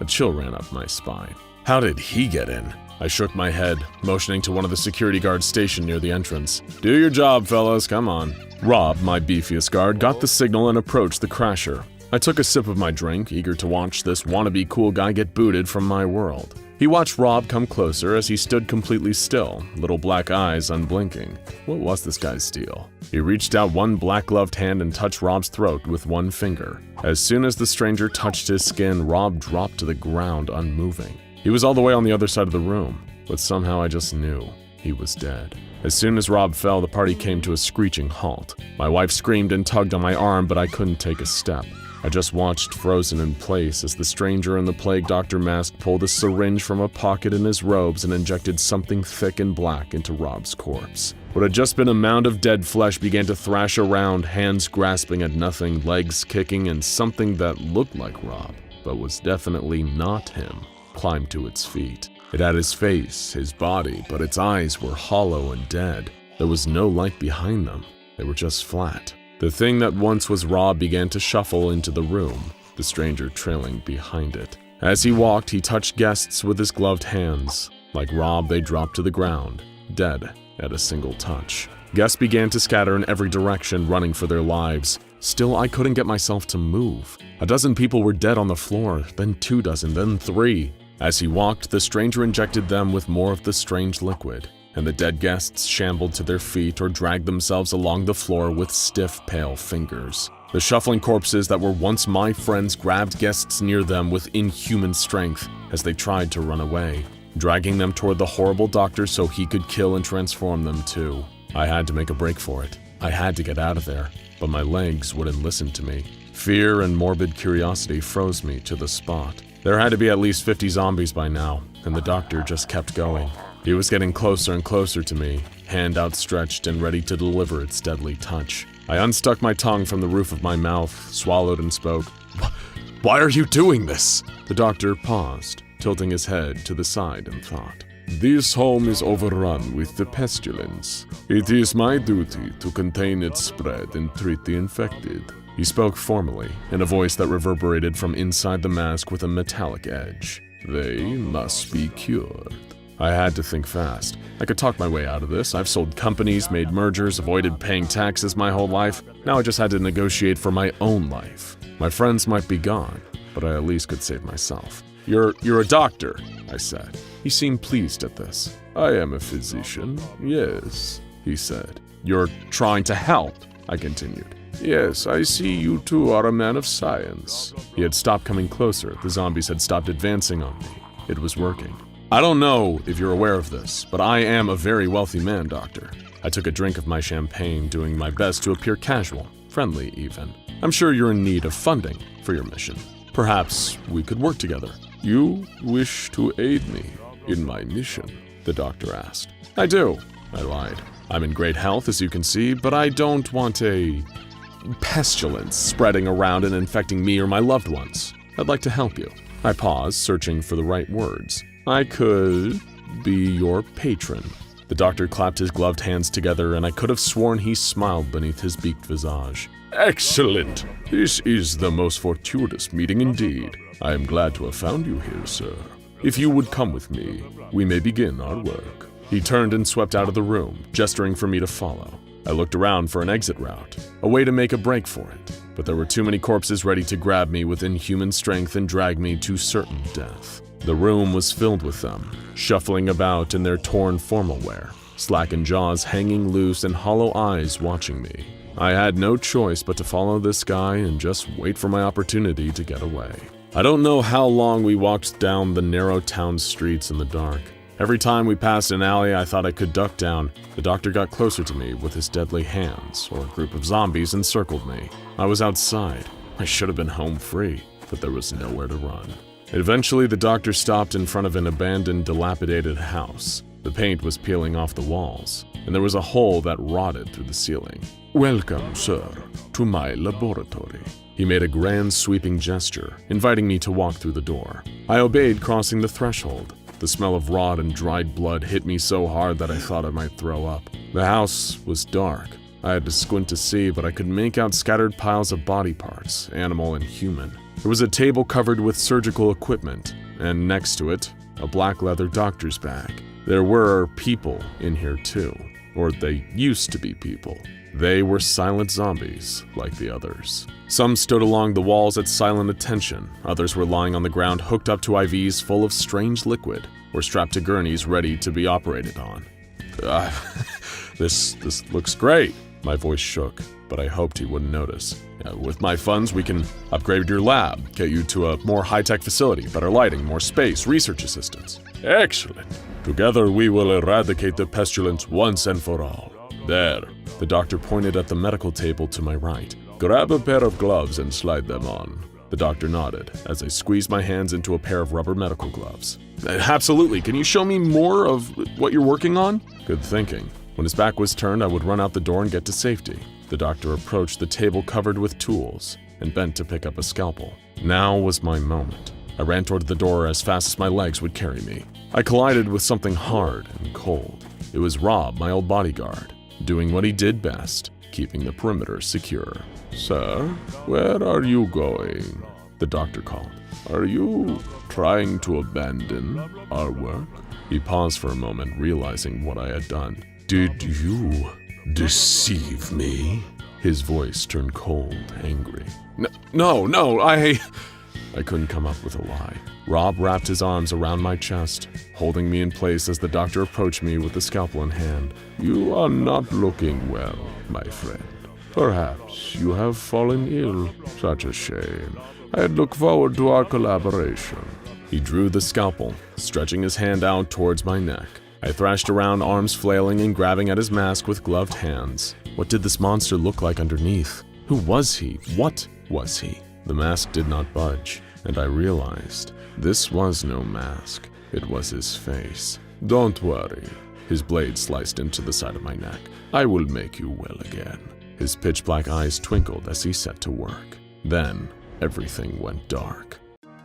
a chill ran up my spine. How did he get in? I shook my head, motioning to one of the security guards stationed near the entrance. "Do your job, fellas, come on." Rob, my beefiest guard, got the signal and approached the crasher. I took a sip of my drink, eager to watch this wannabe cool guy get booted from my world. He watched Rob come closer as he stood completely still, little black eyes unblinking. What was this guy's deal? He reached out one black-gloved hand and touched Rob's throat with one finger. As soon as the stranger touched his skin, Rob dropped to the ground unmoving. He was all the way on the other side of the room, but somehow I just knew he was dead. As soon as Rob fell, the party came to a screeching halt. My wife screamed and tugged on my arm, but I couldn't take a step. I just watched frozen in place as the stranger in the plague doctor mask pulled a syringe from a pocket in his robes and injected something thick and black into Rob's corpse. What had just been a mound of dead flesh began to thrash around, hands grasping at nothing, legs kicking, and something that looked like Rob, but was definitely not him, climbed to its feet. It had his face, his body, but its eyes were hollow and dead. There was no light behind them. They were just flat. The thing that once was Rob began to shuffle into the room, the stranger trailing behind it. As he walked, he touched guests with his gloved hands. Like Rob, they dropped to the ground, dead at a single touch. Guests began to scatter in every direction, running for their lives. Still, I couldn't get myself to move. A dozen people were dead on the floor, then 2 dozen, then 3. As he walked, the stranger injected them with more of the strange liquid, and the dead guests shambled to their feet or dragged themselves along the floor with stiff, pale fingers. The shuffling corpses that were once my friends grabbed guests near them with inhuman strength as they tried to run away, dragging them toward the horrible doctor so he could kill and transform them too. I had to make a break for it. I had to get out of there, but my legs wouldn't listen to me. Fear and morbid curiosity froze me to the spot. There had to be at least 50 zombies by now, and the doctor just kept going. He was getting closer and closer to me, hand outstretched and ready to deliver its deadly touch. I unstuck my tongue from the roof of my mouth, swallowed and spoke. "Why are you doing this?" The doctor paused, tilting his head to the side and thought. "This home is overrun with the pestilence. It is my duty to contain its spread and treat the infected." He spoke formally, in a voice that reverberated from inside the mask with a metallic edge. "They must be cured." I had to think fast. I could talk my way out of this. I've sold companies, made mergers, avoided paying taxes my whole life. Now I just had to negotiate for my own life. My friends might be gone, but I at least could save myself. You're a doctor," I said. He seemed pleased at this. "I am a physician, yes," he said. "You're trying to help," I continued. "Yes, I see you too are a man of science." He had stopped coming closer. The zombies had stopped advancing on me. It was working. "I don't know if you're aware of this, but I am a very wealthy man, Doctor." I took a drink of my champagne, doing my best to appear casual, friendly even. "I'm sure you're in need of funding for your mission. Perhaps we could work together." "You wish to aid me in my mission?" the doctor asked. "I do," I lied. "I'm in great health, as you can see, but I don't want a pestilence spreading around and infecting me or my loved ones. I'd like to help you." I paused, searching for the right words. "I could be your patron." The doctor clapped his gloved hands together, and I could have sworn he smiled beneath his beaked visage. "Excellent! This is the most fortuitous meeting indeed. I am glad to have found you here, sir. If you would come with me, we may begin our work." He turned and swept out of the room, gesturing for me to follow. I looked around for an exit route, a way to make a break for it, but there were too many corpses ready to grab me with inhuman strength and drag me to certain death. The room was filled with them, shuffling about in their torn formal wear, slackened jaws hanging loose and hollow eyes watching me. I had no choice but to follow this guy and just wait for my opportunity to get away. I don't know how long we walked down the narrow town streets in the dark. Every time we passed an alley I thought I could duck down, the doctor got closer to me with his deadly hands, or a group of zombies encircled me. I was outside. I should have been home free, but there was nowhere to run. Eventually, the doctor stopped in front of an abandoned, dilapidated house. The paint was peeling off the walls, and there was a hole that rotted through the ceiling. "Welcome, sir, to my laboratory." He made a grand sweeping gesture, inviting me to walk through the door. I obeyed, crossing the threshold. The smell of rot and dried blood hit me so hard that I thought I might throw up. The house was dark. I had to squint to see, but I could make out scattered piles of body parts, animal and human. There was a table covered with surgical equipment, and next to it, a black leather doctor's bag. There were people in here too, or they used to be people. They were silent zombies, like the others. Some stood along the walls at silent attention. Others were lying on the ground, hooked up to IVs full of strange liquid, or strapped to gurneys ready to be operated on. This looks great. My voice shook, but I hoped he wouldn't notice. With my funds, we can upgrade your lab, get you to a more high-tech facility, better lighting, more space, research assistants. Excellent. Together we will eradicate the pestilence once and for all. There. The doctor pointed at the medical table to my right. Grab a pair of gloves and slide them on. The doctor nodded as I squeezed my hands into a pair of rubber medical gloves. Absolutely. Can you show me more of what you're working on? Good thinking. When his back was turned, I would run out the door and get to safety. The doctor approached the table covered with tools and bent to pick up a scalpel. Now was my moment. I ran toward the door as fast as my legs would carry me. I collided with something hard and cold. It was Rob, my old bodyguard, doing what he did best, keeping the perimeter secure. Sir, where are you going? The doctor called. Are you trying to abandon our work? He paused for a moment, realizing what I had done. Did you Deceive me? His voice turned cold, angry. No, I couldn't come up with a lie. Rob wrapped his arms around my chest, holding me in place as the doctor approached me with the scalpel in hand. You are not looking well, my friend. Perhaps you have fallen ill. Such a shame. I look forward to our collaboration. He drew the scalpel, stretching his hand out towards my neck. I thrashed around, arms flailing and grabbing at his mask with gloved hands. What did this monster look like underneath? Who was he? What was he? The mask did not budge, and I realized this was no mask. It was his face. Don't worry. His blade sliced into the side of my neck. I will make you well again. His pitch-black eyes twinkled as he set to work. Then, everything went dark.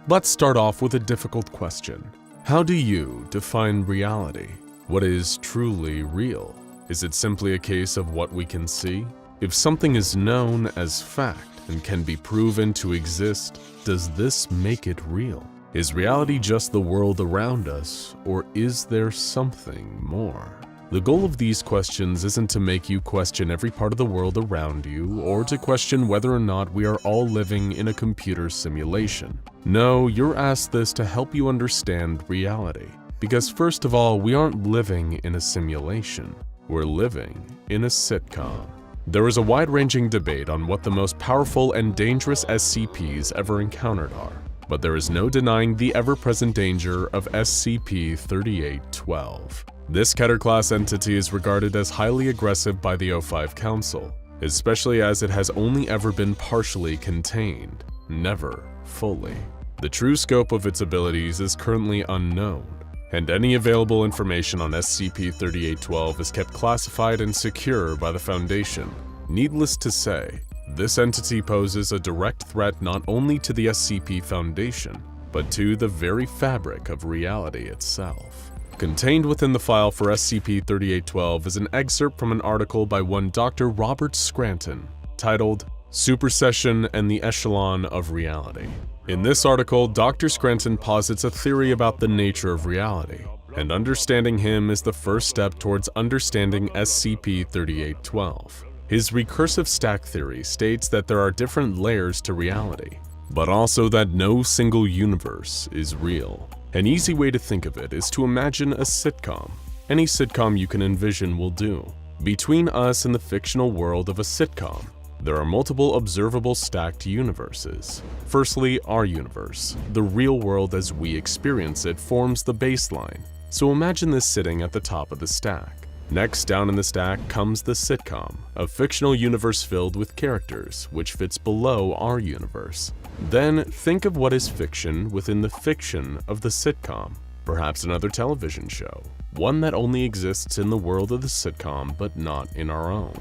Let's start off with a difficult question. How do you define reality? What is truly real? Is it simply a case of what we can see? If something is known as fact and can be proven to exist, does this make it real? Is reality just the world around us, or is there something more? The goal of these questions isn't to make you question every part of the world around you, or to question whether or not we are all living in a computer simulation. No, you're asked this to help you understand reality. Because first of all, we aren't living in a simulation. We're living in a sitcom. There is a wide-ranging debate on what the most powerful and dangerous SCPs ever encountered are, but there is no denying the ever-present danger of SCP-3812. This Keter-class entity is regarded as highly aggressive by the O5 Council, especially as it has only ever been partially contained, never fully. The true scope of its abilities is currently unknown, and any available information on SCP-3812 is kept classified and secure by the Foundation. Needless to say, this entity poses a direct threat not only to the SCP Foundation, but to the very fabric of reality itself. Contained within the file for SCP-3812 is an excerpt from an article by one Dr. Robert Scranton, titled Supersession and the Echelon of Reality. In this article, Dr. Scranton posits a theory about the nature of reality, and understanding him is the first step towards understanding SCP-3812. His recursive stack theory states that there are different layers to reality, but also that no single universe is real. An easy way to think of it is to imagine a sitcom. Any sitcom you can envision will do. Between us and the fictional world of a sitcom, there are multiple observable stacked universes. Firstly, our universe, the real world as we experience it, forms the baseline. So imagine this sitting at the top of the stack. Next down in the stack comes the sitcom, a fictional universe filled with characters, which fits below our universe. Then think of what is fiction within the fiction of the sitcom. Perhaps another television show, one that only exists in the world of the sitcom but not in our own.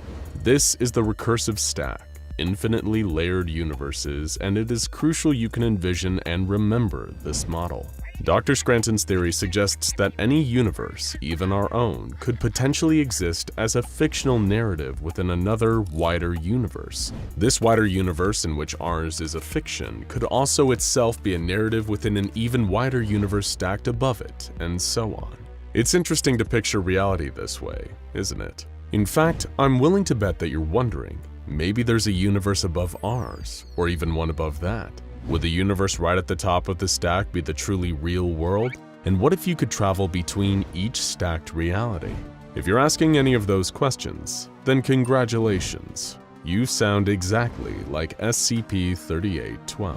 This is the recursive stack, infinitely layered universes, and it is crucial you can envision and remember this model. Dr. Scranton's theory suggests that any universe, even our own, could potentially exist as a fictional narrative within another, wider universe. This wider universe, in which ours is a fiction, could also itself be a narrative within an even wider universe stacked above it, and so on. It's interesting to picture reality this way, isn't it? In fact, I'm willing to bet that you're wondering, maybe there's a universe above ours, or even one above that. Would the universe right at the top of the stack be the truly real world? And what if you could travel between each stacked reality? If you're asking any of those questions, then congratulations. You sound exactly like SCP-3812.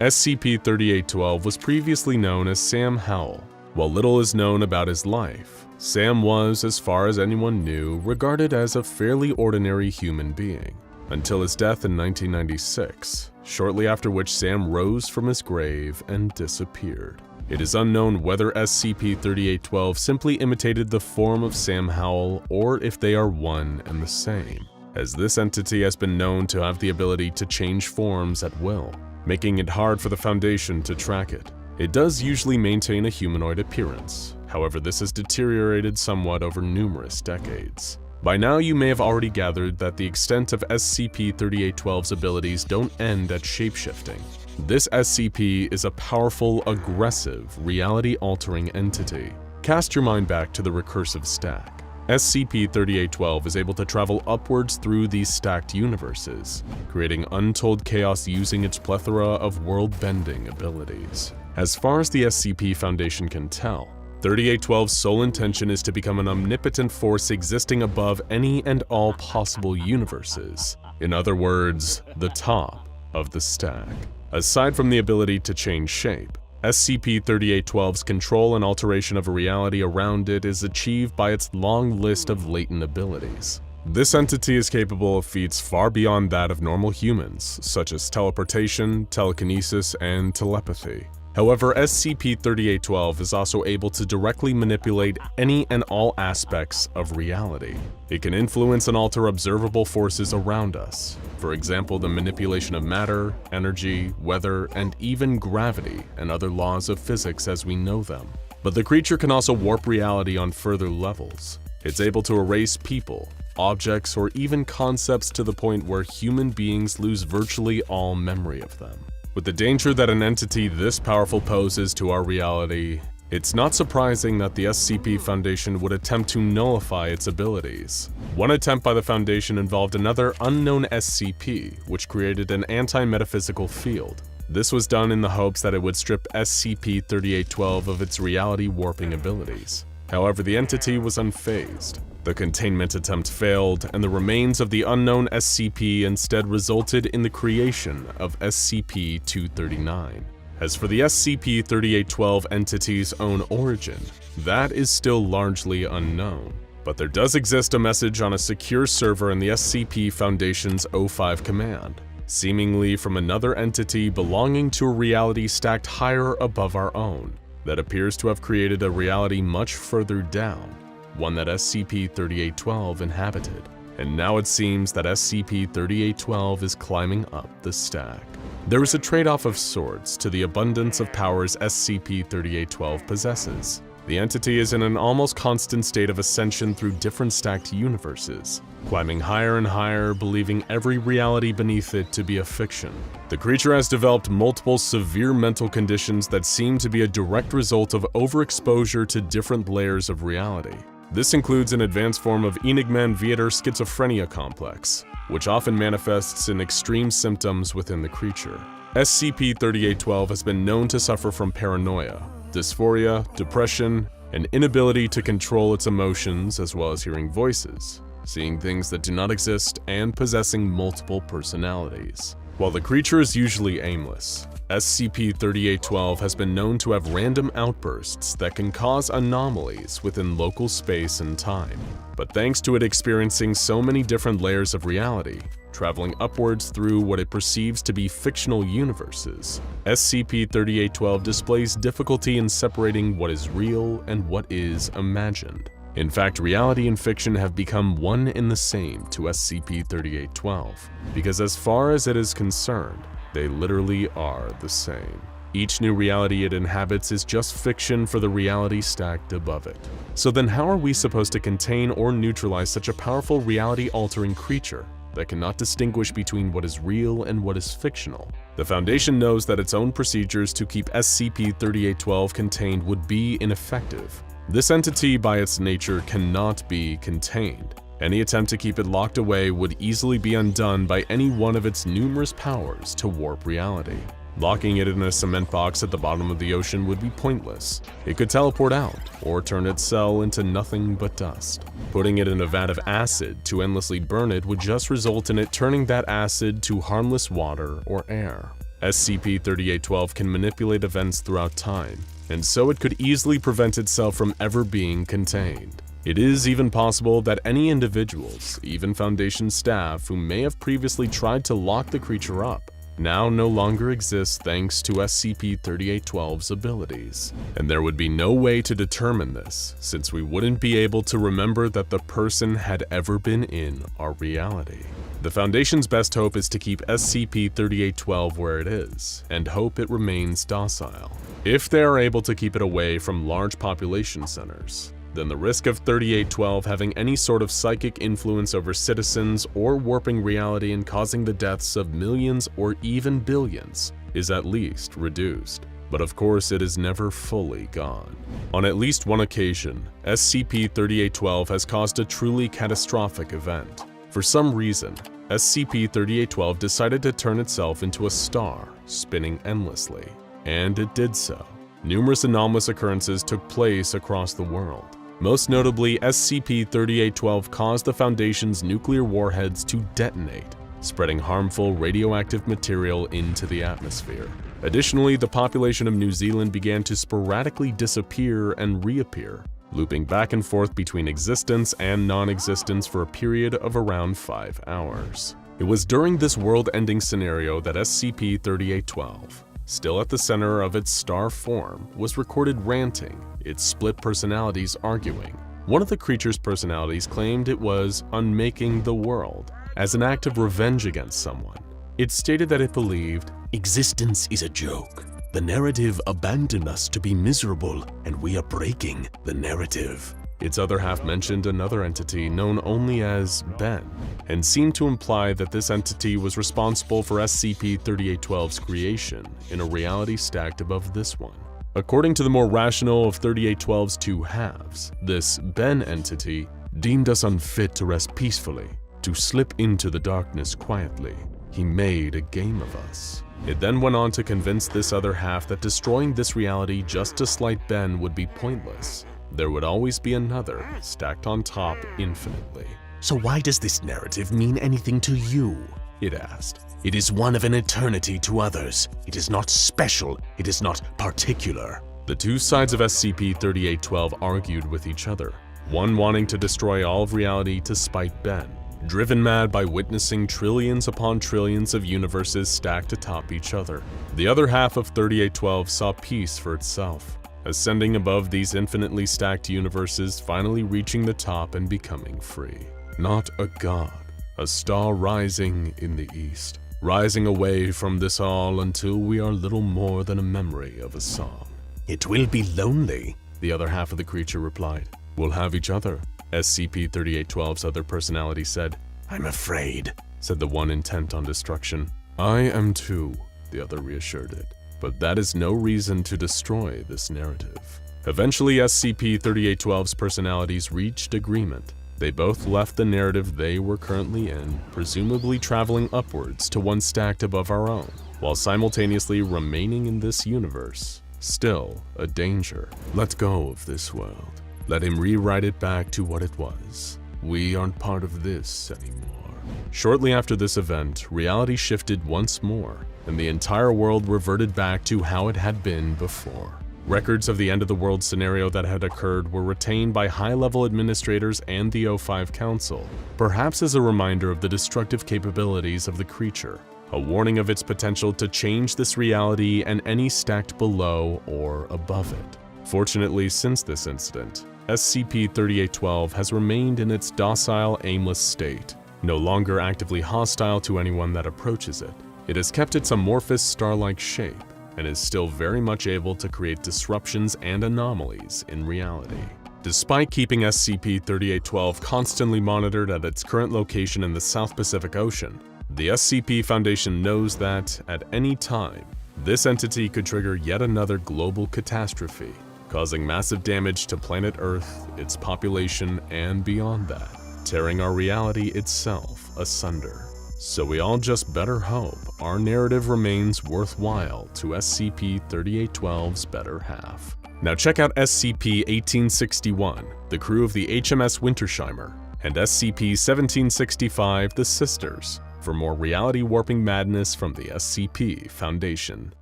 SCP-3812 was previously known as Sam Howell. While little is known about his life, Sam was, as far as anyone knew, regarded as a fairly ordinary human being, until his death in 1996, shortly after which Sam rose from his grave and disappeared. It is unknown whether SCP-3812 simply imitated the form of Sam Howell or if they are one and the same, as this entity has been known to have the ability to change forms at will, making it hard for the Foundation to track it. It does usually maintain a humanoid appearance, however this has deteriorated somewhat over numerous decades. By now you may have already gathered that the extent of SCP-3812's abilities don't end at shapeshifting. This SCP is a powerful, aggressive, reality-altering entity. Cast your mind back to the recursive stack. SCP-3812 is able to travel upwards through these stacked universes, creating untold chaos using its plethora of world-bending abilities. As far as the SCP Foundation can tell, 3812's sole intention is to become an omnipotent force existing above any and all possible universes. In other words, the top of the stack. Aside from the ability to change shape, SCP-3812's control and alteration of a reality around it is achieved by its long list of latent abilities. This entity is capable of feats far beyond that of normal humans, such as teleportation, telekinesis, and telepathy. However, SCP-3812 is also able to directly manipulate any and all aspects of reality. It can influence and alter observable forces around us. For example, the manipulation of matter, energy, weather, and even gravity and other laws of physics as we know them. But the creature can also warp reality on further levels. It's able to erase people, objects, or even concepts to the point where human beings lose virtually all memory of them. With the danger that an entity this powerful poses to our reality, it's not surprising that the SCP Foundation would attempt to nullify its abilities. One attempt by the Foundation involved another unknown SCP, which created an anti-metaphysical field. This was done in the hopes that it would strip SCP-3812 of its reality warping abilities. However, the entity was unfazed. The containment attempt failed, and the remains of the unknown SCP instead resulted in the creation of SCP-239. As for the SCP-3812 entity's own origin, that is still largely unknown. But there does exist a message on a secure server in the SCP Foundation's O5 command, seemingly from another entity belonging to a reality stacked higher above our own, that appears to have created a reality much further down, one that SCP-3812 inhabited. And now it seems that SCP-3812 is climbing up the stack. There is a trade-off of sorts to the abundance of powers SCP-3812 possesses. The entity is in an almost constant state of ascension through different stacked universes, climbing higher and higher, believing every reality beneath it to be a fiction. The creature has developed multiple severe mental conditions that seem to be a direct result of overexposure to different layers of reality. This includes an advanced form of Enigman-Viator schizophrenia complex, which often manifests in extreme symptoms within the creature. SCP-3812 has been known to suffer from paranoia, dysphoria, depression, an inability to control its emotions, as well as hearing voices, seeing things that do not exist, and possessing multiple personalities. While the creature is usually aimless, SCP-3812 has been known to have random outbursts that can cause anomalies within local space and time. But thanks to it experiencing so many different layers of reality, traveling upwards through what it perceives to be fictional universes, SCP-3812 displays difficulty in separating what is real and what is imagined. In fact, reality and fiction have become one and the same to SCP-3812, because as far as it is concerned, they literally are the same. Each new reality it inhabits is just fiction for the reality stacked above it. So then how are we supposed to contain or neutralize such a powerful reality-altering creature that cannot distinguish between what is real and what is fictional? The Foundation knows that its own procedures to keep SCP-3812 contained would be ineffective. This entity, by its nature, cannot be contained. Any attempt to keep it locked away would easily be undone by any one of its numerous powers to warp reality. Locking it in a cement box at the bottom of the ocean would be pointless. It could teleport out, or turn its cell into nothing but dust. Putting it in a vat of acid to endlessly burn it would just result in it turning that acid to harmless water or air. SCP-3812 can manipulate events throughout time, and so it could easily prevent itself from ever being contained. It is even possible that any individuals, even Foundation staff who may have previously tried to lock the creature up, now no longer exist thanks to SCP-3812's abilities. And there would be no way to determine this, since we wouldn't be able to remember that the person had ever been in our reality. The Foundation's best hope is to keep SCP-3812 where it is, and hope it remains docile. If they are able to keep it away from large population centers, then the risk of 3812 having any sort of psychic influence over citizens or warping reality and causing the deaths of millions or even billions is at least reduced. but of course it is never fully gone. On at least one occasion, SCP-3812 has caused a truly catastrophic event. For some reason, SCP-3812 decided to turn itself into a star, spinning endlessly. And it did so. Numerous anomalous occurrences took place across the world. Most notably, SCP-3812 caused the Foundation's nuclear warheads to detonate, spreading harmful radioactive material into the atmosphere. Additionally, the population of New Zealand began to sporadically disappear and reappear, looping back and forth between existence and non-existence for a period of around 5 hours. It was during this world-ending scenario that SCP-3812, still at the center of its star form, was recorded ranting, its split personalities arguing. One of the creature's personalities claimed it was unmaking the world, as an act of revenge against someone. It stated that it believed, Existence is a joke. The narrative abandoned us to be miserable, and we are breaking the narrative. Its other half mentioned another entity known only as Ben, and seemed to imply that this entity was responsible for SCP-3812's creation in a reality stacked above this one. According to the more rational of 3812's two halves, this Ben entity deemed us unfit to rest peacefully, to slip into the darkness quietly. He made a game of us. It then went on to convince this other half that destroying this reality just to slight Ben would be pointless. There would always be another, stacked on top infinitely. So why does this narrative mean anything to you? It asked. It is one of an eternity to others. It is not special. It is not particular. The two sides of SCP-3812 argued with each other, one wanting to destroy all of reality to spite Ben, driven mad by witnessing trillions upon trillions of universes stacked atop each other. The other half of 3812 saw peace for itself, ascending above these infinitely stacked universes, finally reaching the top and becoming free. Not a god, a star rising in the east, rising away from this all until we are little more than a memory of a song. It will be lonely, the other half of the creature replied. We'll have each other, SCP-3812's other personality said. I'm afraid, said the one intent on destruction. I am too, the other reassured it. But that is no reason to destroy this narrative. Eventually, SCP-3812's personalities reached agreement. They both left the narrative they were currently in, presumably traveling upwards to one stacked above our own, while simultaneously remaining in this universe. Still a danger. Let go of this world. Let him rewrite it back to what it was. We aren't part of this anymore. Shortly after this event, reality shifted once more, and the entire world reverted back to how it had been before. Records of the end-of-the-world scenario that had occurred were retained by high-level administrators and the O5 Council, perhaps as a reminder of the destructive capabilities of the creature, a warning of its potential to change this reality and any stacked below or above it. Fortunately, since this incident, SCP-3812 has remained in its docile, aimless state, no longer actively hostile to anyone that approaches it. It has kept its amorphous star-like shape, and is still very much able to create disruptions and anomalies in reality. Despite keeping SCP-3812 constantly monitored at its current location in the South Pacific Ocean, the SCP Foundation knows that, at any time, this entity could trigger yet another global catastrophe, causing massive damage to planet Earth, its population, and beyond that, tearing our reality itself asunder. So we all just better hope our narrative remains worthwhile to SCP-3812's better half. Now check out SCP-1861, the crew of the HMS Wintersheimer, and SCP-1765, the Sisters, for more reality-warping madness from the SCP Foundation.